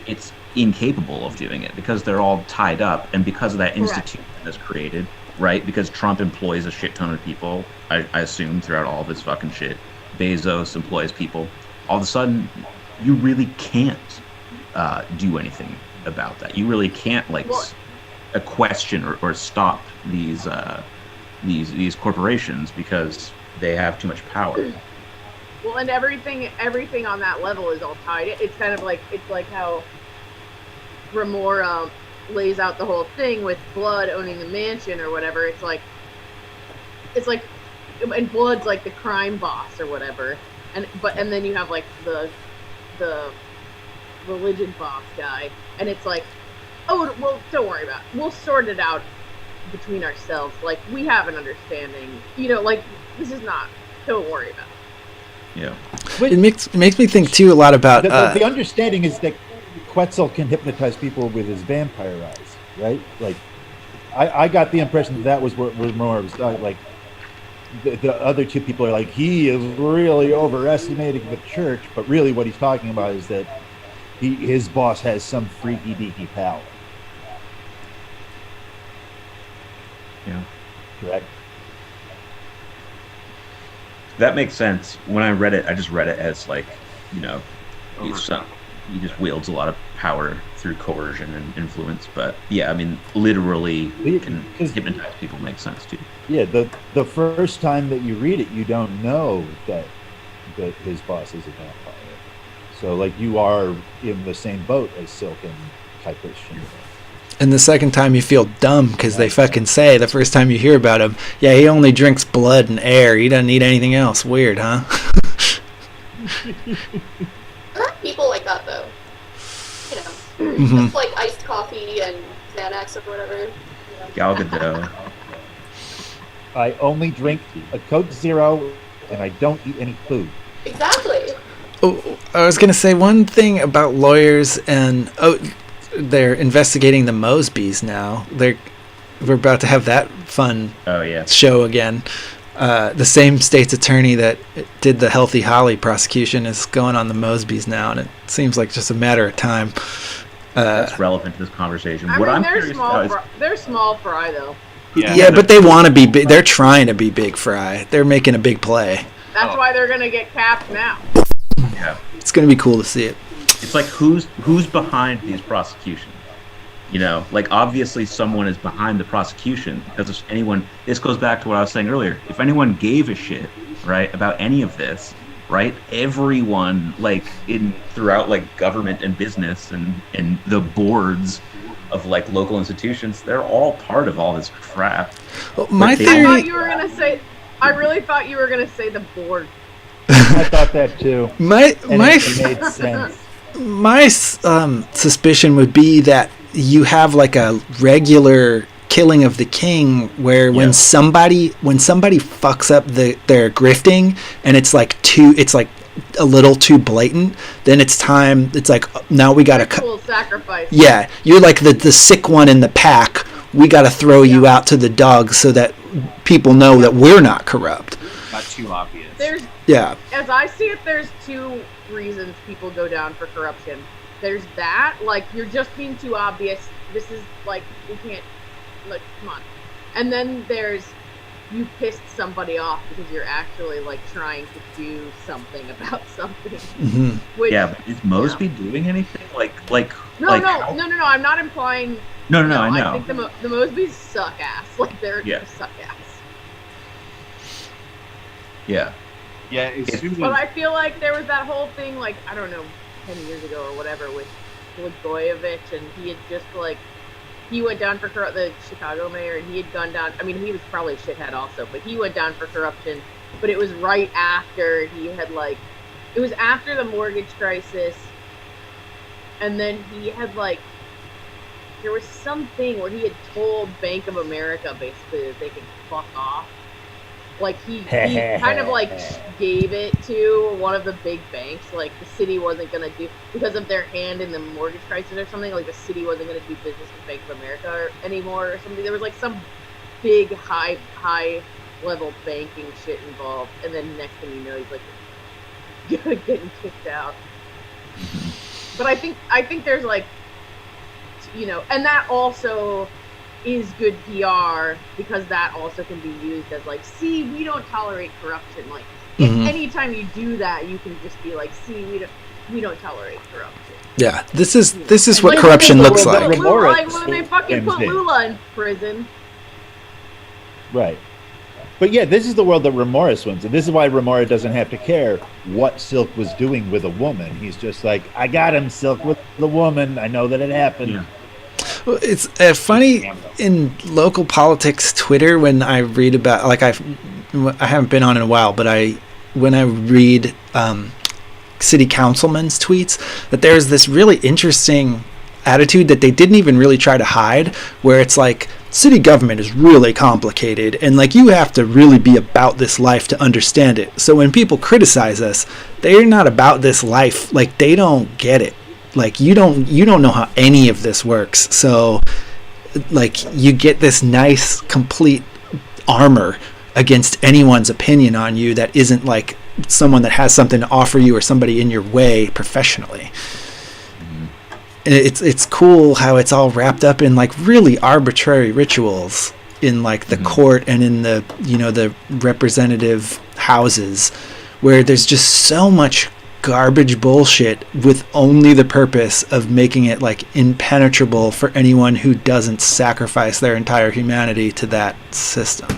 it's incapable of doing it because they're all tied up, and because of that institution that's created, right? Because Trump employs a shit ton of people, I assume, throughout all of his fucking shit. Bezos employs people. All of a sudden, you really can't do anything about that. You really can't, like, question or stop these corporations because they have too much power. Well, and everything on that level is all tied. It's kind of like, it's like how Remora lays out the whole thing with Blood owning the mansion or whatever. It's like, and Blood's like the crime boss or whatever, and then you have like the religion boss guy, and it's like, oh well, don't worry about it. We'll sort it out between ourselves. Like, we have an understanding. Like, this is not. Don't worry about it. Yeah. It makes me think too a lot about the understanding is that Quetzal can hypnotize people with his vampire eyes, right? Like, I got the impression that was what was more like the other two people are like, he is really overestimating the church, but really what he's talking about is that his boss has some freaky deaky power. Yeah. Correct. That makes sense. When I read it, I just read it as like, you know, he just wields a lot of power through coercion and influence. But yeah, I mean, literally can hypnotize people makes sense too. Yeah, the first time that you read it, you don't know that his boss is a vampire. So like you are in the same boat as Silk and Kypris. And the second time you feel dumb because they fucking say the first time you hear about him, yeah, he only drinks blood and air. He doesn't need anything else. Weird, huh? There are people like that, though. You know, just like iced coffee and Xanax or whatever. You know. Gal Gadot. I only drink a Coke Zero, and I don't eat any food. Exactly. Oh, I was gonna say one thing about lawyers and they're investigating the Mosbys now. We're about to have that fun show again. The same state's attorney that did the Healthy Holly prosecution is going on the Mosbys now, and it seems like just a matter of time. That's relevant to this conversation. They're small fry though. Yeah, but they want to be big. They're trying to be big fry. They're making a big play. That's why they're gonna get capped now. Yeah, it's gonna be cool to see it. It's like who's behind these prosecutions? You know, like obviously someone is behind the prosecution because if anyone, this goes back to what I was saying earlier. If anyone gave a shit, right, about any of this, right, everyone like throughout like government and business and the boards of like local institutions, they're all part of all this crap. Well, my theory. I really thought you were gonna say the board. I thought that too. It made sense. My suspicion would be that you have like a regular killing of the king where when somebody fucks up their grifting and it's like a little too blatant, then it's time. It's like now we gotta cut. Sacrifice. Yeah, you're like the sick one in the pack. We gotta throw you out to the dogs so that people know that we're not corrupt. Not too obvious. As I see it, there's two reasons people go down for corruption. There's that, like, you're just being too obvious. This is like, we can't, like, come on. And then there's you pissed somebody off because you're actually like trying to do something about something. Mm-hmm. Which, but is Mosby doing anything? No. I'm not implying. No, I know. I think the Mosbys suck ass. Like they're just suck ass. Yeah. Yeah. But I feel like there was that whole thing, like, I don't know, 10 years ago or whatever, with Blagojevich, and he had just like. He went down for the Chicago mayor, and he had gone down. I mean, he was probably a shithead also, but he went down for corruption. But it was right after he had it was after the mortgage crisis, and then he had there was something where he had told Bank of America basically that they could fuck off. Like he kind of gave it to one of the big banks. Like the city wasn't gonna do because of their hand in the mortgage crisis or something. Like the city wasn't gonna do business with Bank of America anymore or something. There was some big high level banking shit involved. And then next thing you know, he's getting kicked out. But I think there's and that also is good PR because that also can be used as see, we don't tolerate corruption. If anytime you do that, you can just be see, we don't tolerate corruption. Yeah, this is what corruption looks like. Like when they fucking put Lula in prison. Right. But yeah, this is the world that Remora swims in. This is why Remora doesn't have to care what Silk was doing with a woman. He's just like, I got him, Silk, with the woman. I know that it happened. Yeah. Well, it's funny in local politics Twitter when I read about I haven't been on in a while, but when I read city councilmen's tweets, that there's this really interesting attitude that they didn't even really try to hide, where it's city government is really complicated and you have to really be about this life to understand it. So when people criticize us, they're not about this life. They don't get it. You don't know how any of this works. So you get this nice complete armor against anyone's opinion on you that isn't like someone that has something to offer you or somebody in your way professionally. And it's cool how it's all wrapped up in like really arbitrary rituals in like the court and in the, you know, the representative houses, where there's just so much garbage bullshit with only the purpose of making it like impenetrable for anyone who doesn't sacrifice their entire humanity to that system.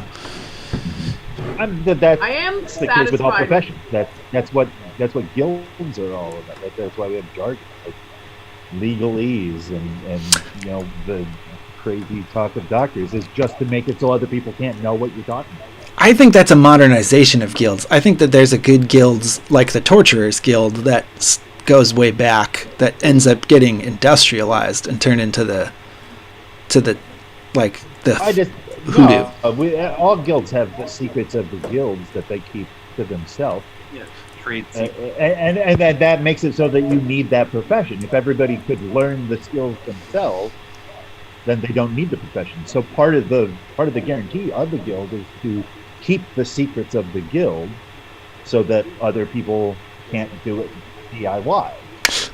I am That's the case with all satisfied. professions. That's what guilds are all about. That's why we have jargon, like legalese, and you know, the crazy talk of doctors is just to make it so other people can't know what you're talking about. I think that's a modernization of guilds. I think that there's a good guilds like the Torturers Guild that goes way back, that ends up getting industrialized and turned into the like the hoodoo. All guilds have the secrets of the guilds that they keep to themselves. Yeah, trade And that makes it so that you need that profession. If everybody could learn the skills themselves, then they don't need the profession. So part of the guarantee of the guild is to keep the secrets of the guild so that other people can't do it DIY.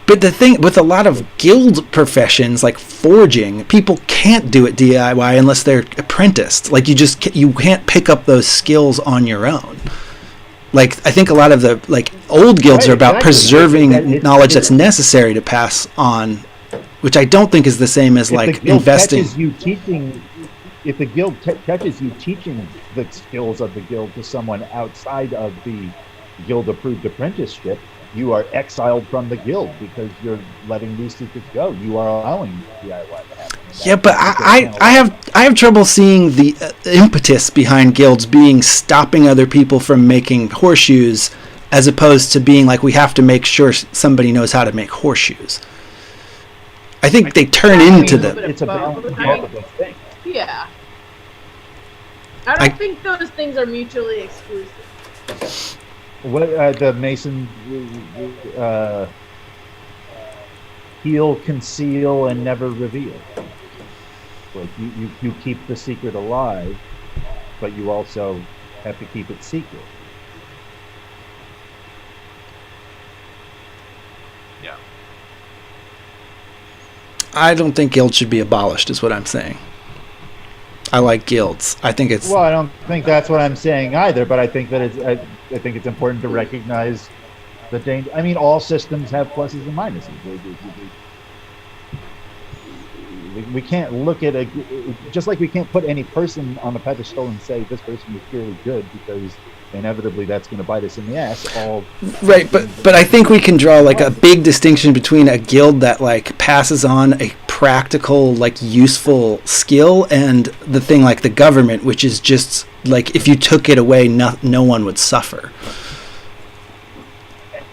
But the thing with a lot of guild professions like forging, people can't do it DIY unless they're apprenticed. Like you can't pick up those skills on your own. Like I think a lot of the like old guilds are about preserving knowledge that's necessary to pass on, which I don't think is the same as like investing. If the guild catches you teaching the skills of the guild to someone outside of the guild approved apprenticeship, you are exiled from the guild because you're letting these secrets go. You are allowing DIY to happen. Yeah, but I have trouble seeing the impetus behind guilds being stopping other people from making horseshoes, as opposed to being like, we have to make sure somebody knows how to make horseshoes. I think they turn into them. It's a balance of all of those things. Yeah. I don't think those things are mutually exclusive. What the Mason heal, conceal, and never reveal. Like you keep the secret alive, but you also have to keep it secret. Yeah. I don't think guilds should be abolished, is what I'm saying. I like guilds. I think it's... Well, I don't think that's what I'm saying either, but I think that I think it's important to recognize the danger. I mean, all systems have pluses and minuses. We can't look at just like we can't put any person on a pedestal and say this person is purely good, because inevitably that's going to bite us in the ass. Right, but I think we can draw like a big distinction between a guild that like passes on a practical, like useful skill, and the thing like the government, which is just like if you took it away, no one would suffer.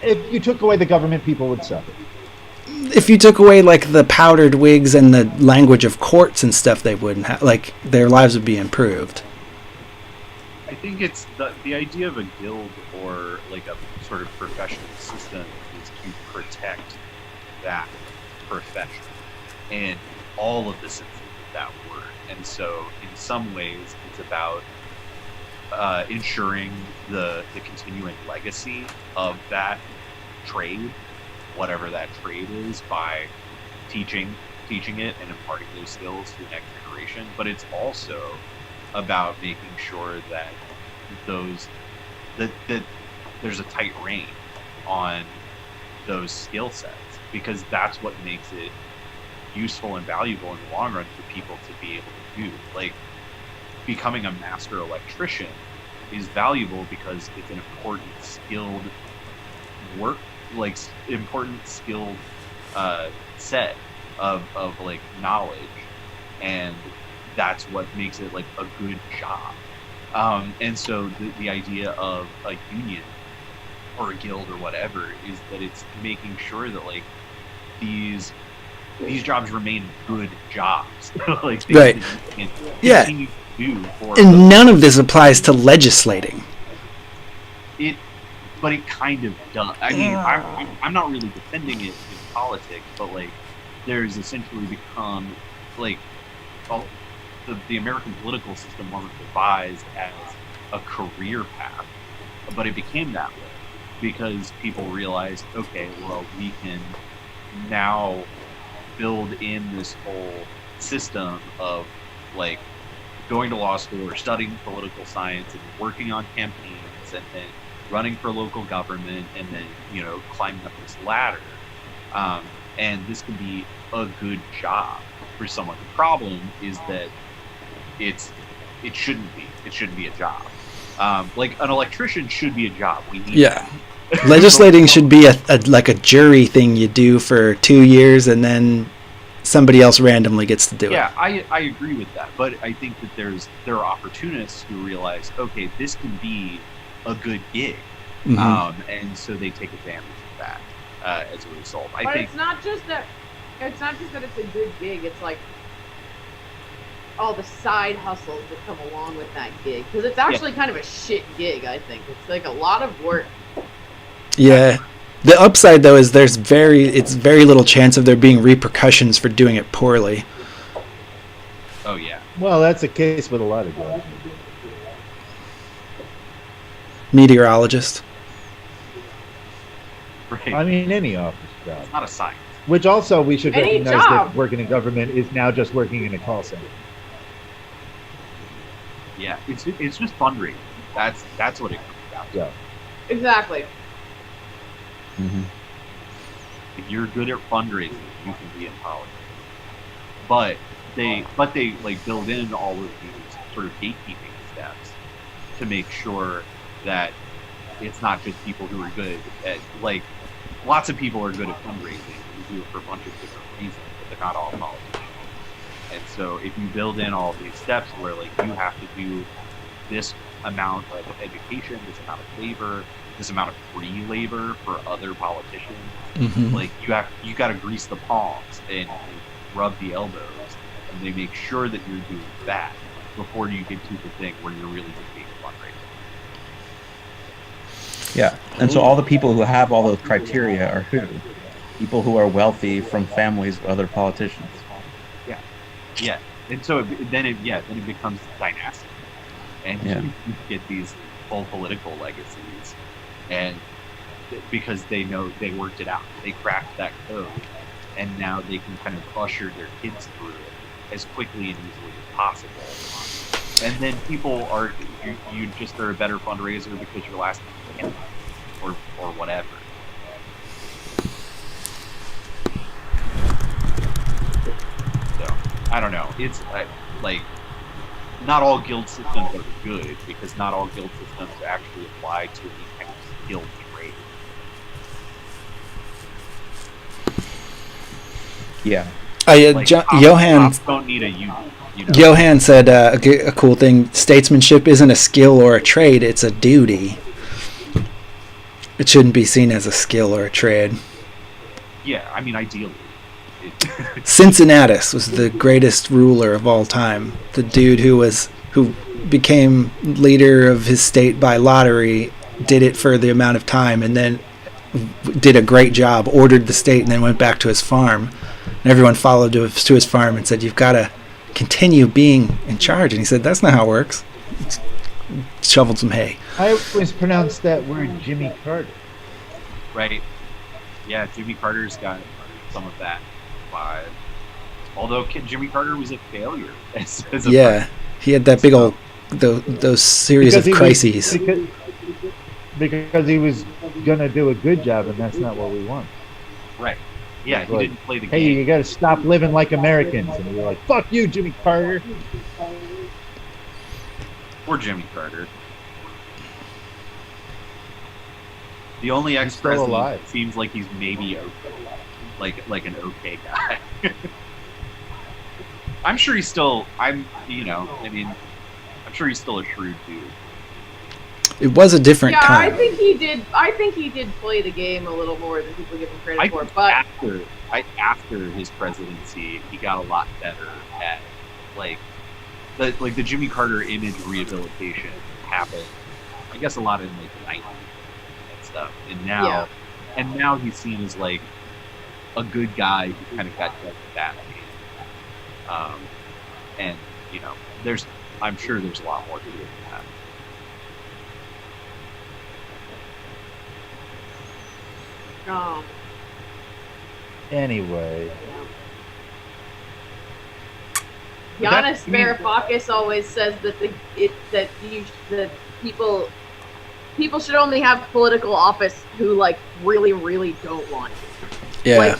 If you took away the government, people would suffer. If you took away like the powdered wigs and the language of courts and stuff, they wouldn't have, like, their lives would be improved. I think it's the idea of a guild or like a sort of professional system is to protect that profession and all of the sense of that word. And so in some ways it's about ensuring the continuing legacy of that trade, whatever that trade is, by teaching it and imparting those skills to the next generation. But it's also about making sure that that there's a tight rein on those skill sets, because that's what makes it useful and valuable in the long run for people to be able to do. Like, becoming a master electrician is valuable because it's an important skilled set of like knowledge, and that's what makes it like a good job. And so the idea of a union or a guild or whatever is that it's making sure that like these jobs remain good jobs. Like things right. that you can Yeah. continue to do for And none of this applies to legislating. But it kind of does. I mean, I'm not really defending it in politics, but like there's essentially become like the American political system wasn't devised as a career path, but it became that way because people realized, okay, well, we can now build in this whole system of like going to law school or studying political science and working on campaigns and then running for local government and then, you know, climbing up this ladder. And this can be a good job for someone. The problem is that it shouldn't be. It shouldn't be a job. Like an electrician should be a job. We need that. Legislating should be a like a jury thing you do for 2 years and then somebody else randomly gets to do it. Yeah, I agree with that, but I think that there are opportunists who realize, okay, this can be a good gig, and so they take advantage of that as a result. But it's not just that it's a good gig. It's like all the side hustles that come along with that gig, because it's actually kind of a shit gig. I think it's like a lot of work. Yeah. The upside, though, is it's very little chance of there being repercussions for doing it poorly. Oh, yeah. Well, that's the case with a lot of jobs. Meteorologist. Right. I mean, any office job. It's not a science. Which also we should Any recognize job. that working in government is now just working in a call center. Yeah, it's just fundraising. That's what it comes down to. Yeah. Exactly. If you're good at fundraising, you can be in politics. But they like build in all of these sort of gatekeeping steps to make sure that it's not just people who are good at, like, lots of people are good at fundraising and do it for a bunch of different reasons, but they're not all politicians. And so if you build in all of these steps where like you have to do this amount of education, this amount of labor, this amount of free labor for other politicians, like you got to grease the palms and rub the elbows, and they make sure that you're doing that before you get to the thing where you're really just being fundraising. Yeah, and so all the people who have all those criteria are who? People who are wealthy from families of other politicians. Yeah, and so then it becomes dynastic, and you get these full political legacies, and because they know they worked it out, they cracked that code, and now they can kind of usher their kids through it as quickly and easily as possible. And then people are you just are a better fundraiser because you're last in or whatever. I don't know. It's like not all guild systems are good because not all guild systems actually apply to the kind of guild trade. Yeah. Johan don't need a union. You know? Johan said a cool thing: statesmanship isn't a skill or a trade; it's a duty. It shouldn't be seen as a skill or a trade. Yeah, I mean, ideally. Cincinnatus was the greatest ruler of all time. The dude who became leader of his state by lottery, did it for the amount of time, and then did a great job, ordered the state, and then went back to his farm. And everyone followed to his farm and said, "You've got to continue being in charge." And he said, "That's not how it works." Shoveled some hay. I always pronounce that word Jimmy Carter. Right. Yeah, Jimmy Carter's got some of that vibe. Although Jimmy Carter was a failure as a president. He had that big old those series of crises. Because he was gonna do a good job, and that's not what we want. Right. Yeah, he didn't play the game. Hey, you got to stop living like Americans, and we were like, "Fuck you, Jimmy Carter." Poor Jimmy Carter. The only ex-president seems like he's maybe okay, like an okay guy. I'm sure he's still. I'm sure he's still a shrewd dude. It was a different time. I think he did play the game a little more than people give him credit for. But after his presidency, he got a lot better at the Jimmy Carter image rehabilitation happened. I guess a lot in like the 90s and stuff. And now he's seen as like a good guy who kind of got done with that. And I'm sure there's a lot more to it than that. Anyway, Giannis Varoufakis always says that that people should only have political office who like really don't want it. Yeah. Like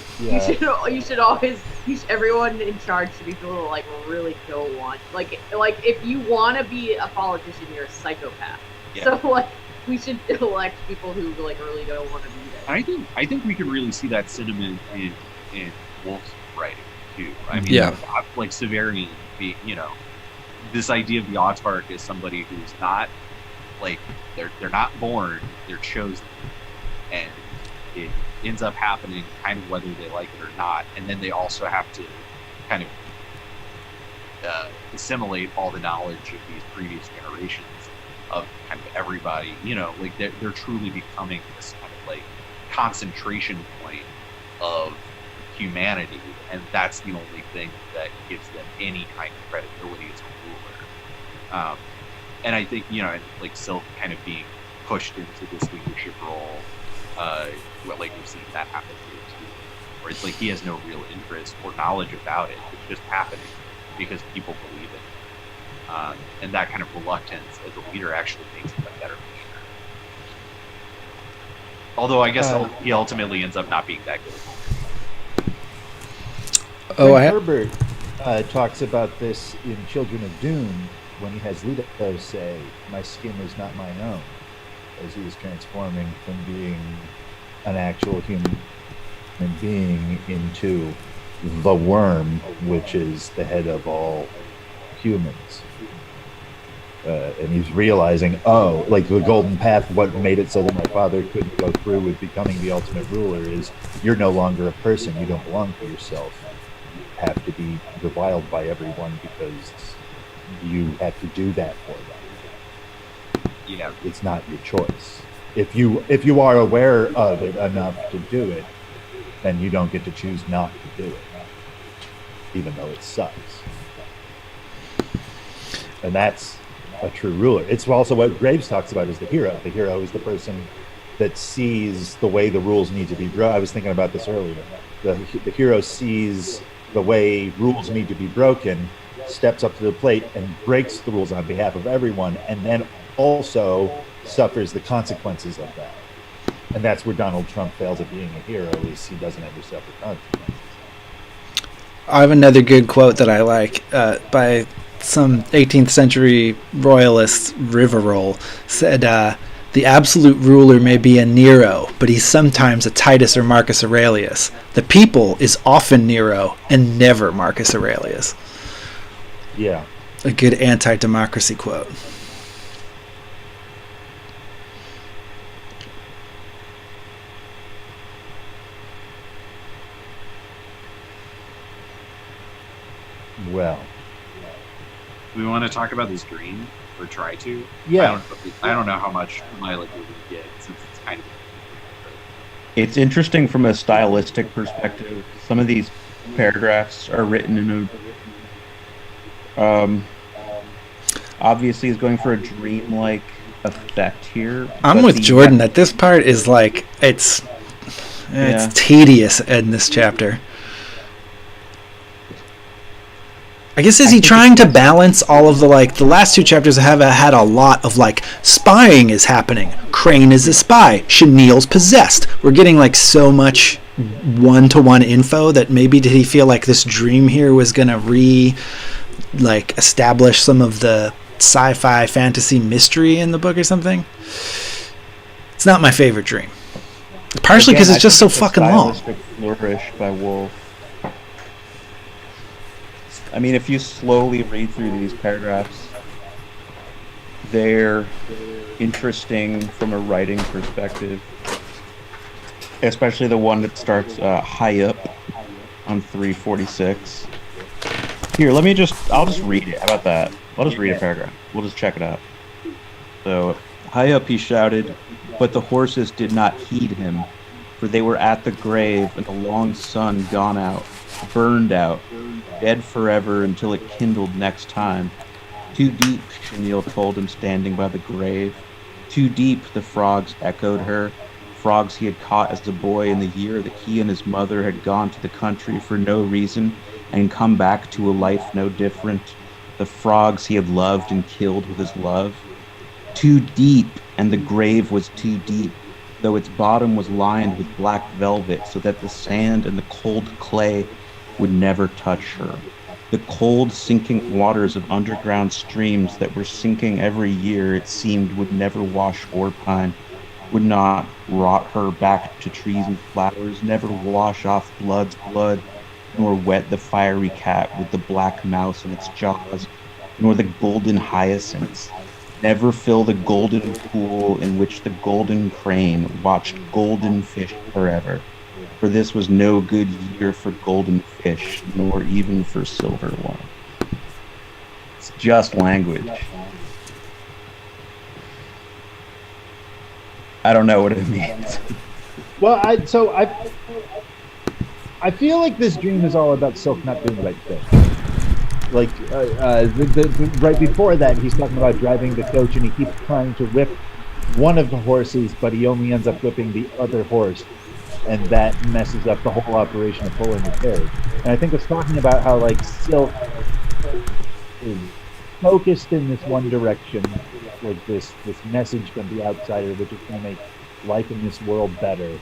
everyone in charge should be people who like really don't want. Like if you want to be a politician, you're a psychopath. Yeah. So like we should elect people who like really don't want to be there. I think we can really see that sentiment in Wolfe's writing too. I mean, Yeah. like Severian, this idea of the autarch is somebody who's not like they're not born, they're chosen, and it ends up happening kind of whether they like it or not, and then they also have to kind of assimilate all the knowledge of these previous generations of kind of everybody, like they're truly becoming this kind of like concentration point of humanity, and that's the only thing that gives them any kind of credibility as a ruler. And I think, like Silk kind of being pushed into this leadership role, like we've seen that happen here too, where it's like he has no real interest or knowledge about it. It's just happening because people believe it. And that kind of reluctance as a leader actually makes him a better leader. Although I guess he ultimately ends up not being that good. Herbert talks about this in Children of Dune when he has Leto say, "My skin is not my own," as he is transforming from being an actual human being into the worm, which is the head of all humans. And he's realizing, like the golden path, what made it so that my father couldn't go through with becoming the ultimate ruler is you're no longer a person, you don't belong to yourself. You have to be reviled by everyone because you have to do that for them. Yeah. It's not your choice. If you are aware of it enough to do it, then you don't get to choose not to do it, even though it sucks. And that's a true ruler. It's also what Graves talks about as the hero. The hero is the person that sees the way the rules need to be broken. I was thinking about this earlier. The hero sees the way rules need to be broken, steps up to the plate and breaks the rules on behalf of everyone, and then also suffers the consequences of that. And that's where Donald Trump fails at being a hero, is he doesn't ever suffer consequences. I have another good quote that I like by some 18th century royalist Rivarol. Said, "The absolute ruler may be a Nero, but he's sometimes a Titus or Marcus Aurelius. The people is often Nero and never Marcus Aurelius." Yeah. A good anti-democracy quote. Well, we want to talk about this dream, or try to. Yeah. I don't know how much mileage we're going to get, since it's kind of. It's interesting from a stylistic perspective. Some of these paragraphs are written in a obviously is going for a dream-like effect here. I'm with Jordan that this part is like it's tedious in this chapter. I guess is he trying to balance all of the last two chapters have had a lot of spying is happening. Crane is a spy. Chenille's possessed. We're getting so much one-to-one info that maybe did he feel like this dream here was gonna establish some of the sci-fi fantasy mystery in the book or something. It's not my favorite dream. Partially because it's just so fucking long. Flourish by Wolfe. I mean, if you slowly read through these paragraphs, they're interesting from a writing perspective. Especially the one that starts high up on 346. Here, I'll just read it. How about that? I'll just read a paragraph. We'll just check it out. So, high up he shouted, but the horses did not heed him, for they were at the grave and the long sun gone out, burned out, dead forever until it kindled next time. Too deep, Chenille told him standing by the grave. Too deep, the frogs echoed her. frogs he had caught as a boy in the year that he and his mother had gone to the country for no reason and come back to a life no different, the frogs he had loved and killed with his love. Too deep, and the grave was too deep, though its bottom was lined with black velvet, so that the sand and the cold clay would never touch her. The cold, sinking waters of underground streams that were sinking every year, it seemed, would never wash or pine, would not rot her back to trees and flowers, never wash off blood's blood, nor wet the fiery cat with the black mouse in its jaws, nor the golden hyacinths, never fill the golden pool in which the golden crane watched golden fish forever. For this was no good year for golden fish, nor even for silver one. It's just language. I don't know what it means. Well, I feel like this dream is all about Silk not doing the right thing. Like right before that, he's talking about driving the coach, and he keeps trying to whip one of the horses, but he only ends up whipping the other horse, and that messes up the whole operation of pulling the carriage. And I think it's talking about how like Silk is focused in this one direction, like this message from the outsider, which is going to make life in this world better.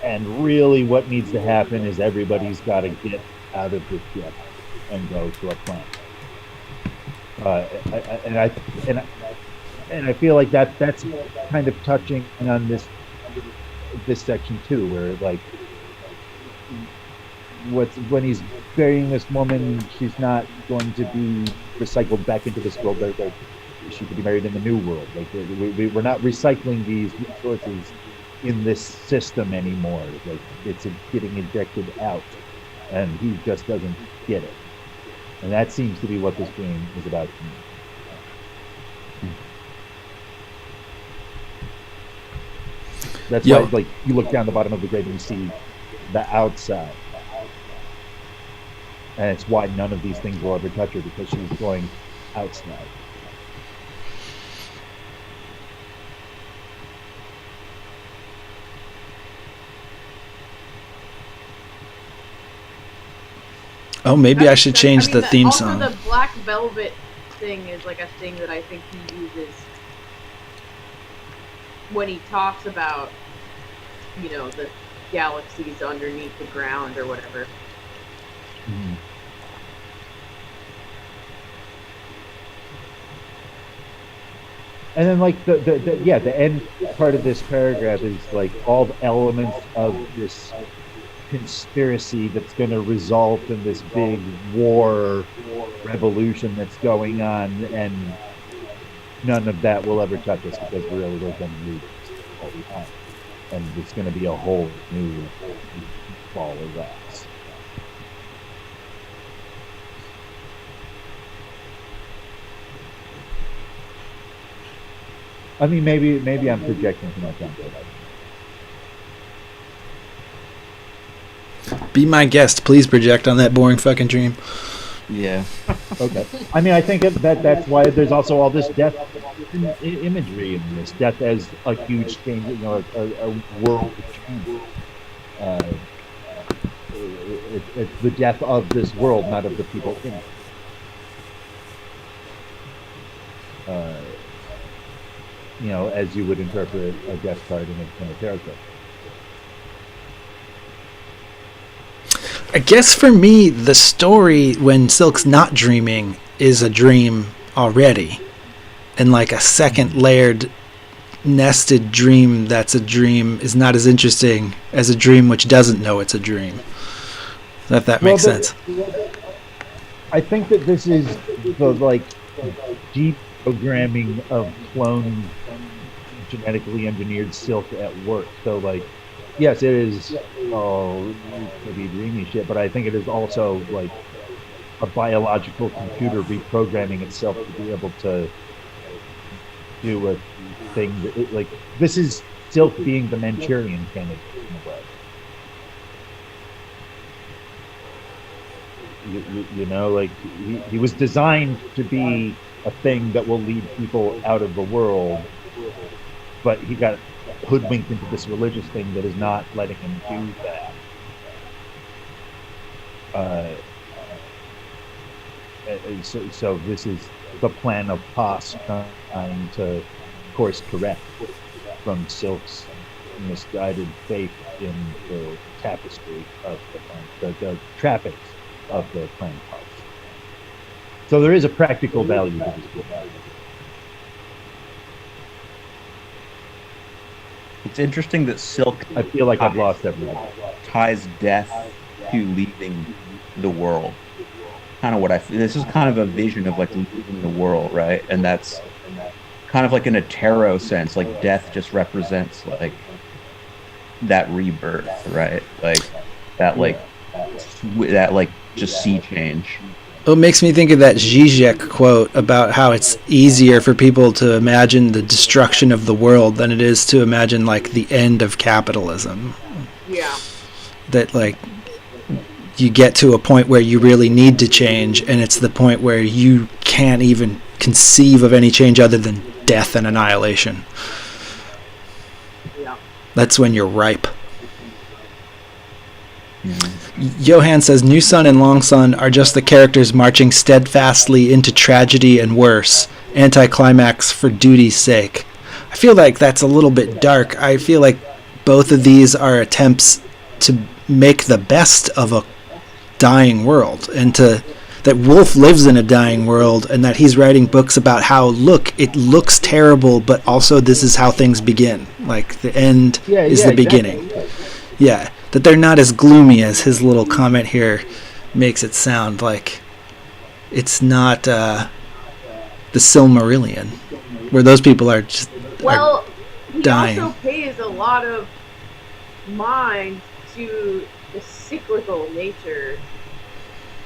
And really, what needs to happen is everybody's got to get out of this ship and go to a planet. And I feel like that's kind of touching on this section too, where like when he's burying this woman, she's not going to be recycled back into this world. Like she could be married in the new world. Like we're not recycling these resources in this system anymore. Like it's getting injected out, and he just doesn't get it. And that seems to be what this dream is about to me. That's why, like, you look down the bottom of the grave and you see the outside. And it's why none of these things will ever touch her, because she's going outside. Oh, maybe I should change the theme song. Also, the black velvet thing is like a thing that I think he uses when he talks about, you know, the galaxies underneath the ground or whatever. Mm-hmm. And then, like, the end part of this paragraph is like all the elements of this conspiracy that's going to result in this big war revolution that's going on, and none of that will ever touch us because we're going to leave all the time, and it's going to be a whole new ball of wax. I mean, maybe I'm projecting too much onto it. Be my guest, please project on that boring fucking dream. Yeah. Okay. I mean, I think that's why there's also all this death imagery in this. Death as a huge change, you know, a world change. It's the death of this world, not of the people in it. You know, as you would interpret a death card in a tarot card. I guess for me, the story when Silk's not dreaming is a dream already. And like a second layered, nested dream that's a dream is not as interesting as a dream which doesn't know it's a dream. If that makes sense. I think that this is the like deep programming of clone genetically engineered Silk at work. So like, yes, it is maybe dreamy shit, but I think it is also like a biological computer reprogramming itself to be able to do a thing that like this is Silk being the Manchurian candidate in a way. You know, like he was designed to be a thing that will lead people out of the world, but he got hoodwinked into this religious thing that is not letting him do that. So this is the plan of Pos trying to course correct from Silk's misguided faith in the tapestry of the trappings of the plan Pos. So there is a practical value to this book. It's interesting that Silk I feel like I've lost everything. ties death to leaving the world. Kind of what this is kind of a vision of like leaving the world, right? And that's kind of like in a tarot sense, like death just represents like that rebirth, right? Like that, like just sea change. Well, it makes me think of that Zizek quote about how it's easier for people to imagine the destruction of the world than it is to imagine like the end of capitalism. Yeah. That like you get to a point where you really need to change, and it's the point where you can't even conceive of any change other than death and annihilation. Yeah. That's when you're ripe. Johan says New Sun and Long Sun are just the characters marching steadfastly into tragedy and worse, anticlimax for duty's sake. I feel like that's a little bit dark. I feel like both of these are attempts to make the best of a dying world, and that Wolfe lives in a dying world, and that he's writing books about how, look, it looks terrible, but also this is how things begin. Like the end is the beginning. Exactly. Yeah. That they're not as gloomy as his little comment here makes it sound like. It's not the Silmarillion, where those people are just he dying. also pays a lot of mind to the cyclical nature.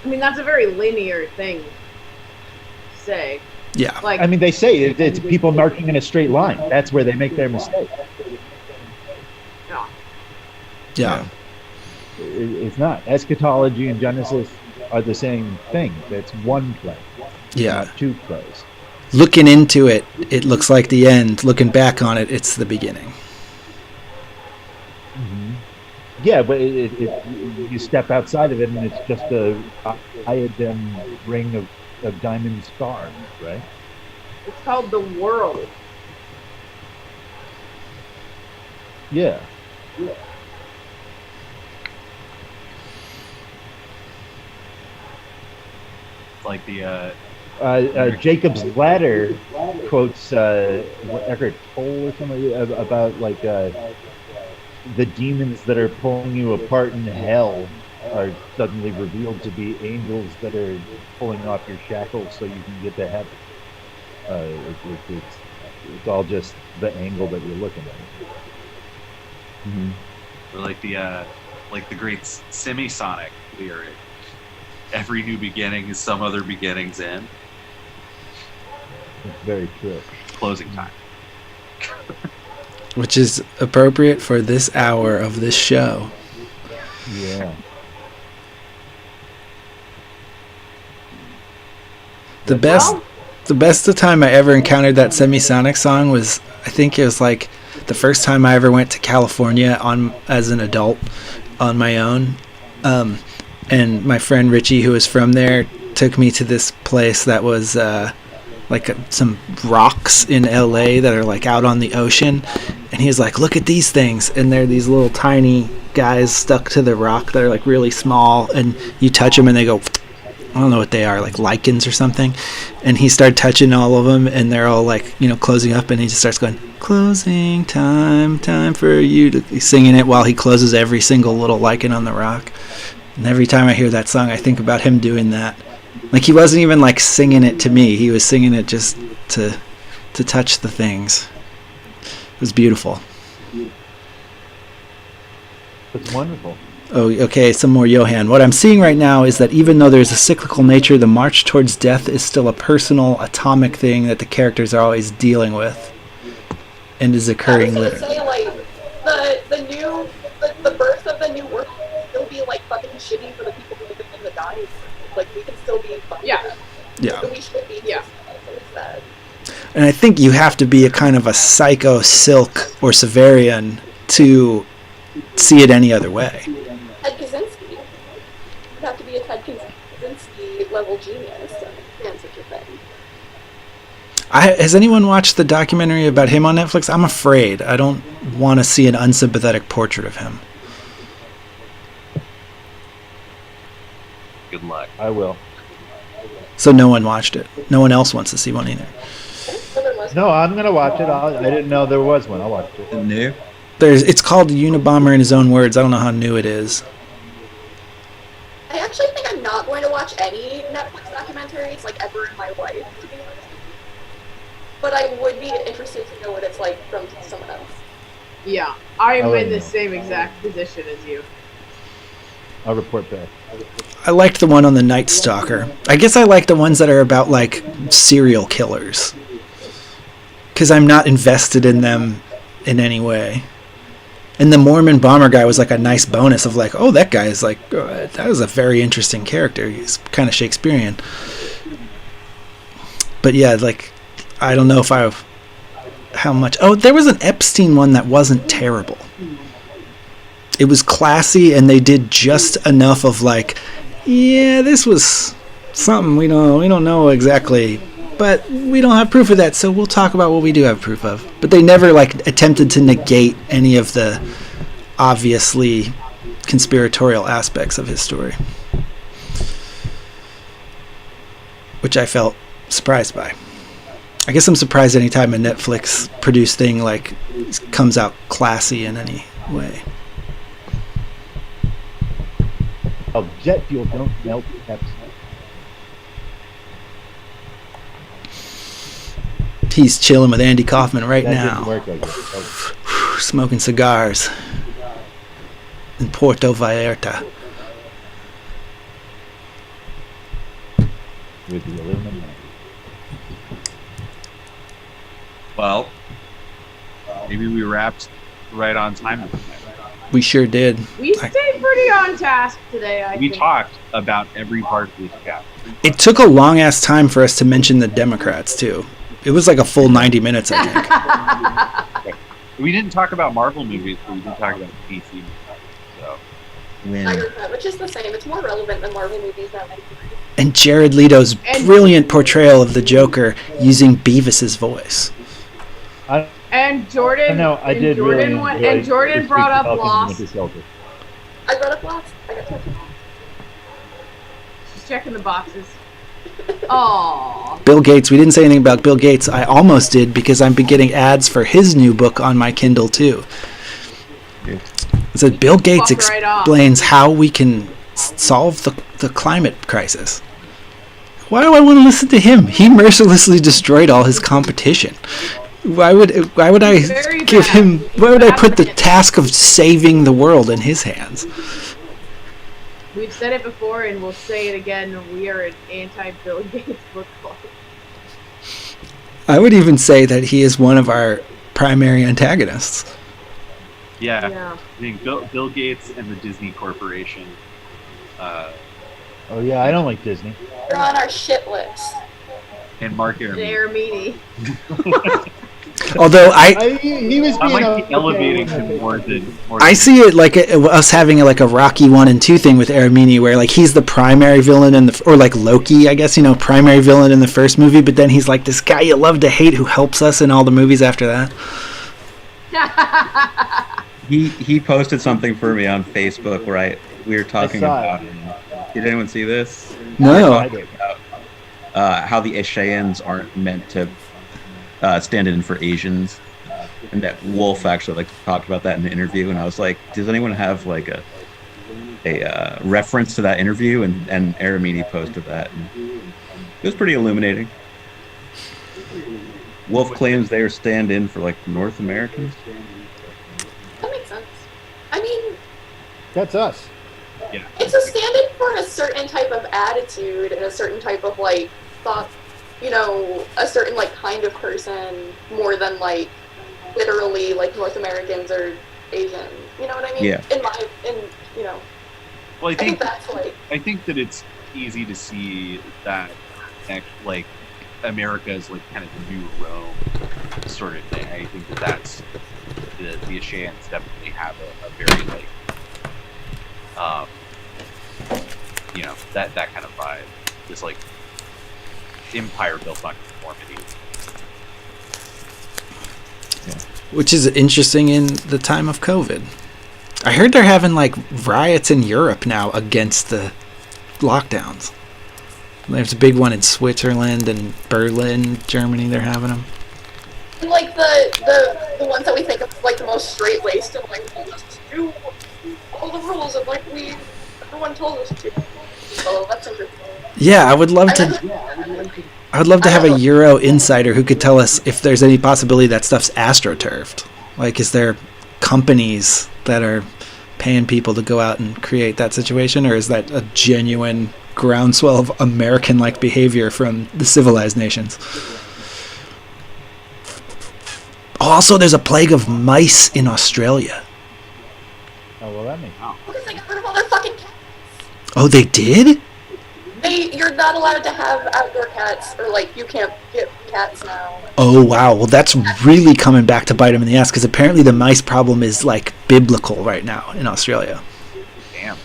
I mean, that's a very linear thing to say. Yeah. Like, I mean, they say it's people marching in a straight line. That's where they make their mistake. Yeah. It's not. Eschatology and Genesis are the same thing. That's one play. Yeah. Not two plays. Looking into it, it looks like the end. Looking back on it, it's the beginning. Mm-hmm. Yeah, but you step outside of it, and it's just a diadem ring of diamond stars, right? it's called the world. Yeah. Like the Jacob's Ladder quotes Eckhart Tolle or something about like the demons that are pulling you apart in hell are suddenly revealed to be angels that are pulling off your shackles so you can get to heaven. It's all just the angle that you're looking at. or like the great semisonic lyric. Every new beginning is some other beginning's end. It's very true. Closing time. Which is appropriate for this hour of this show. Yeah. The best time I ever encountered that semisonic song was, I think it was like the first time I ever went to California as an adult on my own. And my friend Richie, who was from there, took me to this place that was like some rocks in LA that are like out on the ocean. And he was like, look at these things. And they're these little tiny guys stuck to the rock that are like really small. And you touch them and they go, I don't know what they are, like lichens or something. And he started touching all of them, and they're all like, closing up. And he just starts going, closing time, time for you to, he's singing it while he closes every single little lichen on the rock. And every time I hear that song, I think about him doing that. Like, he wasn't even like singing it to me. He was singing it just to touch the things. It was beautiful. It's wonderful. Oh, okay, some more Johan. What I'm seeing right now is that even though there's a cyclical nature, the march towards death is still a personal, atomic thing that the characters are always dealing with and is occurring I was literally. gonna say, like, the birth of the new world will still be, like, fucking shitty for the people who live in the dying. Like, we can still be fucking Yeah. Yeah. We should be. Yeah. So it's sad. And I think you have to be a kind of a psycho Silk or Severian to see it any other way. Ted Kaczynski. You have to be a Ted Kaczynski level genius to plan such a thing. Has anyone watched the documentary about him on Netflix? I'm afraid. I don't want to see an unsympathetic portrait of him. Good luck. I will. So no one watched it. No one else wants to see one either. No, I'm gonna watch it. I didn't know there was one. I'll watch it. New? It's called Unabomber in his own words. I don't know how new it is. I actually think I'm not going to watch any Netflix documentaries like ever in my life, to be honest. But I would be interested to know what it's like from someone else. Yeah, I'm Oh, in the no. same exact position as you. I'll report back. I liked the one on the Night Stalker. I guess I like the ones that are about like serial killers, because I'm not invested in them in any way. And the Mormon bomber guy was like a nice bonus of like, oh, that guy is like, that was a very interesting character. He's kind of Shakespearean. But yeah, like, I don't know if how much. Oh, there was an Epstein one that wasn't terrible. It was classy, and they did just enough of like, yeah, this was something we don't know exactly, but we don't have proof of that, so we'll talk about what we do have proof of. But they never like attempted to negate any of the obviously conspiratorial aspects of his story, which I felt surprised by. I guess I'm surprised anytime a Netflix produced thing like comes out classy in any way. Oh, jet fuel don't melt Pepsi. He's chilling with Andy Kaufman right That now, didn't work, I guess. Oh, smoking cigars in Puerto Vallarta. with the aluminum. Well, maybe we wrapped right on time. We sure did. We stayed pretty on task today, I We think. talked about every part of this chapter. It took a long ass time for us to mention the Democrats too. It was like a full 90 minutes, I think. We didn't talk about Marvel movies, but we did talk about DC movies. So When I heard that, which is the same. It's more relevant than Marvel movies now. And Jared Leto's brilliant portrayal of the Joker using Beavis's voice. And Jordan, No, I and did Jordan really went, enjoy and Jordan the brought up Falcons and Lost. Winter Soldier. I brought up Lost. I got touched. She's checking the boxes. Aww. Bill Gates, we didn't say anything about Bill Gates. I almost did because I've been getting ads for his new book on my Kindle too. It said Bill Gates Fuck right off. explains how we can solve the climate crisis. Why do I want to listen to him? He mercilessly destroyed all his competition. Why would I Very give bad. him? Why would I Bad put the for him. task of saving the world in his hands? We've said it before and we'll say it again. We are an anti-Bill Gates book club. I would even say that he is one of our primary antagonists. yeah, Yeah. I think Bill Gates and the Disney Corporation. Oh yeah, I don't like Disney. They're on our shit list. And Mark Aramini. Aramini. Although He was I being might be elevating him more than. I see it like us having like a Rocky 1 and 2 thing with Aramini, where like he's the primary villain in or like Loki, I guess, primary villain in the first movie, but then he's like this guy you love to hate who helps us in all the movies after that. He posted something for me on Facebook where we were talking saw about. Did anyone see this? No. I did. How the Cheyennes aren't meant to stand in for Asians, and that Wolfe actually talked about that in the interview. And I was like, does anyone have like a reference to that interview? And Aramini posted that. And it was pretty illuminating. Wolfe claims they are stand-in for like North Americans. That makes sense. I mean, That's us. Yeah. it's a stand-in for a certain type of attitude and a certain type of like thought, a certain like kind of person more than like literally like North Americans or Asian. You know what I mean? Yeah. Well, I think that's like I think that it's easy to see that, like, America is like kind of the new Rome sort of thing. I think that's the Ashans definitely have a very like that kind of vibe. This like empire built on conformity. Which is interesting in the time of COVID. I heard they're having like riots in Europe now against the lockdowns. There's a big one in Switzerland and Berlin, Germany. They're having them. And like the ones that we think of like the most straight-laced and like told us to do all the rules and like everyone told us to. So that's interesting. Yeah, I would love to. I would love to have a Euro insider who could tell us if there's any possibility that stuff's astroturfed. Like, is there companies that are paying people to go out and create that situation, or is that a genuine groundswell of American-like behavior from the civilized nations? Also, there's a plague of mice in Australia. Oh, well, that makes sense. Because they got rid of all their fucking cats. Oh, they did? You're not allowed to have outdoor cats, or like you can't get cats now. Oh, wow. Well, that's really coming back to bite them in the ass, because apparently the mice problem is, like, biblical right now in Australia. Damn.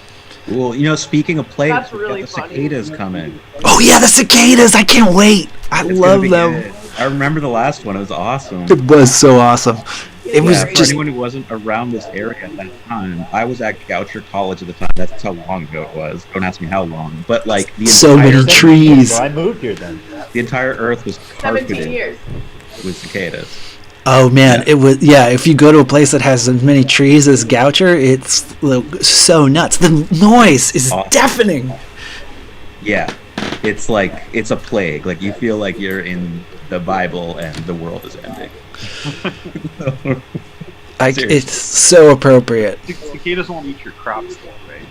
Well, speaking of plagues, That's really the funny. cicadas coming. Oh, yeah, the cicadas! I can't wait! I It's love gonna be them. good. I remember the last one. It was awesome. It was so awesome. It was For just... anyone who wasn't around this area at that time, I was at Goucher College at the time. That's how long ago it was. Don't ask me how long. But like the So entire, many trees. Well, I moved here then. the entire earth was 17 carpeted years. with cicadas. Oh, man, it was... Yeah, if you go to a place that has as many trees as Goucher, it's so nuts. The noise is Awesome. deafening. Yeah, it's like it's a plague. Like you feel like you're in the Bible and the world is ending. Seriously. It's so appropriate. Cicadas won't eat your crops, though, right?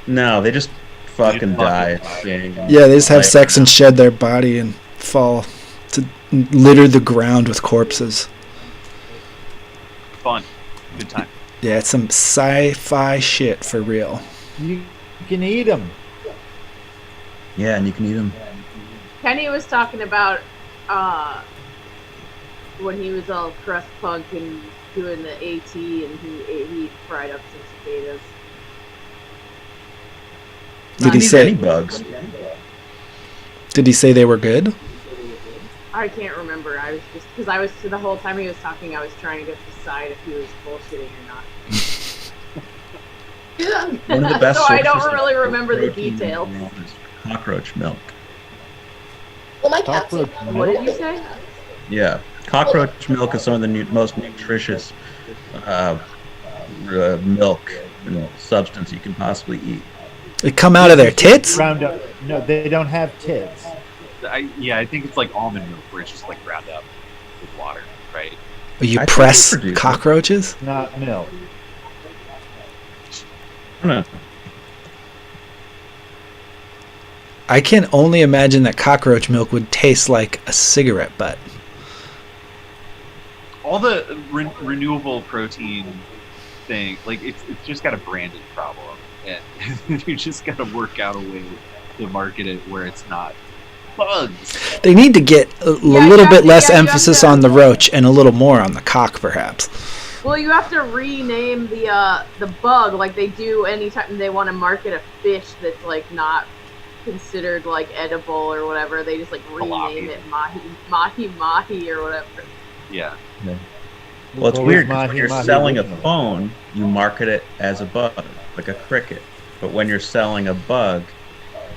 No, they just fucking die. Yeah, they just have sex and shed their body and fall to litter the ground with corpses. Fun, good time. Yeah, it's some sci-fi shit for real. You can eat them. Yeah, and you can eat them. Kenny was talking about when he was all crust punk and doing the AT, and he fried up some cicadas. Did he Not say? any bugs? Did he say they were good? I can't remember. I was just because I was the whole time he was talking, I was trying to decide if he was bullshitting or not. Yeah. One of the best. So I don't sources of really remember the protein in details. world is cockroach milk. Well, my cats. Cockroach What did you say? Yeah, cockroach milk is some of the most nutritious milk and substance you can possibly eat. They come out of their tits? Ground up. No, they don't have tits. I think it's like almond milk, where it's just like ground up with water, right? You I think press they produce it. cockroaches? Not milk. I don't know. I can only imagine that cockroach milk would taste like a cigarette butt. All the renewable protein thing, like it's just got a branding problem, and you just got to work out a way to market it where it's not bugs. They need to get a you little have bit to- less yeah, you have emphasis to- on the roach and a little more on the cock, perhaps. Well, you have to rename the bug like they do anytime they want to market a fish that's like not considered like edible or whatever. They just like rename it mahi or whatever. Yeah. Well, it's Well, weird 'cause mahi when you're mahi selling a original. phone, you market it as a bug, like a cricket. But when you're selling a bug,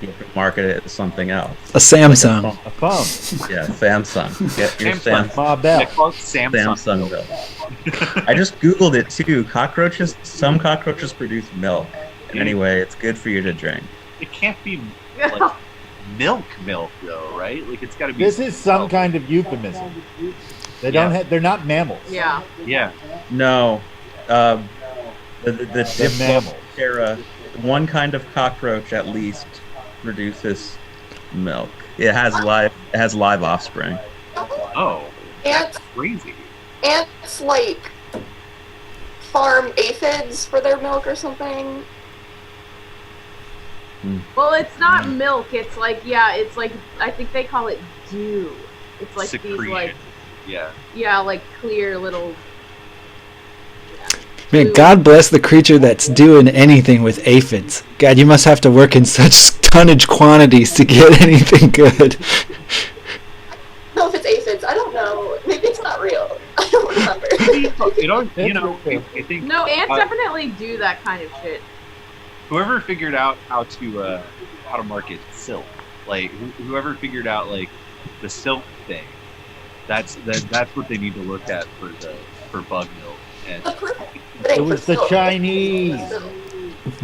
you have to market it as something else. A Samsung. A phone. Yeah, Samsung. Get your Samsung. Ma They Bell. call it Samsung. Samsung bill. I just googled it too. Some cockroaches produce milk. And anyway, it's good for you to drink. It can't be like milk though, right? Like it's got to be. This is some kind of euphemism. They don't have. They're not mammals. Yeah. Yeah. No, the They're mammals. Diploptera, one kind of cockroach at least produces milk. It has live offspring. Oh, Ants, crazy. ants like farm aphids for their milk or something. Well, it's not milk. It's like it's like I think they call it dew. It's like Secretion. these like Yeah. like clear little. Man, God bless the creature that's doing anything with aphids. God, you must have to work in such tonnage quantities to get anything good. I don't know if it's aphids. I don't know. Maybe it's not real. I don't remember. I think No, ants definitely do that kind of shit. whoever figured out how to market silk, like whoever figured out like the silk thing, that's what they need to look at for bug milk. And The perfect It thing was for the silk. Chinese.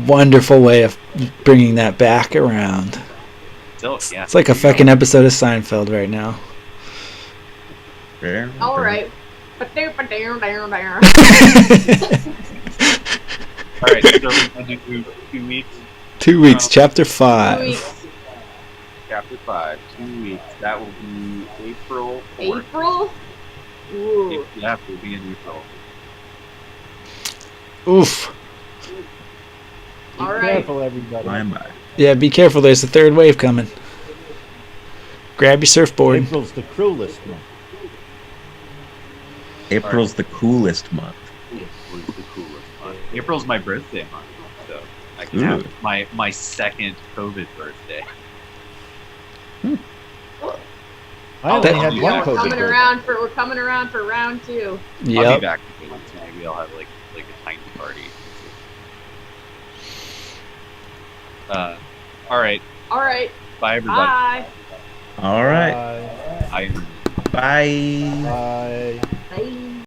Wonderful way of bringing that back around. silk, yeah. It's like a fucking episode of Seinfeld right now. All right. Ba-doom. All right, so we're gonna do 2 weeks. 2 weeks, chapter 2 5. weeks. Chapter 5, 2 weeks. That will be April 4th. April. Ooh. Yeah, it will be in April. Oof. Be All right. careful, everybody. Flying by. Yeah, be careful. There's a third wave coming. Grab your surfboard. April's the cruelest month. April's the coolest month. April's the coolest month. April's my birthday month, so I can Ooh. have my second COVID birthday. I only That- had Yeah, one We're COVID coming birthday. around for round 2. I'll be Yep. back in Philly, so maybe I'll have like a tiny party. All right. All right. Bye, everybody. Bye. All right. Bye. Bye. Bye. Bye. Bye.